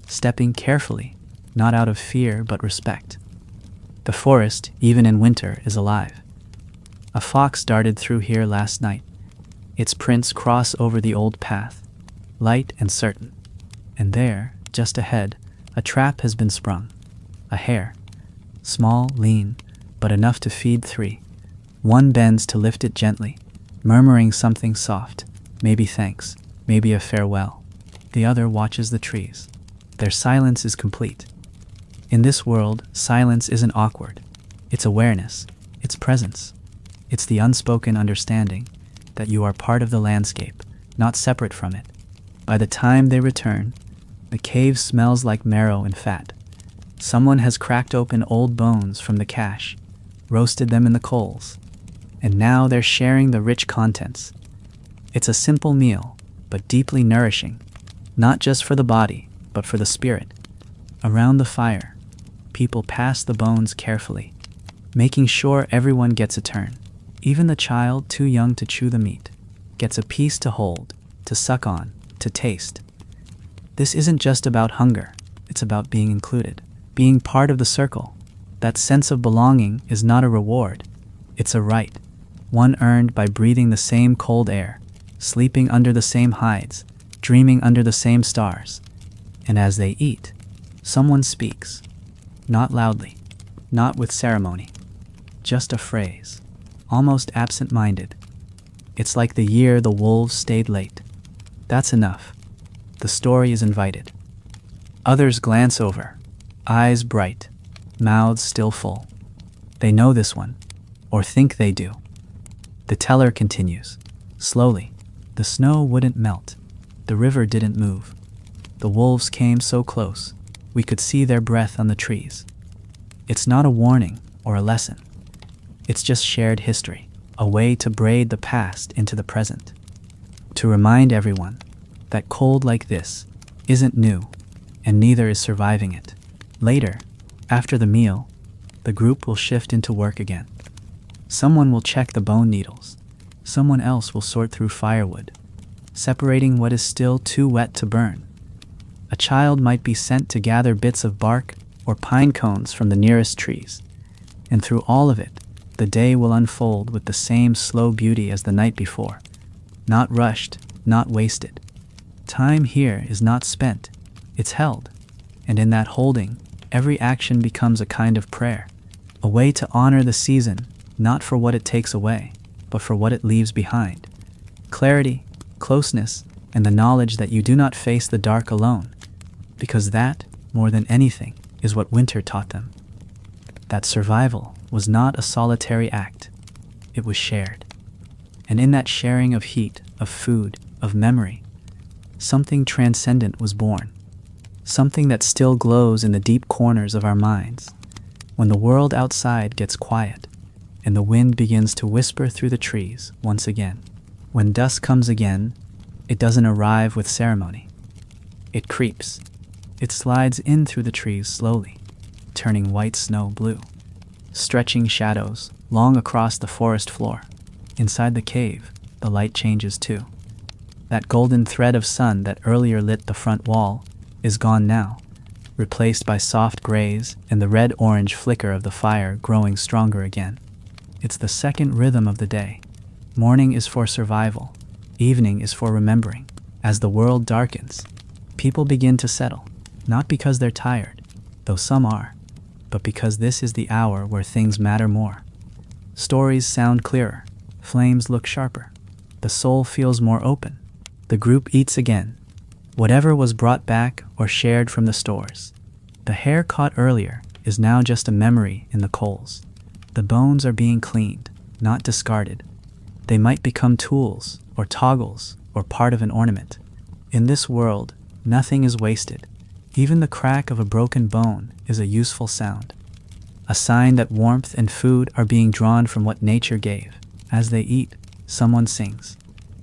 stepping carefully, not out of fear but respect. The forest, even in winter, is alive. A fox darted through here last night. Its prints cross over the old path, light and certain. And there, just ahead, a trap has been sprung. A hare, small, lean, but enough to feed three. One bends to lift it gently, murmuring something soft, maybe thanks, maybe a farewell. The other watches the trees. Their silence is complete. In this world, silence isn't awkward. It's awareness. It's presence. It's the unspoken understanding that you are part of the landscape, not separate from it. By the time they return, the cave smells like marrow and fat. Someone has cracked open old bones from the cache, roasted them in the coals, and now they're sharing the rich contents. It's a simple meal, but deeply nourishing, not just for the body, but for the spirit. Around the fire, people pass the bones carefully, making sure everyone gets a turn. Even the child too young to chew the meat gets a piece to hold, to suck on, to taste. This isn't just about hunger, it's about being included, being part of the circle. That sense of belonging is not a reward, it's a right, one earned by breathing the same cold air, sleeping under the same hides, dreaming under the same stars. And as they eat, someone speaks, not loudly, not with ceremony, just a phrase, almost absent-minded. It's like the year the wolves stayed late. That's enough. The story is invited. Others glance over, eyes bright, mouths still full. They know this one, or think they do. The teller continues. Slowly, the snow wouldn't melt. The river didn't move. The wolves came so close, we could see their breath on the trees. It's not a warning or a lesson. It's just shared history, a way to braid the past into the present. To remind everyone that cold like this isn't new, and neither is surviving it. Later, after the meal, the group will shift into work again. Someone will check the bone needles. Someone else will sort through firewood, separating what is still too wet to burn. A child might be sent to gather bits of bark or pine cones from the nearest trees. And through all of it, the day will unfold with the same slow beauty as the night before. Not rushed, not wasted. Time here is not spent, it's held. And in that holding, every action becomes a kind of prayer, a way to honor the season, not for what it takes away, but for what it leaves behind. Clarity, closeness, and the knowledge that you do not face the dark alone, because that, more than anything, is what winter taught them. That survival was not a solitary act, it was shared. And in that sharing of heat, of food, of memory, something transcendent was born. Something that still glows in the deep corners of our minds. When the world outside gets quiet, and the wind begins to whisper through the trees once again. When dusk comes again, it doesn't arrive with ceremony. It creeps. It slides in through the trees slowly, turning white snow blue, stretching shadows long across the forest floor. Inside the cave, the light changes too. That golden thread of sun that earlier lit the front wall is gone now, replaced by soft grays and the red-orange flicker of the fire growing stronger again. It's the second rhythm of the day. Morning is for survival. Evening is for remembering. As the world darkens, people begin to settle, not because they're tired, though some are, but because this is the hour where things matter more. Stories sound clearer. Flames look sharper. The soul feels more open. The group eats again. Whatever was brought back or shared from the stores. The hair caught earlier is now just a memory in the coals. The bones are being cleaned, not discarded. They might become tools, or toggles, or part of an ornament. In this world, nothing is wasted. Even the crack of a broken bone is a useful sound. A sign that warmth and food are being drawn from what nature gave. As they eat, someone sings.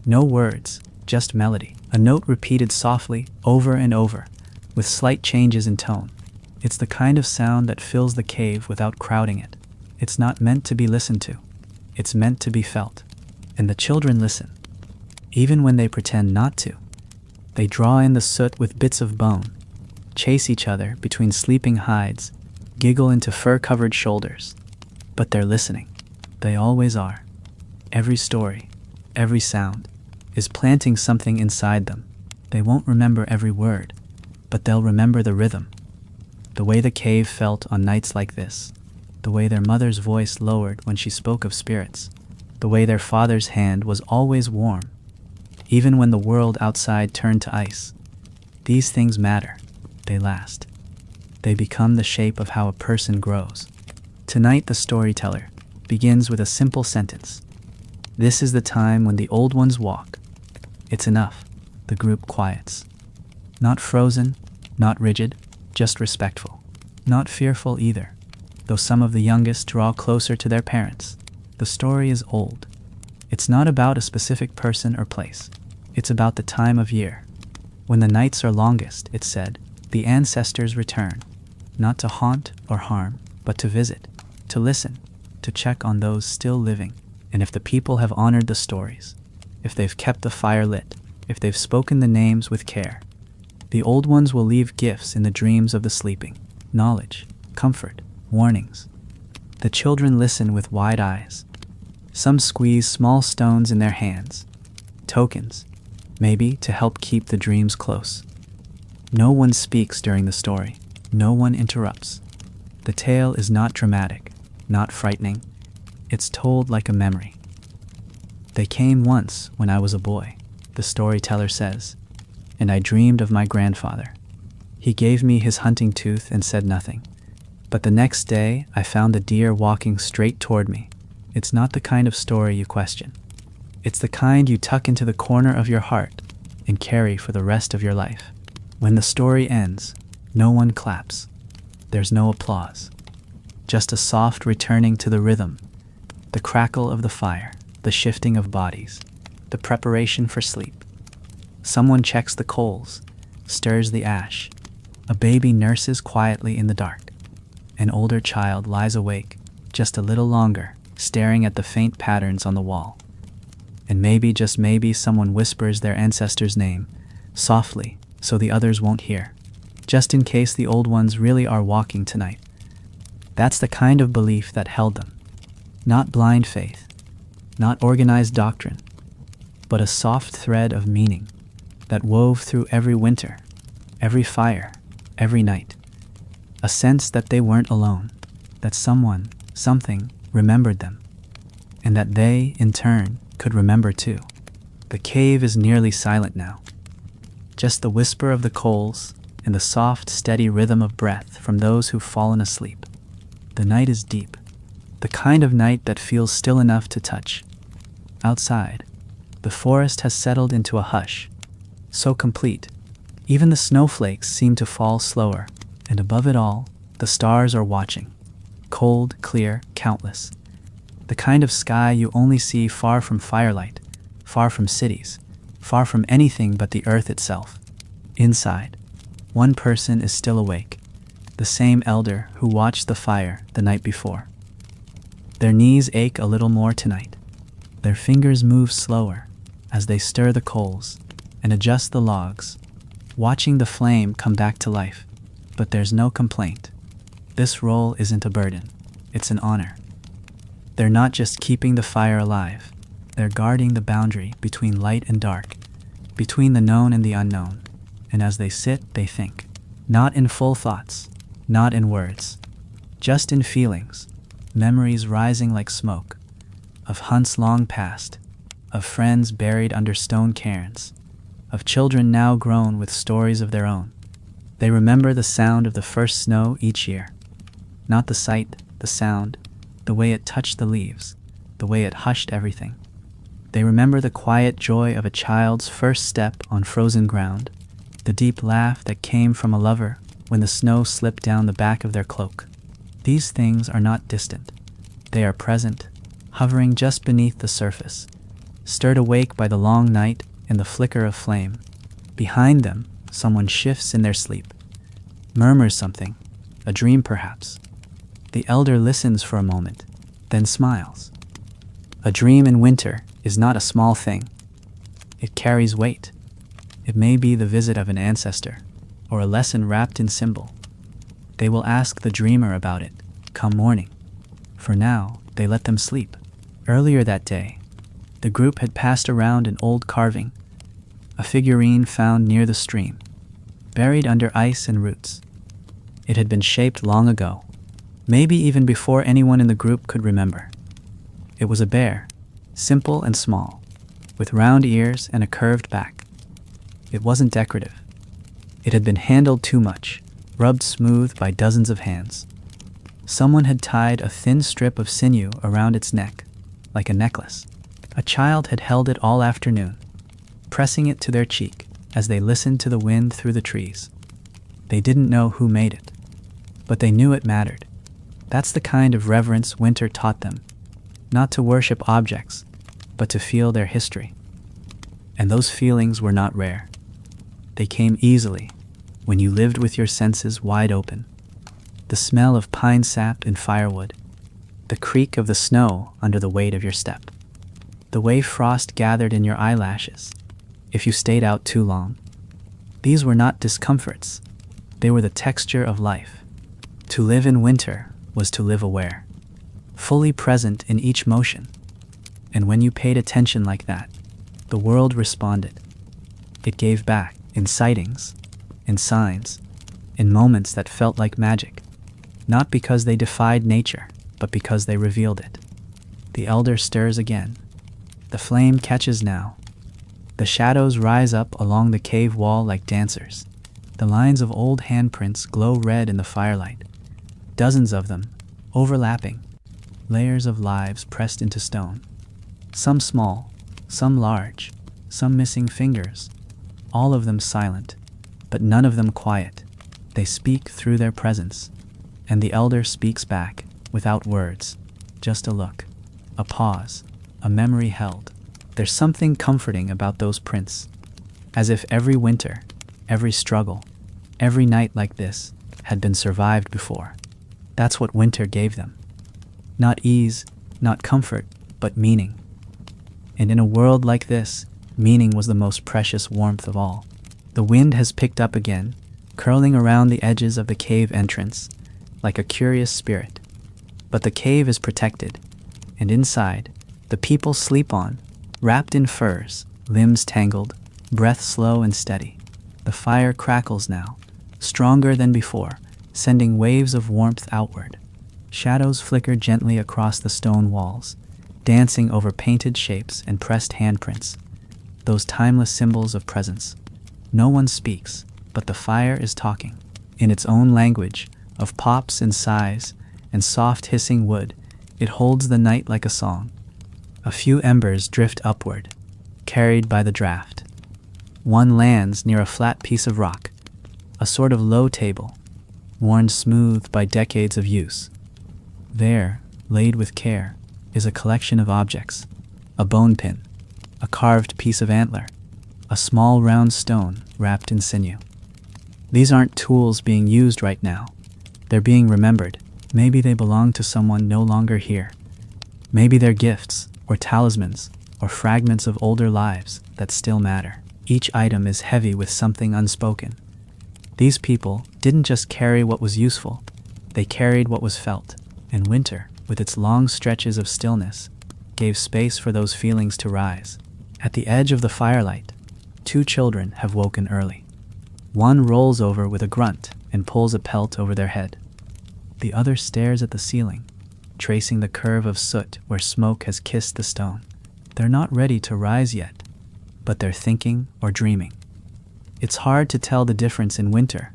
No words, just melody. A note repeated softly, over and over, with slight changes in tone. It's the kind of sound that fills the cave without crowding it. It's not meant to be listened to. It's meant to be felt. And the children listen, even when they pretend not to. They draw in the soot with bits of bone, chase each other between sleeping hides, giggle into fur-covered shoulders. But they're listening. They always are. Every story, every sound, is planting something inside them. They won't remember every word, but they'll remember the rhythm. The way the cave felt on nights like this. The way their mother's voice lowered when she spoke of spirits. The way their father's hand was always warm, even when the world outside turned to ice. These things matter. They last. They become the shape of how a person grows. Tonight, the storyteller begins with a simple sentence. This is the time when the old ones walk. It's enough. The group quiets. Not frozen, not rigid, just respectful. Not fearful either, though some of the youngest draw closer to their parents. The story is old. It's not about a specific person or place. It's about the time of year. When the nights are longest, it said, the ancestors return, not to haunt or harm, but to visit, to listen, to check on those still living. And if the people have honored the stories, if they've kept the fire lit, if they've spoken the names with care, the old ones will leave gifts in the dreams of the sleeping, knowledge, comfort, warnings. The children listen with wide eyes. Some squeeze small stones in their hands, tokens, maybe to help keep the dreams close. No one speaks during the story. No one interrupts. The tale is not dramatic, not frightening. It's told like a memory. They came once when I was a boy, the storyteller says, and I dreamed of my grandfather. He gave me his hunting tooth and said nothing. But the next day, I found the deer walking straight toward me. It's not the kind of story you question. It's the kind you tuck into the corner of your heart and carry for the rest of your life. When the story ends, no one claps. There's no applause. Just a soft returning to the rhythm. The crackle of the fire, the shifting of bodies, the preparation for sleep. Someone checks the coals, stirs the ash. A baby nurses quietly in the dark. An older child lies awake, just a little longer, staring at the faint patterns on the wall. And maybe, just maybe, someone whispers their ancestor's name, softly, so the others won't hear. just in case the old ones really are walking tonight. That's the kind of belief that held them. Not blind faith, not organized doctrine, but a soft thread of meaning that wove through every winter, every fire, every night. A sense that they weren't alone, that someone, something, remembered them, and that they, in turn, could remember too. The cave is nearly silent now. Just the whisper of the coals and the soft, steady rhythm of breath from those who've fallen asleep. The night is deep, the kind of night that feels still enough to touch. Outside, the forest has settled into a hush, so complete, even the snowflakes seem to fall slower, and above it all, the stars are watching. Cold, clear, countless. The kind of sky you only see far from firelight, far from cities, far from anything but the earth itself. Inside, one person is still awake, the same elder who watched the fire the night before. Their knees ache a little more tonight. Their fingers move slower as they stir the coals and adjust the logs, watching the flame come back to life. But there's no complaint. This role isn't a burden, it's an honor. They're not just keeping the fire alive, they're guarding the boundary between light and dark, between the known and the unknown. And as they sit, they think. Not in full thoughts, not in words, just in feelings, memories rising like smoke, of hunts long past, of friends buried under stone cairns, of children now grown with stories of their own. They remember the sound of the first snow each year. Not the sight, the sound, the way it touched the leaves, the way it hushed everything. They remember the quiet joy of a child's first step on frozen ground, the deep laugh that came from a lover when the snow slipped down the back of their cloak. These things are not distant. They are present, hovering just beneath the surface, stirred awake by the long night and the flicker of flame. Behind them, someone shifts in their sleep, murmurs something, a dream perhaps. The elder listens for a moment, then smiles. A dream in winter is not a small thing. It carries weight. It may be the visit of an ancestor, or a lesson wrapped in symbol. They will ask the dreamer about it, come morning. For now, they let them sleep. Earlier that day, the group had passed around an old carving, a figurine found near the stream, buried under ice and roots. It had been shaped long ago, maybe even before anyone in the group could remember. It was a bear, simple and small, with round ears and a curved back. It wasn't decorative. It had been handled too much, rubbed smooth by dozens of hands. Someone had tied a thin strip of sinew around its neck, like a necklace. A child had held it all afternoon, pressing it to their cheek as they listened to the wind through the trees. They didn't know who made it, but they knew it mattered. That's the kind of reverence winter taught them, not to worship objects, but to feel their history. And those feelings were not rare. They came easily when you lived with your senses wide open. The smell of pine sap and firewood, the creak of the snow under the weight of your step, the way frost gathered in your eyelashes if you stayed out too long. These were not discomforts. They were the texture of life. To live in winter was to live aware, fully present in each motion. And when you paid attention like that, the world responded. It gave back in sightings, in signs, in moments that felt like magic, not because they defied nature, but because they revealed it. The elder stirs again. The flame catches now. The shadows rise up along the cave wall like dancers. The lines of old handprints glow red in the firelight. Dozens of them, overlapping, layers of lives pressed into stone. Some small, some large, some missing fingers, all of them silent, but none of them quiet. They speak through their presence, and the elder speaks back, without words, just a look, a pause, a memory held. There's something comforting about those prints, as if every winter, every struggle, every night like this had been survived before. That's what winter gave them. Not ease, not comfort, but meaning. And in a world like this, meaning was the most precious warmth of all. The wind has picked up again, curling around the edges of the cave entrance like a curious spirit. But the cave is protected, and inside, the people sleep on, wrapped in furs, limbs tangled, breath slow and steady. The fire crackles now, stronger than before, sending waves of warmth outward. Shadows flicker gently across the stone walls, dancing over painted shapes and pressed handprints, those timeless symbols of presence. No one speaks, but the fire is talking, in its own language, of pops and sighs and soft hissing wood. It holds the night like a song. A few embers drift upward, carried by the draft. One lands near a flat piece of rock, a sort of low table, worn smooth by decades of use. There, laid with care, is a collection of objects: a bone pin, a carved piece of antler, a small round stone wrapped in sinew. These aren't tools being used right now. They're being remembered. Maybe they belong to someone no longer here. Maybe they're gifts, or talismans, or fragments of older lives that still matter. Each item is heavy with something unspoken. These people didn't just carry what was useful, they carried what was felt. And winter, with its long stretches of stillness, gave space for those feelings to rise. At the edge of the firelight, two children have woken early. One rolls over with a grunt and pulls a pelt over their head. The other stares at the ceiling, tracing the curve of soot where smoke has kissed the stone. They're not ready to rise yet, but they're thinking or dreaming. It's hard to tell the difference in winter,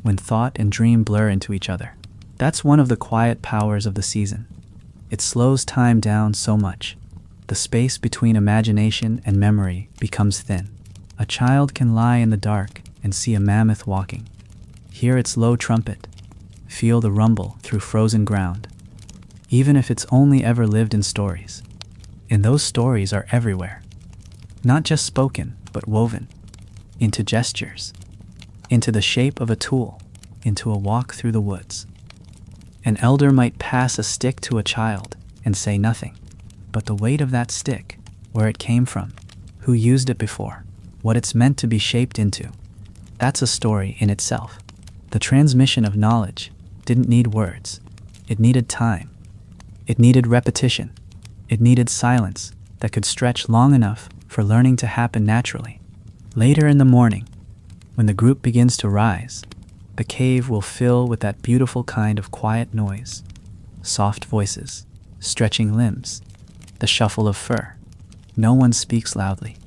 when thought and dream blur into each other. That's one of the quiet powers of the season. It slows time down so much. The space between imagination and memory becomes thin. A child can lie in the dark and see a mammoth walking. Hear its low trumpet. Feel the rumble through frozen ground. Even if it's only ever lived in stories. And those stories are everywhere. Not just spoken, but woven. Into gestures. Into the shape of a tool. Into a walk through the woods. An elder might pass a stick to a child and say nothing. But the weight of that stick, where it came from, who used it before, what it's meant to be shaped into, that's a story in itself. The transmission of knowledge didn't need words. It needed time. It needed repetition. It needed silence that could stretch long enough for learning to happen naturally. Later in the morning, when the group begins to rise, the cave will fill with that beautiful kind of quiet noise. Soft voices, stretching limbs, the shuffle of fur. No one speaks loudly.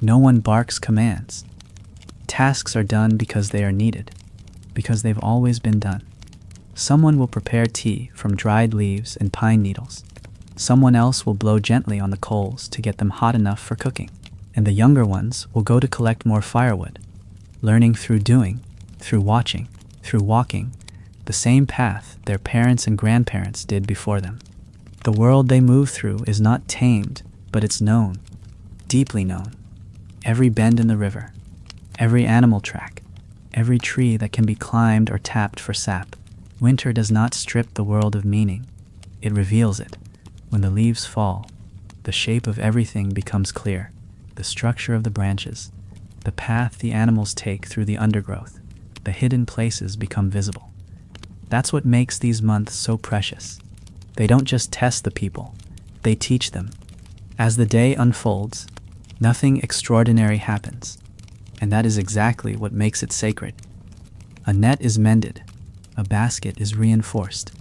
No one barks commands. Tasks are done because they are needed, because they've always been done. Someone will prepare tea from dried leaves and pine needles. Someone else will blow gently on the coals to get them hot enough for cooking. And the younger ones will go to collect more firewood, learning through doing, through watching, through walking, the same path their parents and grandparents did before them. The world they move through is not tamed, but it's known, deeply known. Every bend in the river, every animal track, every tree that can be climbed or tapped for sap. Winter does not strip the world of meaning. It reveals it. When the leaves fall, the shape of everything becomes clear, the structure of the branches, the path the animals take through the undergrowth. The hidden places become visible. That's what makes these months so precious. They don't just test the people, they teach them. As the day unfolds, nothing extraordinary happens, and that is exactly what makes it sacred. A net is mended, a basket is reinforced.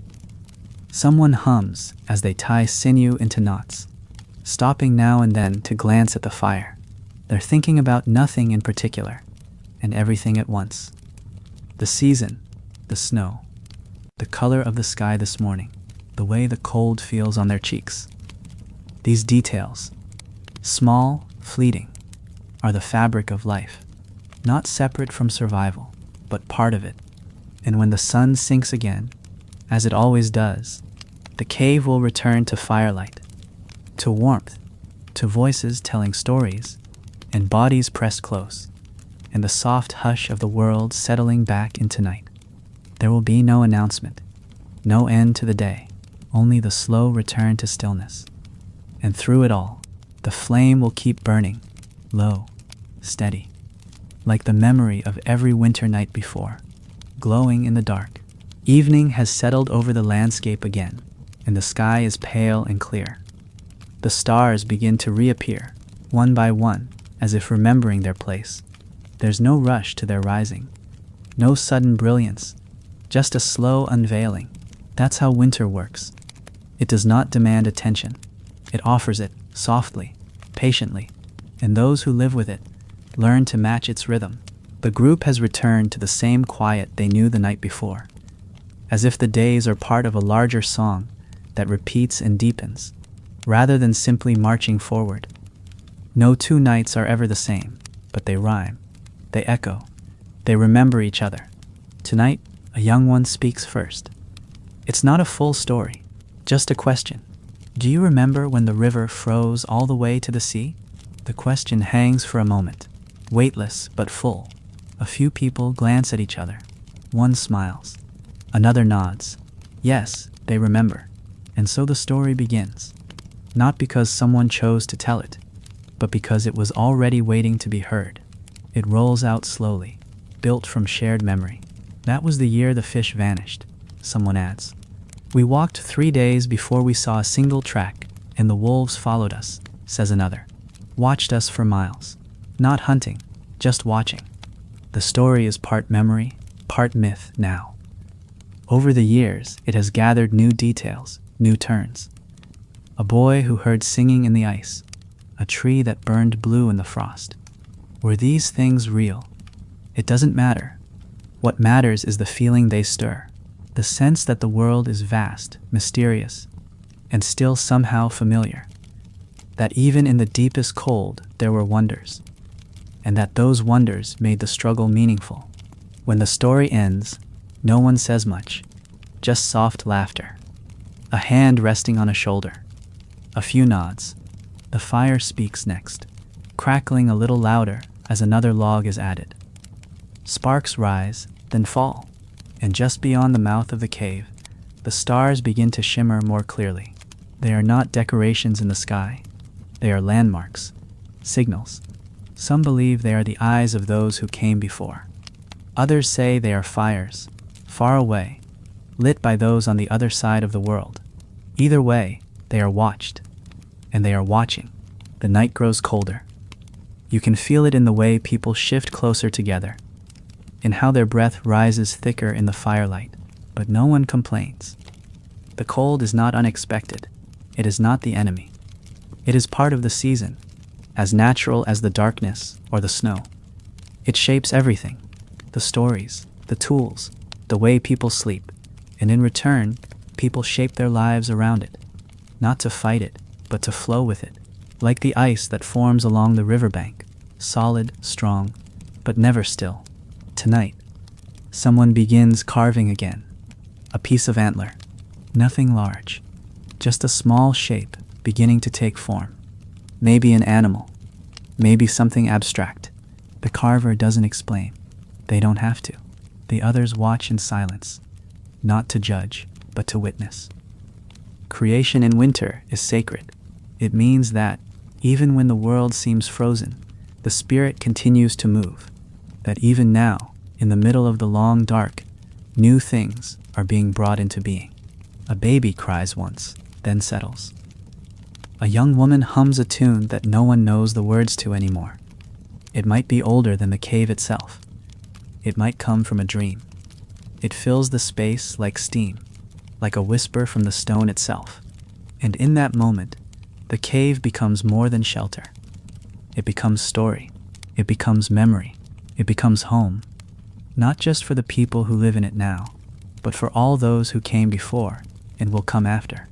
Someone hums as they tie sinew into knots, stopping now and then to glance at the fire. They're thinking about nothing in particular, and everything at once. The season, the snow, the color of the sky this morning, the way the cold feels on their cheeks. These details, small, fleeting, are the fabric of life, not separate from survival, but part of it. And when the sun sinks again, as it always does, the cave will return to firelight, to warmth, to voices telling stories, and bodies pressed close, and the soft hush of the world settling back into night. There will be no announcement, no end to the day, only the slow return to stillness. And through it all, the flame will keep burning, low, steady. like the memory of every winter night before, glowing in the dark. Evening has settled over the landscape again, and the sky is pale and clear. The stars begin to reappear, one by one, as if remembering their place. There's no rush to their rising, no sudden brilliance, just a slow unveiling. That's how winter works. It does not demand attention. It offers it softly, patiently, and those who live with it learn to match its rhythm. The group has returned to the same quiet they knew the night before, as if the days are part of a larger song that repeats and deepens, rather than simply marching forward. No two nights are ever the same, but they rhyme, they echo, they remember each other. Tonight, a young one speaks first. It's not a full story, just a question. Do you remember when the river froze all the way to the sea? The question hangs for a moment, weightless but full. A few people glance at each other. One smiles. Another nods. Yes, they remember. And so the story begins. Not because someone chose to tell it, but because it was already waiting to be heard. It rolls out slowly, built from shared memory. That was the year the fish vanished, someone adds. We walked 3 days before we saw a single track, and the wolves followed us, says another. Watched us for miles. Not hunting, just watching. The story is part memory, part myth now. Over the years, it has gathered new details, new turns. A boy who heard singing in the ice, a tree that burned blue in the frost. Were these things real? It doesn't matter. What matters is the feeling they stir, the sense that the world is vast, mysterious, and still somehow familiar. That even in the deepest cold there were wonders, and that those wonders made the struggle meaningful. When the story ends, no one says much, just soft laughter. A hand resting on a shoulder. A few nods. The fire speaks next, crackling a little louder as another log is added. Sparks rise, then fall, and just beyond the mouth of the cave, the stars begin to shimmer more clearly. They are not decorations in the sky. They are landmarks, signals. Some believe they are the eyes of those who came before. Others say they are fires, far away, lit by those on the other side of the world. Either way, they are watched, and they are watching. The night grows colder. You can feel it in the way people shift closer together, in how their breath rises thicker in the firelight, but no one complains. The cold is not unexpected. It is not the enemy. It is part of the season, as natural as the darkness or the snow. It shapes everything, the stories, the tools, the way people sleep, and in return, people shape their lives around it, not to fight it, but to flow with it, like the ice that forms along the riverbank, solid, strong, but never still. Tonight, someone begins carving again, a piece of antler, nothing large, just a small shape beginning to take form. Maybe an animal, maybe something abstract. The carver doesn't explain. They don't have to. The others watch in silence, not to judge, but to witness. Creation in winter is sacred. It means that, even when the world seems frozen, the spirit continues to move. That even now, in the middle of the long dark, new things are being brought into being. A baby cries once, then settles. A young woman hums a tune that no one knows the words to anymore. It might be older than the cave itself. It might come from a dream. It fills the space like steam, like a whisper from the stone itself. And in that moment, the cave becomes more than shelter. It becomes story. It becomes memory. It becomes home. Not just for the people who live in it now, but for all those who came before and will come after.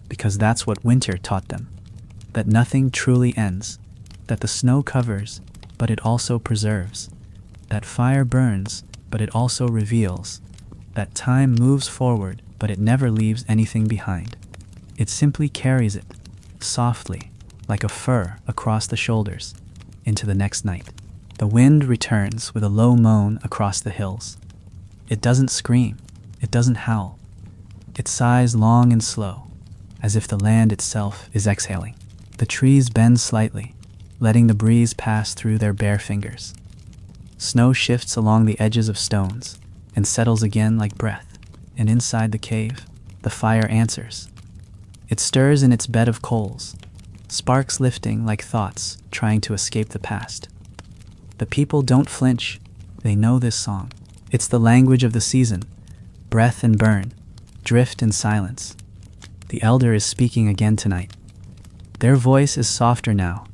Because that's what winter taught them. That nothing truly ends. That the snow covers, but it also preserves. That fire burns, but it also reveals. That time moves forward, but it never leaves anything behind. It simply carries it, softly, like a fur across the shoulders, into the next night. The wind returns with a low moan across the hills. It doesn't scream. It doesn't howl. It sighs long and slow, as if the land itself is exhaling. The trees bend slightly, letting the breeze pass through their bare fingers. Snow shifts along the edges of stones and settles again like breath. And inside the cave, the fire answers. It stirs in its bed of coals, sparks lifting like thoughts trying to escape the past. The people don't flinch. They know this song. It's the language of the season. Breath and burn, drift and silence. The elder is speaking again tonight. Their voice is softer now,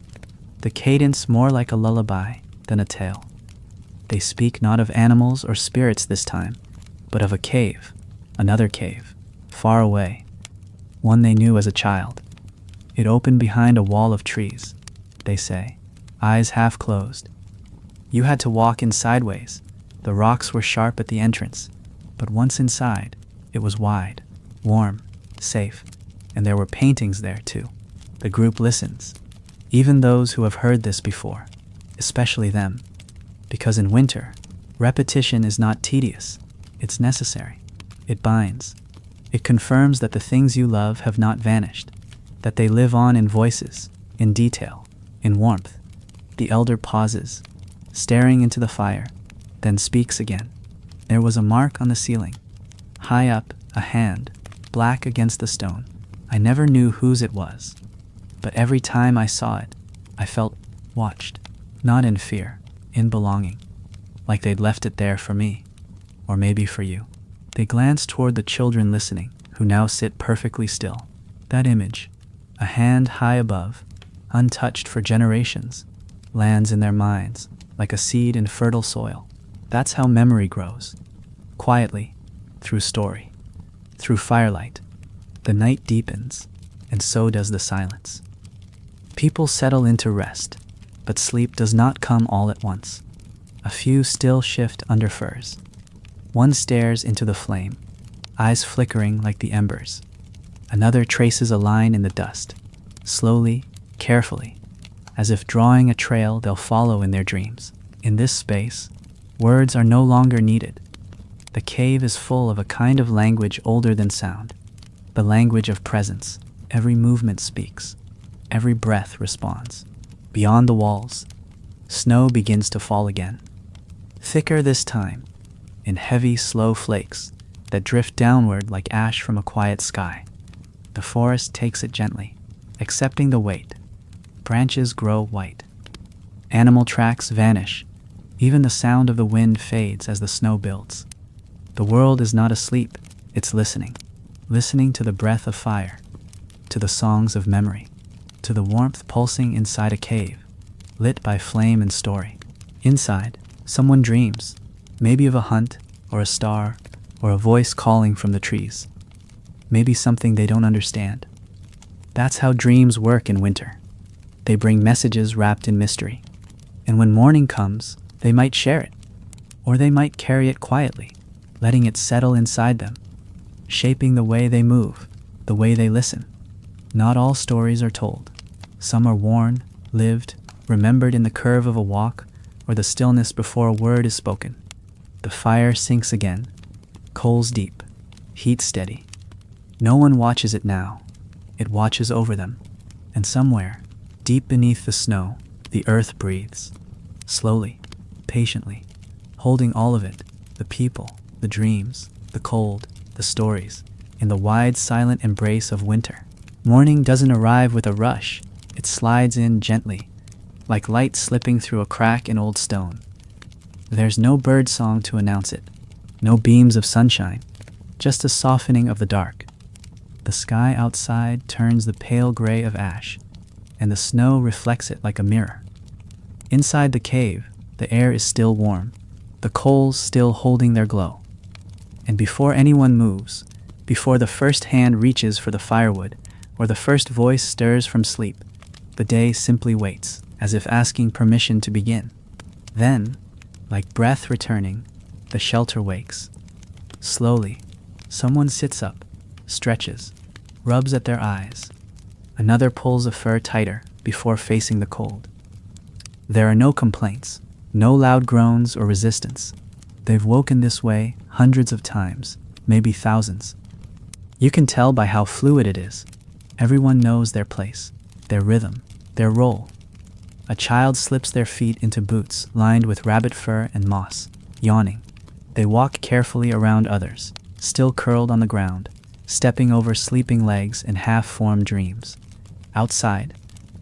the cadence more like a lullaby than a tale. They speak not of animals or spirits this time, but of a cave, another cave, far away, one they knew as a child. It opened behind a wall of trees, they say, eyes half closed. You had to walk in sideways. The rocks were sharp at the entrance, but once inside, it was wide, warm, safe, and there were paintings there too. The group listens, even those who have heard this before, especially them, because in winter, repetition is not tedious, it's necessary. It binds. It confirms that the things you love have not vanished, that they live on in voices, in detail, in warmth. The elder pauses, staring into the fire, then speaks again. There was a mark on the ceiling. High up, a hand, black against the stone. I never knew whose it was, but every time I saw it, I felt watched, not in fear, in belonging, like they'd left it there for me, or maybe for you. They glanced toward the children listening, who now sit perfectly still. That image, a hand high above, untouched for generations, lands in their minds like a seed in fertile soil. That's how memory grows, quietly, through story, through firelight. The night deepens, and so does the silence. People settle into rest, but sleep does not come all at once. A few still shift under furs. One stares into the flame, eyes flickering like the embers. Another traces a line in the dust, slowly, carefully, as if drawing a trail they'll follow in their dreams. In this space, words are no longer needed. The cave is full of a kind of language older than sound, the language of presence. Every movement speaks, every breath responds. Beyond the walls, snow begins to fall again. Thicker this time, in heavy, slow flakes that drift downward like ash from a quiet sky. The forest takes it gently, accepting the weight. Branches grow white. Animal tracks vanish. Even the sound of the wind fades as the snow builds. The world is not asleep, it's listening. Listening to the breath of fire, to the songs of memory, to the warmth pulsing inside a cave, lit by flame and story. Inside, someone dreams, maybe of a hunt, or a star, or a voice calling from the trees. Maybe something they don't understand. That's how dreams work in winter. They bring messages wrapped in mystery. And when morning comes, they might share it, or they might carry it quietly, letting it settle inside them, shaping the way they move, the way they listen. Not all stories are told. Some are worn, lived, remembered in the curve of a walk or the stillness before a word is spoken. The fire sinks again, coals deep, heat steady. No one watches it now. It watches over them. And somewhere, deep beneath the snow, the earth breathes. Slowly, patiently, holding all of it, the people, the dreams, the cold, the stories, in the wide silent embrace of winter. Morning doesn't arrive with a rush. It slides in gently, like light slipping through a crack in old stone. There's no bird song to announce it, no beams of sunshine, just a softening of the dark. The sky outside turns the pale gray of ash, and the snow reflects it like a mirror. Inside the cave, the air is still warm, the coals still holding their glow. And before anyone moves, before the first hand reaches for the firewood, or the first voice stirs from sleep, the day simply waits, as if asking permission to begin. Then, like breath returning, the shelter wakes. Slowly, someone sits up, stretches, rubs at their eyes. Another pulls a fur tighter before facing the cold. There are no complaints, no loud groans or resistance. They've woken this way hundreds of times, maybe thousands. You can tell by how fluid it is. Everyone knows their place, their rhythm, their role. A child slips their feet into boots lined with rabbit fur and moss. Yawning, they walk carefully around others, still curled on the ground, stepping over sleeping legs in half-formed dreams. Outside,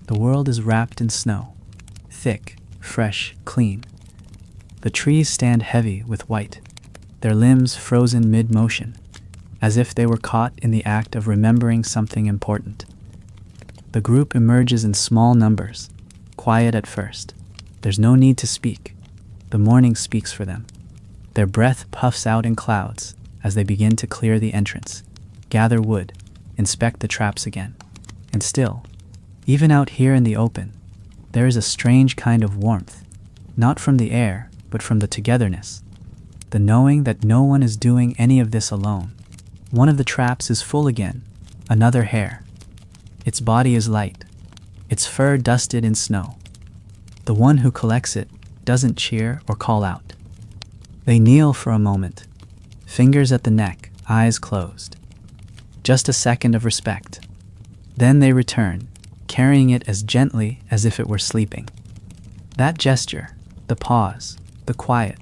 the world is wrapped in snow. Thick, fresh, clean. The trees stand heavy with white, their limbs frozen mid-motion, as if they were caught in the act of remembering something important. The group emerges in small numbers, quiet at first. There's no need to speak. The morning speaks for them. Their breath puffs out in clouds as they begin to clear the entrance, gather wood, inspect the traps again. And still, even out here in the open, there is a strange kind of warmth, not from the air, but from the togetherness. The knowing that no one is doing any of this alone. One of the traps is full again, another hare. Its body is light, its fur dusted in snow. The one who collects it doesn't cheer or call out. They kneel for a moment, fingers at the neck, eyes closed. Just a second of respect. Then they return, carrying it as gently as if it were sleeping. That gesture, the pause, the quiet,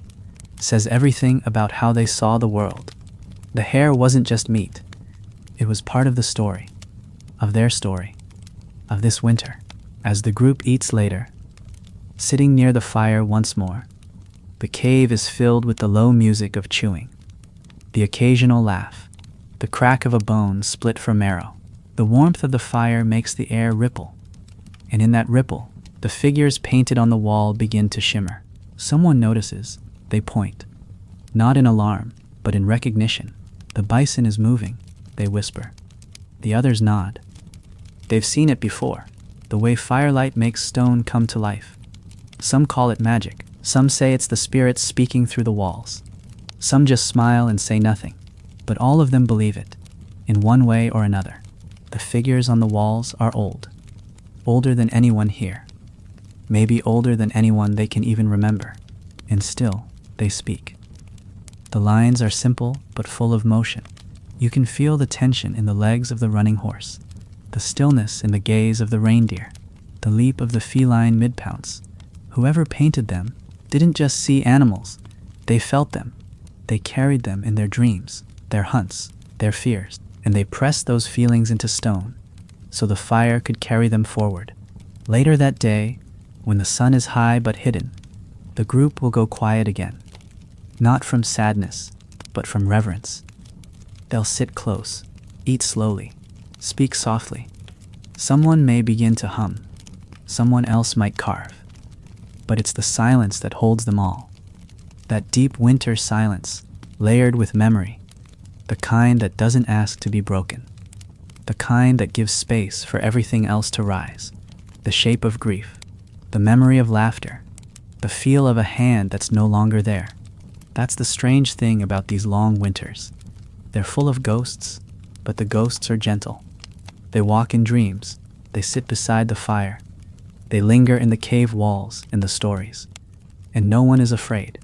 says everything about how they saw the world. The hare wasn't just meat. It was part of the story, of their story, of this winter. As the group eats later, sitting near the fire once more, the cave is filled with the low music of chewing, the occasional laugh, the crack of a bone split from marrow. The warmth of the fire makes the air ripple, and in that ripple, the figures painted on the wall begin to shimmer. Someone notices, they point, not in alarm, but in recognition. The bison is moving, they whisper. The others nod. They've seen it before, the way firelight makes stone come to life. Some call it magic, some say it's the spirits speaking through the walls. Some just smile and say nothing, but all of them believe it, in one way or another. The figures on the walls are old, older than anyone here, maybe older than anyone they can even remember, and still they speak. The lines are simple but full of motion. You can feel the tension in the legs of the running horse, the stillness in the gaze of the reindeer, the leap of the feline mid-pounce. Whoever painted them didn't just see animals, they felt them. They carried them in their dreams, their hunts, their fears, and they pressed those feelings into stone so the fire could carry them forward. Later that day, when the sun is high but hidden, the group will go quiet again. Not from sadness, but from reverence. They'll sit close, eat slowly, speak softly. Someone may begin to hum, someone else might carve. But it's the silence that holds them all. That deep winter silence, layered with memory. The kind that doesn't ask to be broken. The kind that gives space for everything else to rise. The shape of grief, the memory of laughter, the feel of a hand that's no longer there. That's the strange thing about these long winters. They're full of ghosts, but the ghosts are gentle. They walk in dreams, they sit beside the fire, they linger in the cave walls and the stories. And no one is afraid,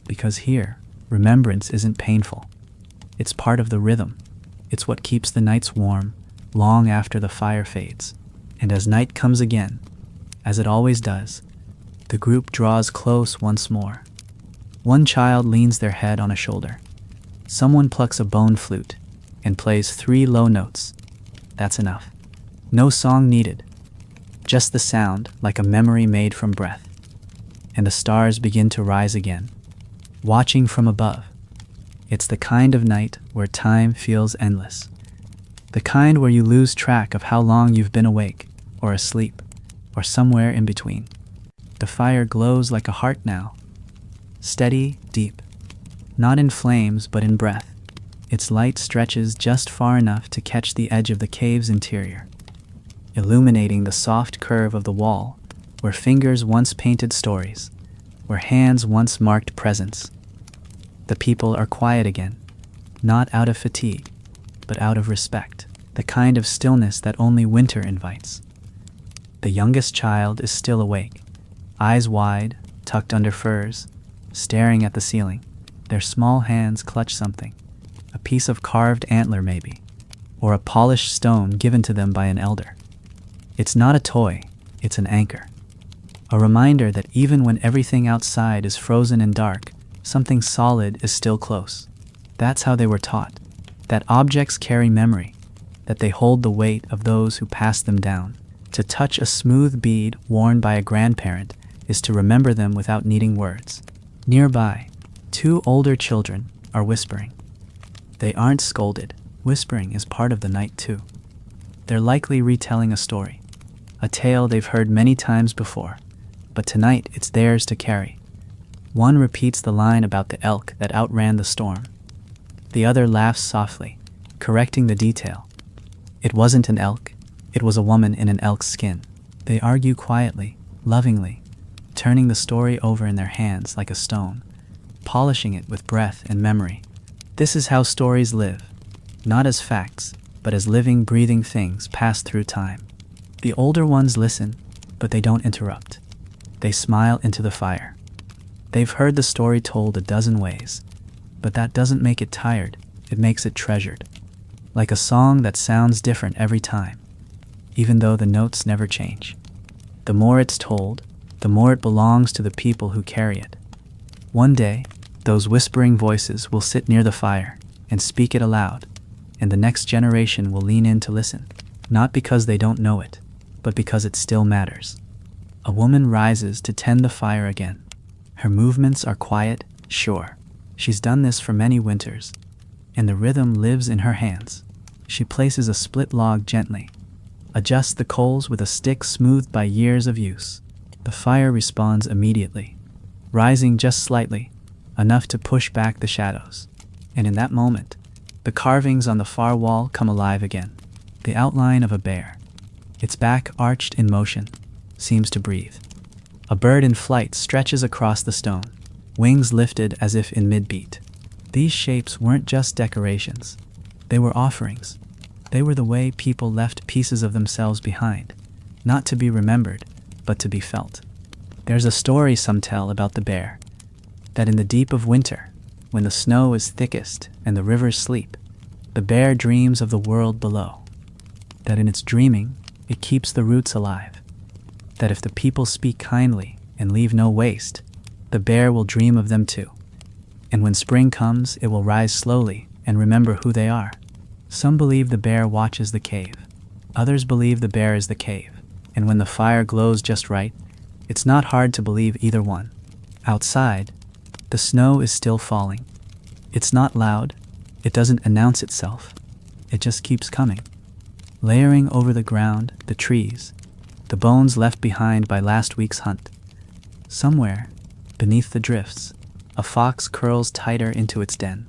because here, remembrance isn't painful. It's part of the rhythm. It's what keeps the nights warm, long after the fire fades. And as night comes again, as it always does, the group draws close once more. One child leans their head on a shoulder. Someone plucks a bone flute and plays 3 low notes. That's enough. No song needed. Just the sound, like a memory made from breath. And the stars begin to rise again, watching from above. It's the kind of night where time feels endless. The kind where you lose track of how long you've been awake, or asleep, or somewhere in between. The fire glows like a heart now. Steady, deep. Not in flames, but in breath. Its light stretches just far enough to catch the edge of the cave's interior, illuminating the soft curve of the wall, where fingers once painted stories, where hands once marked presence. The people are quiet again, not out of fatigue, but out of respect, the kind of stillness that only winter invites. The youngest child is still awake, eyes wide, tucked under furs, staring at the ceiling. Their small hands clutch something, a piece of carved antler maybe, or a polished stone given to them by an elder. It's not a toy, it's an anchor. A reminder that even when everything outside is frozen and dark, something solid is still close. That's how they were taught. That objects carry memory, that they hold the weight of those who passed them down. To touch a smooth bead worn by a grandparent is to remember them without needing words. Nearby, two older children are whispering. They aren't scolded. Whispering is part of the night too. They're likely retelling a story, a tale they've heard many times before, but tonight it's theirs to carry. One repeats the line about the elk that outran the storm. The other laughs softly, correcting the detail. It wasn't an elk, it was a woman in an elk's skin. They argue quietly, lovingly, turning the story over in their hands like a stone, polishing it with breath and memory. This is how stories live, not as facts, but as living, breathing things passed through time. The older ones listen, but they don't interrupt. They smile into the fire. They've heard the story told a dozen ways, but that doesn't make it tired, it makes it treasured. Like a song that sounds different every time, even though the notes never change. The more it's told, the more it belongs to the people who carry it. One day, those whispering voices will sit near the fire and speak it aloud, and the next generation will lean in to listen, not because they don't know it, but because it still matters. A woman rises to tend the fire again. Her movements are quiet, sure. She's done this for many winters, and the rhythm lives in her hands. She places a split log gently, adjusts the coals with a stick smoothed by years of use. The fire responds immediately, rising just slightly, enough to push back the shadows. And in that moment, the carvings on the far wall come alive again. The outline of a bear, its back arched in motion, seems to breathe. A bird in flight stretches across the stone, wings lifted as if in mid-beat. These shapes weren't just decorations. They were offerings. They were the way people left pieces of themselves behind, not to be remembered, but to be felt. There's a story some tell about the bear, that in the deep of winter, when the snow is thickest and the rivers sleep, the bear dreams of the world below. That in its dreaming, it keeps the roots alive. That if the people speak kindly and leave no waste, the bear will dream of them too. And when spring comes, it will rise slowly and remember who they are. Some believe the bear watches the cave. Others believe the bear is the cave. And when the fire glows just right, it's not hard to believe either one. Outside, the snow is still falling. It's not loud. It doesn't announce itself. It just keeps coming. Layering over the ground, the trees, the bones left behind by last week's hunt. Somewhere, beneath the drifts, a fox curls tighter into its den.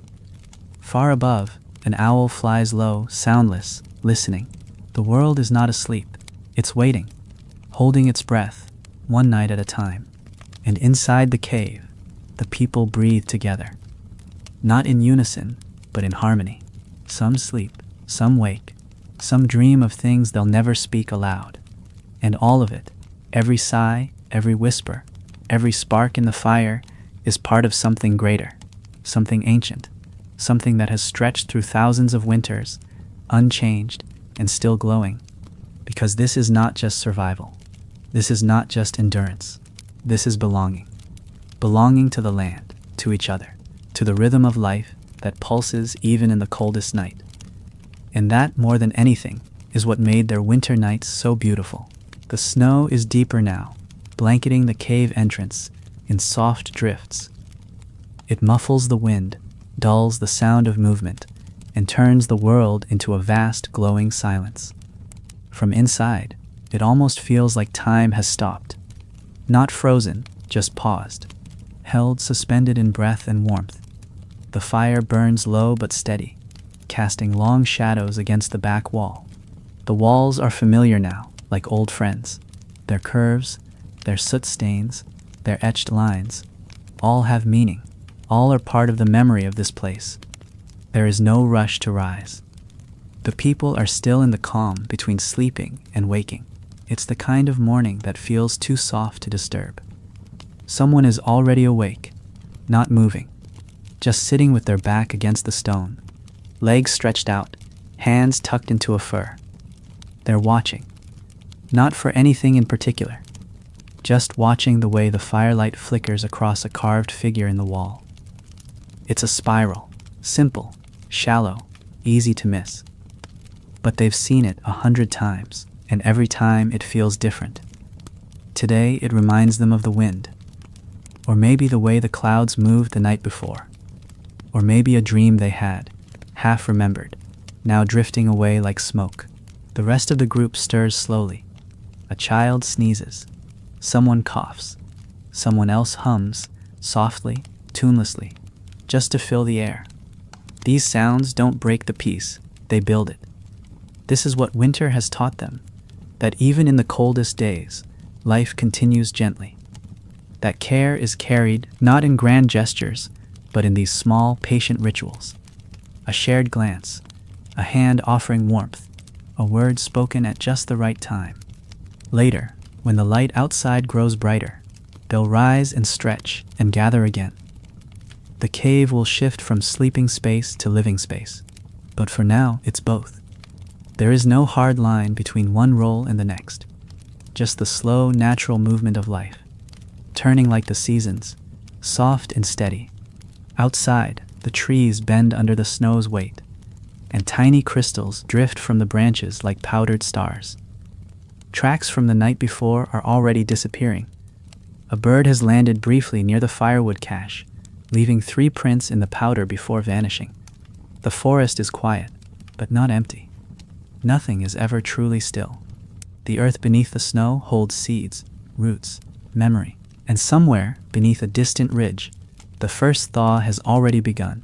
Far above, an owl flies low, soundless, listening. The world is not asleep. It's waiting, holding its breath, one night at a time. And inside the cave, the people breathe together. Not in unison, but in harmony. Some sleep, some wake, some dream of things they'll never speak aloud. And all of it, every sigh, every whisper, every spark in the fire, is part of something greater, something ancient, something that has stretched through thousands of winters, unchanged and still glowing. Because this is not just survival. This is not just endurance. This is belonging. Belonging to the land, to each other, to the rhythm of life that pulses even in the coldest night. And that, more than anything, is what made their winter nights so beautiful. The snow is deeper now, blanketing the cave entrance in soft drifts. It muffles the wind, dulls the sound of movement, and turns the world into a vast glowing silence. From inside, it almost feels like time has stopped. Not frozen, just paused, held suspended in breath and warmth. The fire burns low but steady, casting long shadows against the back wall. The walls are familiar now, like old friends. Their curves, their soot stains, their etched lines, all have meaning. All are part of the memory of this place. There is no rush to rise. The people are still in the calm between sleeping and waking. It's the kind of morning that feels too soft to disturb. Someone is already awake, not moving, just sitting with their back against the stone, legs stretched out, hands tucked into a fur. They're watching, not for anything in particular, just watching the way the firelight flickers across a carved figure in the wall. It's a spiral, simple, shallow, easy to miss. But they've seen it 100 times, and every time it feels different. Today it reminds them of the wind, or maybe the way the clouds moved the night before, or maybe a dream they had, half remembered, now drifting away like smoke. The rest of the group stirs slowly. A child sneezes. Someone coughs. Someone else hums, softly, tunelessly, just to fill the air. These sounds don't break the peace, they build it. This is what winter has taught them, that even in the coldest days, life continues gently. That care is carried not in grand gestures, but in these small, patient rituals. A shared glance, a hand offering warmth, a word spoken at just the right time. Later, when the light outside grows brighter, they'll rise and stretch and gather again. The cave will shift from sleeping space to living space, but for now, it's both. There is no hard line between one role and the next, just the slow, natural movement of life, turning like the seasons, soft and steady. Outside, the trees bend under the snow's weight, and tiny crystals drift from the branches like powdered stars. Tracks from the night before are already disappearing. A bird has landed briefly near the firewood cache, leaving 3 prints in the powder before vanishing. The forest is quiet, but not empty. Nothing is ever truly still. The earth beneath the snow holds seeds, roots, memory, and somewhere beneath a distant ridge, the first thaw has already begun,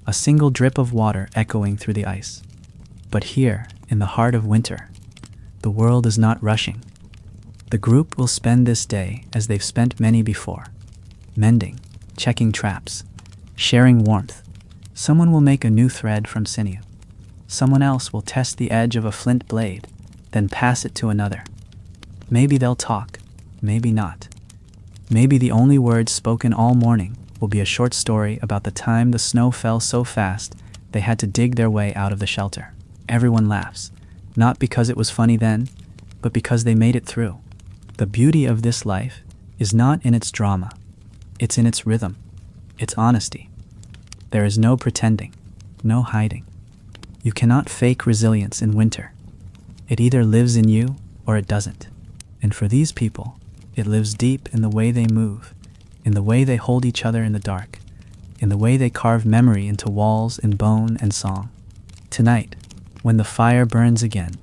a single drip of water echoing through the ice. But here, in the heart of winter, the world is not rushing. The group will spend this day as they've spent many before, mending, checking traps, sharing warmth. Someone will make a new thread from sinew. Someone else will test the edge of a flint blade, then pass it to another. Maybe they'll talk, maybe not. Maybe the only words spoken all morning will be a short story about the time the snow fell so fast they had to dig their way out of the shelter. Everyone laughs, not because it was funny then, but because they made it through. The beauty of this life is not in its drama, it's in its rhythm, its honesty. There is no pretending, no hiding. You cannot fake resilience in winter. It either lives in you or it doesn't. And for these people, it lives deep in the way they move, in the way they hold each other in the dark, in the way they carve memory into walls in bone and song. Tonight, when the fire burns again,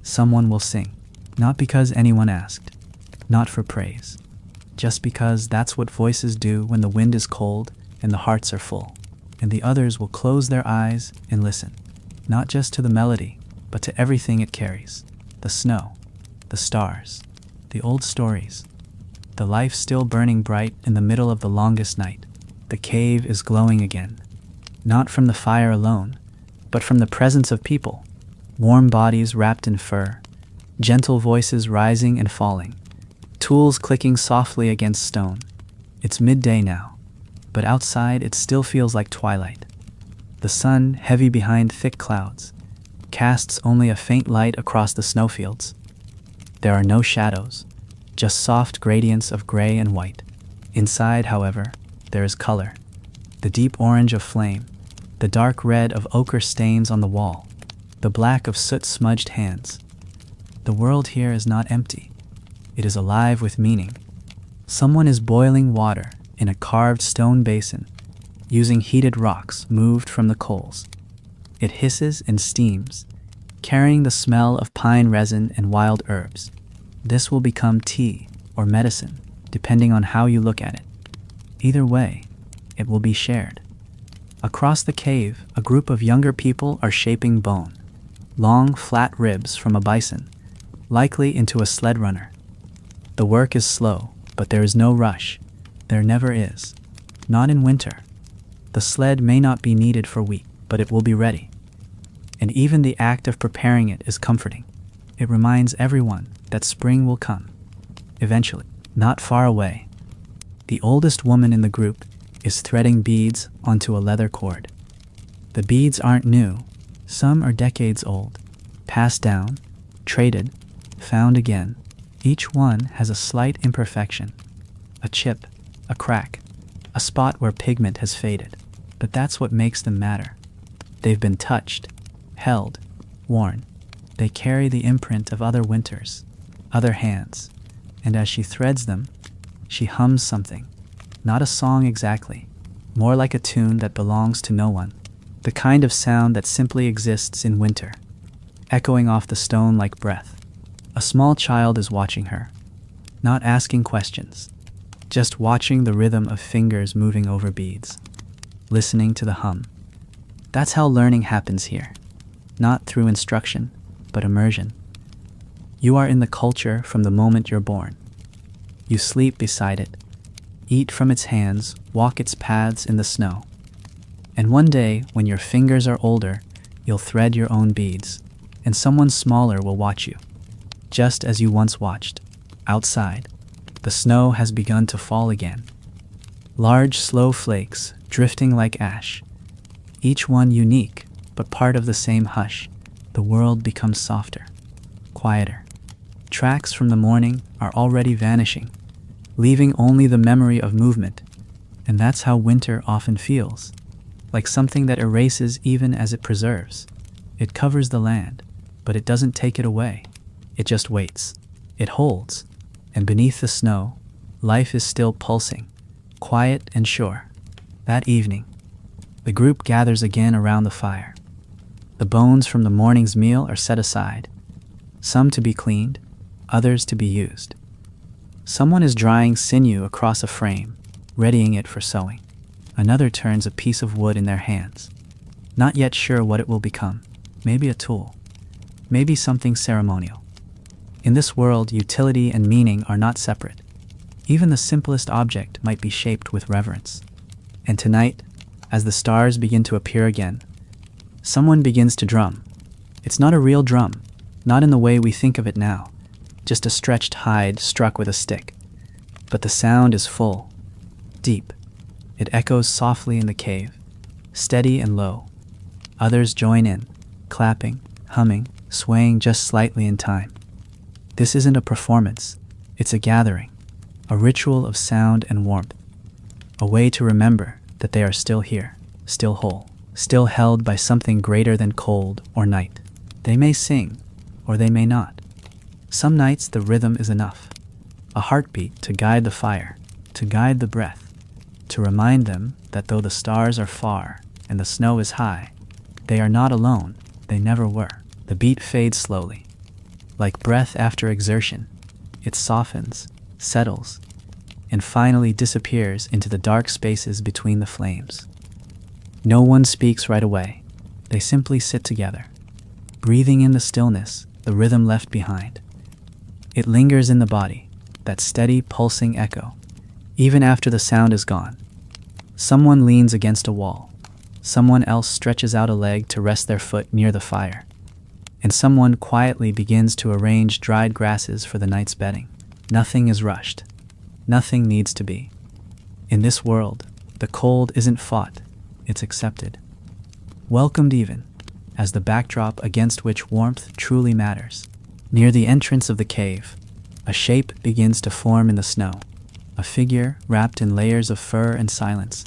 someone will sing, not because anyone asked, not for praise, just because that's what voices do when the wind is cold and the hearts are full. And the others will close their eyes and listen, not just to the melody, but to everything it carries. The snow, the stars, the old stories, the life still burning bright in the middle of the longest night. The cave is glowing again, not from the fire alone, but from the presence of people, warm bodies wrapped in fur, gentle voices rising and falling, tools clicking softly against stone. It's midday now, but outside it still feels like twilight. The sun, heavy behind thick clouds, casts only a faint light across the snowfields. There are no shadows, just soft gradients of gray and white. Inside, however, there is color. The deep orange of flame, the dark red of ochre stains on the wall, the black of soot-smudged hands. The world here is not empty. It is alive with meaning. Someone is boiling water in a carved stone basin, using heated rocks moved from the coals. It hisses and steams, carrying the smell of pine resin and wild herbs. This will become tea or medicine, depending on how you look at it. Either way, it will be shared. Across the cave, a group of younger people are shaping bone, long, flat ribs from a bison, likely into a sled runner. The work is slow, but there is no rush. There never is. Not in winter. The sled may not be needed for wheat, but it will be ready. And even the act of preparing it is comforting. It reminds everyone that spring will come. Eventually, not far away. The oldest woman in the group is threading beads onto a leather cord. The beads aren't new. Some are decades old, passed down, traded, found again. Each one has a slight imperfection, a chip, a crack, a spot where pigment has faded. But that's what makes them matter. They've been touched, held, worn. They carry the imprint of other winters, other hands, and as she threads them, she hums something. Not a song exactly, more like a tune that belongs to no one. The kind of sound that simply exists in winter, echoing off the stone like breath. A small child is watching her, not asking questions, just watching the rhythm of fingers moving over beads, listening to the hum. That's how learning happens here, not through instruction, but immersion. You are in the culture from the moment you're born. You sleep beside it, eat from its hands, walk its paths in the snow. And one day, when your fingers are older, you'll thread your own beads, and someone smaller will watch you, just as you once watched. Outside, the snow has begun to fall again. Large, slow flakes, drifting like ash. Each one unique, but part of the same hush. The world becomes softer, quieter. Tracks from the morning are already vanishing, leaving only the memory of movement. And that's how winter often feels, like something that erases even as it preserves. It covers the land, but it doesn't take it away. It just waits. It holds. And beneath the snow, life is still pulsing, quiet and sure. That evening, the group gathers again around the fire. The bones from the morning's meal are set aside, some to be cleaned, others to be used. Someone is drying sinew across a frame, readying it for sewing. Another turns a piece of wood in their hands, not yet sure what it will become. Maybe a tool, maybe something ceremonial. In this world, utility and meaning are not separate. Even the simplest object might be shaped with reverence. And tonight, as the stars begin to appear again, someone begins to drum. It's not a real drum, not in the way we think of it now, just a stretched hide struck with a stick. But the sound is full, deep. It echoes softly in the cave, steady and low. Others join in, clapping, humming, swaying just slightly in time. This isn't a performance, it's a gathering, a ritual of sound and warmth, a way to remember that they are still here, still whole, still held by something greater than cold or night. They may sing, or they may not. Some nights the rhythm is enough, a heartbeat to guide the fire, to guide the breath, to remind them that though the stars are far and the snow is high, they are not alone, they never were. The beat fades slowly. Like breath after exertion, it softens, settles, and finally disappears into the dark spaces between the flames. No one speaks right away. They simply sit together, breathing in the stillness, the rhythm left behind. It lingers in the body, that steady, pulsing echo, even after the sound is gone. Someone leans against a wall. Someone else stretches out a leg to rest their foot near the fire. And someone quietly begins to arrange dried grasses for the night's bedding. Nothing is rushed. Nothing needs to be. In this world, the cold isn't fought, it's accepted. Welcomed even, as the backdrop against which warmth truly matters. Near the entrance of the cave, a shape begins to form in the snow. A figure wrapped in layers of fur and silence,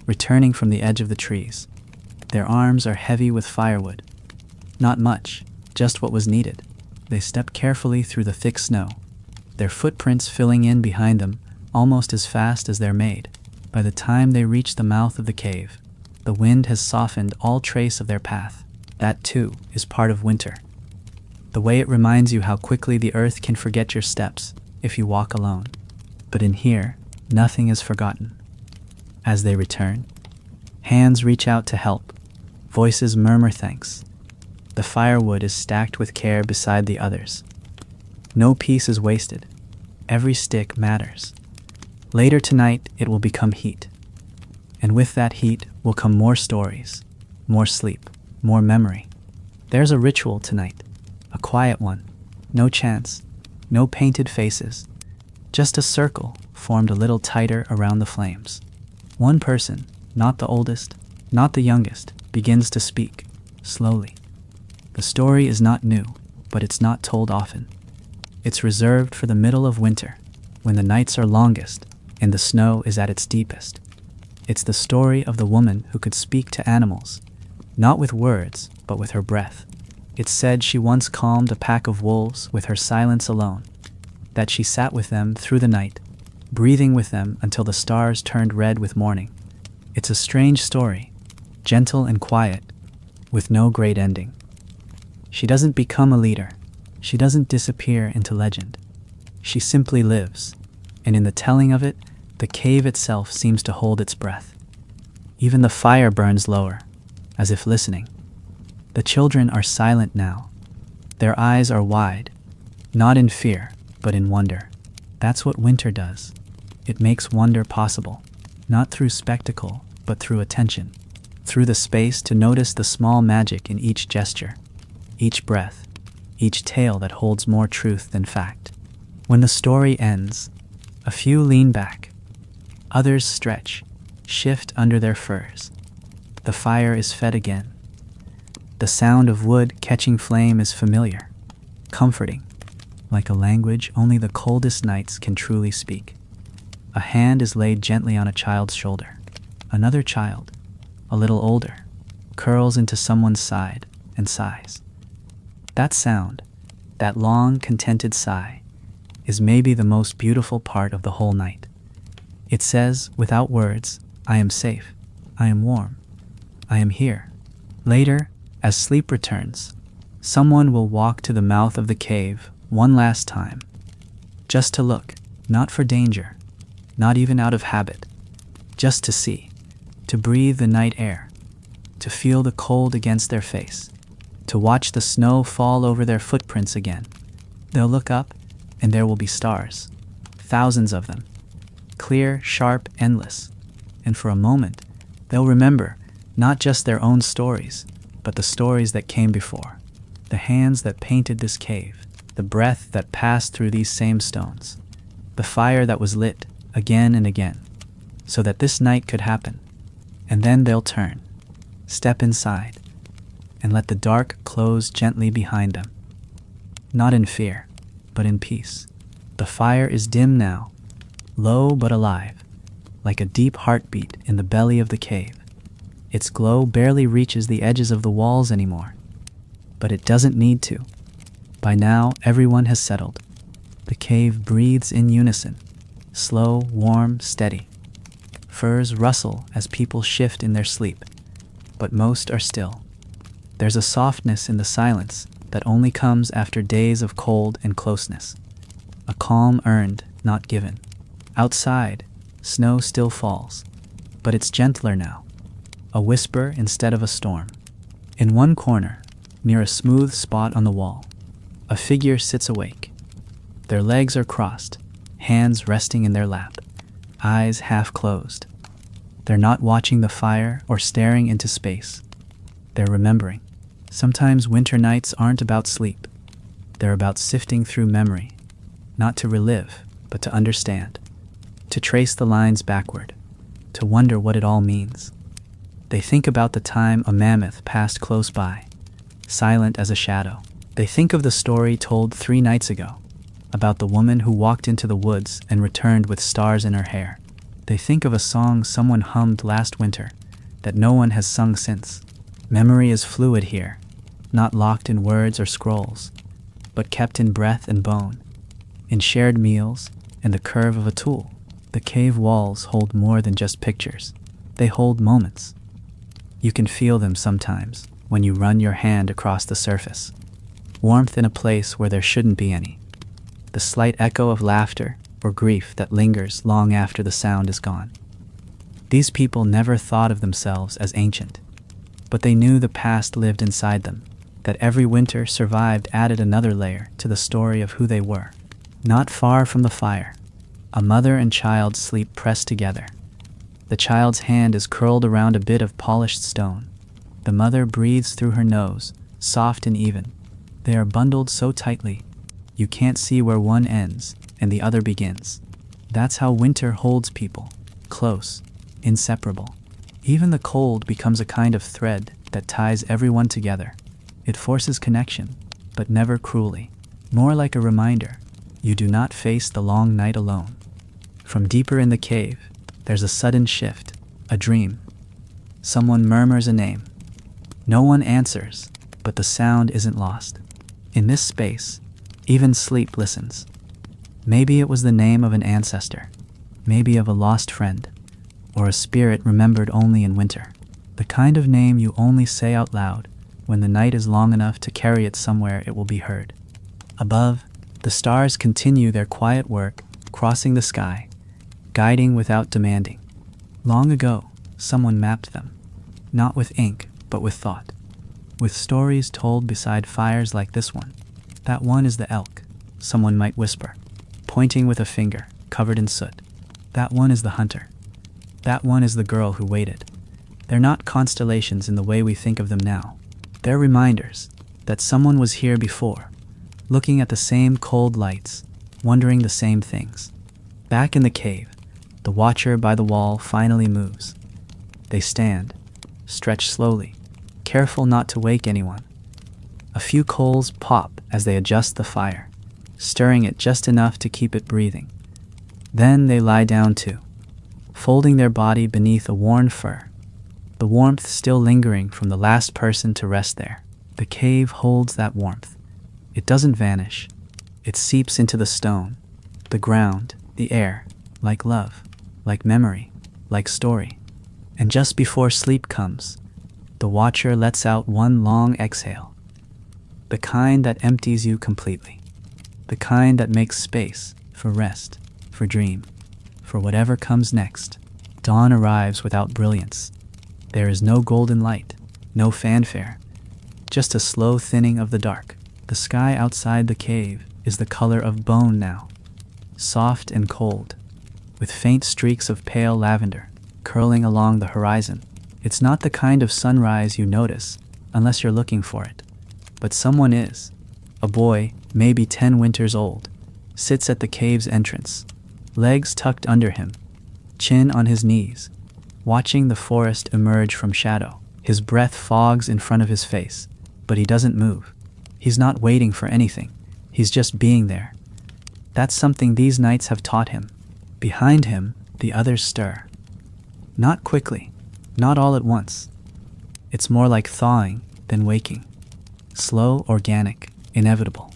returning from the edge of the trees. Their arms are heavy with firewood. Not much, just what was needed. They step carefully through the thick snow, their footprints filling in behind them almost as fast as they're made. By the time they reach the mouth of the cave, the wind has softened all trace of their path. That, too, is part of winter. The way it reminds you how quickly the earth can forget your steps if you walk alone. But in here, nothing is forgotten. As they return, hands reach out to help, voices murmur thanks. The firewood is stacked with care beside the others. No piece is wasted. Every stick matters. Later tonight, it will become heat. And with that heat will come more stories, more sleep, more memory. There's a ritual tonight, a quiet one. No chants, no painted faces. Just a circle formed a little tighter around the flames. One person, not the oldest, not the youngest, begins to speak, slowly. The story is not new, but it's not told often. It's reserved for the middle of winter, when the nights are longest and the snow is at its deepest. It's the story of the woman who could speak to animals, not with words, but with her breath. It's said she once calmed a pack of wolves with her silence alone, that she sat with them through the night, breathing with them until the stars turned red with morning. It's a strange story, gentle and quiet, with no great ending. She doesn't become a leader. She doesn't disappear into legend. She simply lives, and in the telling of it, the cave itself seems to hold its breath. Even the fire burns lower, as if listening. The children are silent now. Their eyes are wide, not in fear, but in wonder. That's what winter does. It makes wonder possible, not through spectacle, but through attention, through the space to notice the small magic in each gesture, each breath, each tale that holds more truth than fact. When the story ends, a few lean back, others stretch, shift under their furs. The fire is fed again. The sound of wood catching flame is familiar, comforting, like a language only the coldest nights can truly speak. A hand is laid gently on a child's shoulder. Another child, a little older, curls into someone's side and sighs. That sound, that long, contented sigh, is maybe the most beautiful part of the whole night. It says, without words, I am safe, I am warm, I am here. Later, as sleep returns, someone will walk to the mouth of the cave one last time, just to look, not for danger, not even out of habit, just to see, to breathe the night air, to feel the cold against their face, to watch the snow fall over their footprints again. They'll look up, and there will be stars, thousands of them, clear, sharp, endless. And for a moment, they'll remember not just their own stories, but the stories that came before, the hands that painted this cave, the breath that passed through these same stones, the fire that was lit again and again, so that this night could happen. And then they'll turn, step inside, and let the dark close gently behind them. Not in fear, but in peace. The fire is dim now, low but alive, like a deep heartbeat in the belly of the cave. Its glow barely reaches the edges of the walls anymore, but it doesn't need to. By now, everyone has settled. The cave breathes in unison, slow, warm, steady. Furs rustle as people shift in their sleep, but most are still. There's a softness in the silence that only comes after days of cold and closeness. A calm earned, not given. Outside, snow still falls, but it's gentler now. A whisper instead of a storm. In one corner, near a smooth spot on the wall, a figure sits awake. Their legs are crossed, hands resting in their lap, eyes half closed. They're not watching the fire or staring into space. They're remembering. Sometimes winter nights aren't about sleep. They're about sifting through memory, not to relive, but to understand, to trace the lines backward, to wonder what it all means. They think about the time a mammoth passed close by, silent as a shadow. They think of the story told 3 nights ago, about the woman who walked into the woods and returned with stars in her hair. They think of a song someone hummed last winter that no one has sung since. Memory is fluid here, not locked in words or scrolls, but kept in breath and bone, in shared meals and the curve of a tool. The cave walls hold more than just pictures. They hold moments. You can feel them sometimes when you run your hand across the surface. Warmth in a place where there shouldn't be any. The slight echo of laughter or grief that lingers long after the sound is gone. These people never thought of themselves as ancient, but they knew the past lived inside them, that every winter survived added another layer to the story of who they were. Not far from the fire, a mother and child sleep pressed together. The child's hand is curled around a bit of polished stone. The mother breathes through her nose, soft and even. They are bundled so tightly, you can't see where one ends and the other begins. That's how winter holds people, close, inseparable. Even the cold becomes a kind of thread that ties everyone together. It forces connection, but never cruelly. More like a reminder you do not face the long night alone. From deeper in the cave, there's a sudden shift, a dream. Someone murmurs a name. No one answers, but the sound isn't lost. In this space, even sleep listens. Maybe it was the name of an ancestor, maybe of a lost friend, or a spirit remembered only in winter. The kind of name you only say out loud when the night is long enough to carry it somewhere it will be heard. Above, the stars continue their quiet work, crossing the sky, guiding without demanding. Long ago, someone mapped them, not with ink, but with thought. With stories told beside fires like this one. That one is the elk, someone might whisper, pointing with a finger, covered in soot. That one is the hunter. That one is the girl who waited. They're not constellations in the way we think of them now. They're reminders that someone was here before, looking at the same cold lights, wondering the same things. Back in the cave, the watcher by the wall finally moves. They stand, stretch slowly, careful not to wake anyone. A few coals pop as they adjust the fire, stirring it just enough to keep it breathing. Then they lie down too, folding their body beneath a worn fur, the warmth still lingering from the last person to rest there. The cave holds that warmth. It doesn't vanish. It seeps into the stone, the ground, the air, like love, like memory, like story. And just before sleep comes, the watcher lets out one long exhale. The kind that empties you completely. The kind that makes space for rest, for dream, for whatever comes next. Dawn arrives without brilliance. There is no golden light, no fanfare, just a slow thinning of the dark. The sky outside the cave is the color of bone now, soft and cold, with faint streaks of pale lavender curling along the horizon. It's not the kind of sunrise you notice unless you're looking for it. But someone is. A boy, maybe 10 winters old, sits at the cave's entrance, legs tucked under him, chin on his knees, watching the forest emerge from shadow. His breath fogs in front of his face, but he doesn't move. He's not waiting for anything. He's just being there. That's something these nights have taught him. Behind him, the others stir. Not quickly, not all at once. It's more like thawing than waking. Slow, organic, inevitable.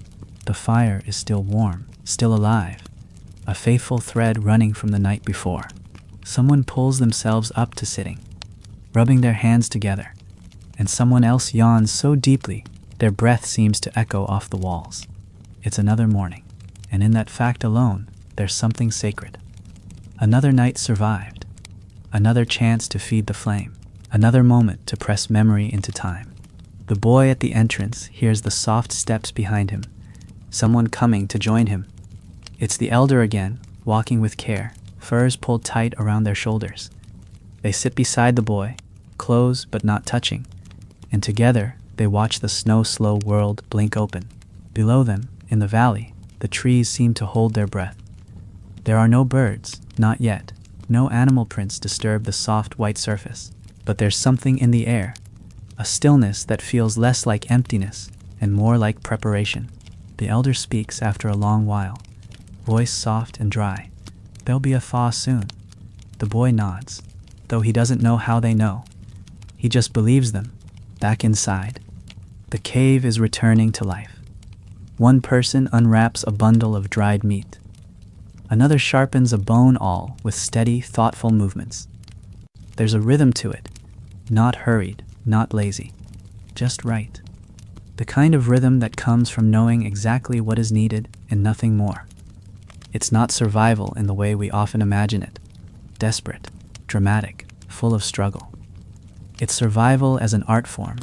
The fire is still warm, still alive, a faithful thread running from the night before. Someone pulls themselves up to sitting, rubbing their hands together, and someone else yawns so deeply their breath seems to echo off the walls. It's another morning, and in that fact alone, there's something sacred. Another night survived, another chance to feed the flame, another moment to press memory into time. The boy at the entrance hears the soft steps behind him, someone coming to join him. It's the elder again, walking with care, furs pulled tight around their shoulders. They sit beside the boy, close but not touching, and together they watch the snow-slow world blink open. Below them, in the valley, the trees seem to hold their breath. There are no birds, not yet. No animal prints disturb the soft white surface. But there's something in the air, a stillness that feels less like emptiness and more like preparation. The elder speaks after a long while, voice soft and dry. There'll be a thaw soon. The boy nods, though he doesn't know how they know. He just believes them. Back inside, the cave is returning to life. One person unwraps a bundle of dried meat. Another sharpens a bone awl with steady, thoughtful movements. There's a rhythm to it, not hurried, not lazy, just right. The kind of rhythm that comes from knowing exactly what is needed and nothing more. It's not survival in the way we often imagine it, desperate, dramatic, full of struggle. It's survival as an art form,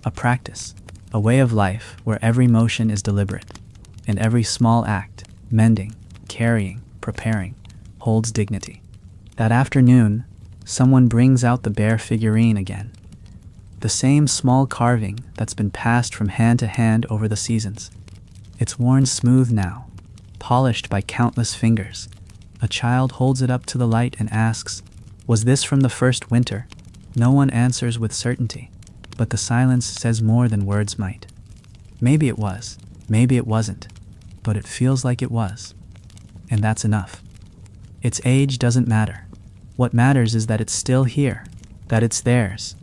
a practice, a way of life where every motion is deliberate, and every small act, mending, carrying, preparing, holds dignity. That afternoon, someone brings out the bear figurine again. The same small carving that's been passed from hand to hand over the seasons. It's worn smooth now, polished by countless fingers. A child holds it up to the light and asks, "Was this from the first winter?" No one answers with certainty, but the silence says more than words might. Maybe it was, maybe it wasn't. but it feels like it was. And that's enough. Its age doesn't matter. What matters is that it's still here, that it's theirs.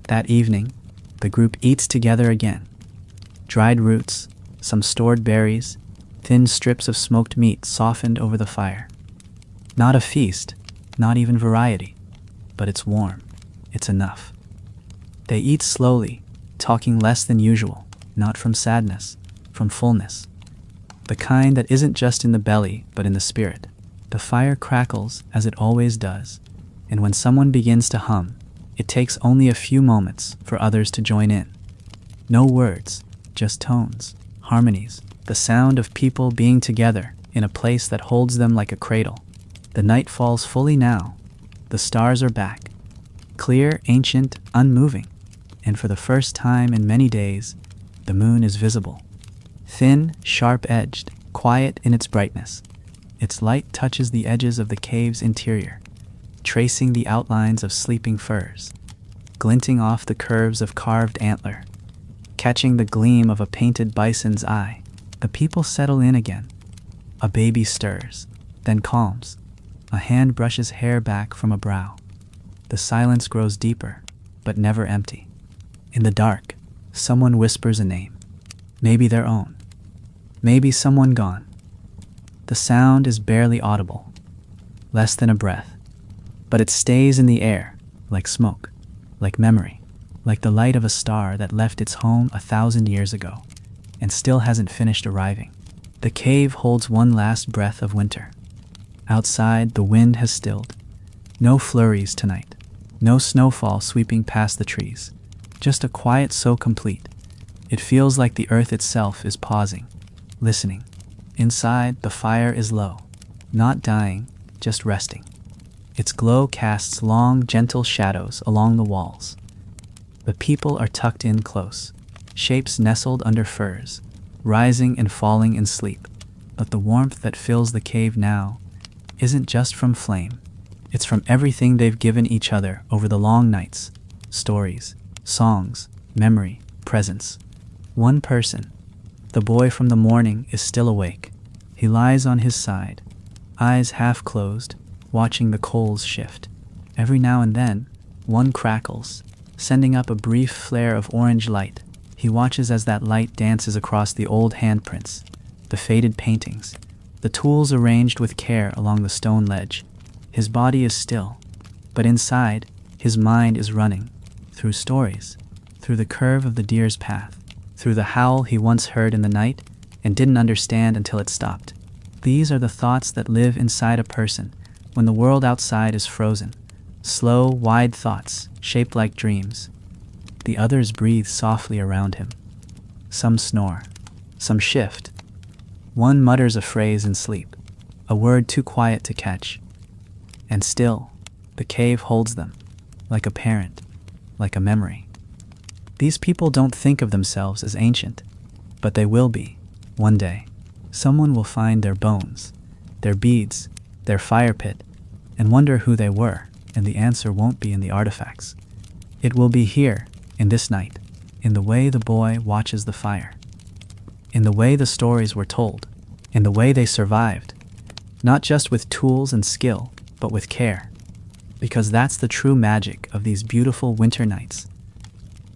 That evening, the group eats together again. Dried roots, some stored berries, thin strips of smoked meat softened over the fire. Not a feast, not even variety, but it's warm. It's enough. They eat slowly, talking less than usual, not from sadness, from fullness. The kind that isn't just in the belly, but in the spirit. The fire crackles as it always does, and when someone begins to hum, it takes only a few moments for others to join in. No words, just tones, harmonies, the sound of people being together in a place that holds them like a cradle. The night falls fully now. The stars are back, clear, ancient, unmoving, and for the first time in many days, the moon is visible. Thin, sharp-edged, quiet in its brightness. Its light touches the edges of the cave's interior, tracing the outlines of sleeping firs, glinting off the curves of carved antler, catching the gleam of a painted bison's eye. The people settle in again. A baby stirs, then calms. A hand brushes hair back from a brow. The silence grows deeper, but never empty. In the dark, someone whispers a name. Maybe their own. Maybe someone gone. The sound is barely audible, less than a breath, but it stays in the air, like smoke, like memory, like the light of a star that left its home 1,000 years ago, and still hasn't finished arriving. The cave holds one last breath of winter. Outside, the wind has stilled. No flurries tonight, no snowfall sweeping past the trees, just a quiet so complete. It feels like the earth itself is pausing, listening. Inside, the fire is low, not dying, just resting. Its glow casts long, gentle shadows along the walls. The people are tucked in close, shapes nestled under firs, rising and falling in sleep. But the warmth that fills the cave now isn't just from flame. It's from everything they've given each other over the long nights. Stories, songs, memory, presence. One person, the boy from the morning, is still awake. He lies on his side, eyes half closed, watching the coals shift. Every now and then, one crackles, sending up a brief flare of orange light. He watches as that light dances across the old handprints, the faded paintings, the tools arranged with care along the stone ledge. His body is still, but inside, his mind is running, through stories, through the curve of the deer's path, through the howl he once heard in the night and didn't understand until it stopped. These are the thoughts that live inside a person when the world outside is frozen. Slow, wide thoughts, shaped like dreams. The others breathe softly around him. Some snore, some shift. One mutters a phrase in sleep, a word too quiet to catch. And still, the cave holds them, like a parent, like a memory. These people don't think of themselves as ancient, but they will be, one day. Someone will find their bones, their beads, their fire pit, and wonder who they were, and the answer won't be in the artifacts. It will be here, in this night, in the way the boy watches the fire, in the way the stories were told, in the way they survived, not just with tools and skill, but with care. Because that's the true magic of these beautiful winter nights.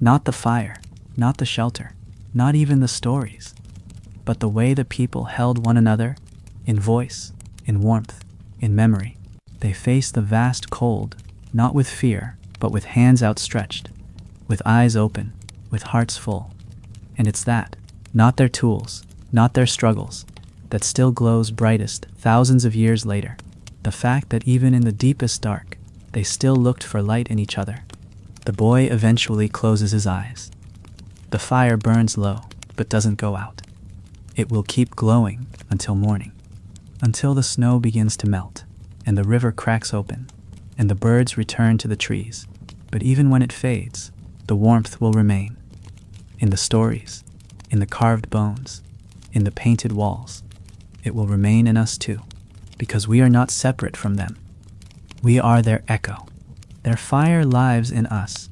Not the fire, not the shelter, not even the stories, but the way the people held one another, in voice, in warmth, in memory. They faced the vast cold, not with fear, but with hands outstretched, with eyes open, with hearts full. And it's that, not their tools, not their struggles, that still glows brightest thousands of years later. The fact that even in the deepest dark, they still looked for light in each other. The boy eventually closes his eyes. The fire burns low, but doesn't go out. It will keep glowing until morning, until the snow begins to melt, and the river cracks open, and the birds return to the trees. But even when it fades, the warmth will remain. In the stories, in the carved bones, in the painted walls. It will remain in us too, because we are not separate from them. We are their echo. Their fire lives in us.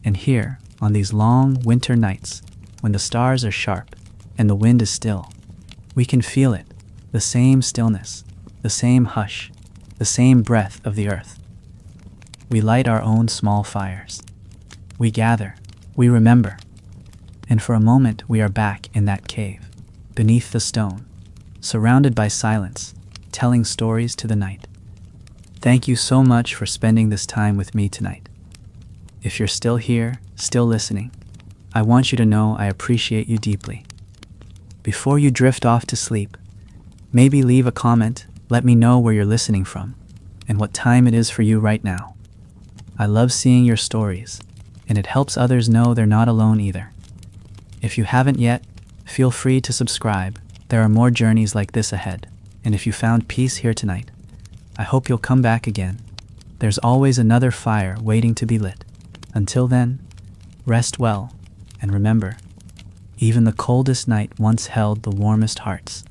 And here, on these long winter nights, when the stars are sharp and the wind is still, We can feel it, the same stillness, the same hush, the same breath of the earth. We light our own small fires. We gather, we remember, and for a moment we are back in that cave, beneath the stone, surrounded by silence, telling stories to the night. Thank you so much for spending this time with me tonight. If you're still here, still listening, I want you to know I appreciate you deeply. Before you drift off to sleep, maybe leave a comment, let me know where you're listening from, and what time it is for you right now. I love seeing your stories, and it helps others know they're not alone either. If you haven't yet, feel free to subscribe. There are more journeys like this ahead, and if you found peace here tonight, I hope you'll come back again. There's always another fire waiting to be lit. Until then, rest well, and remember, even the coldest night once held the warmest hearts.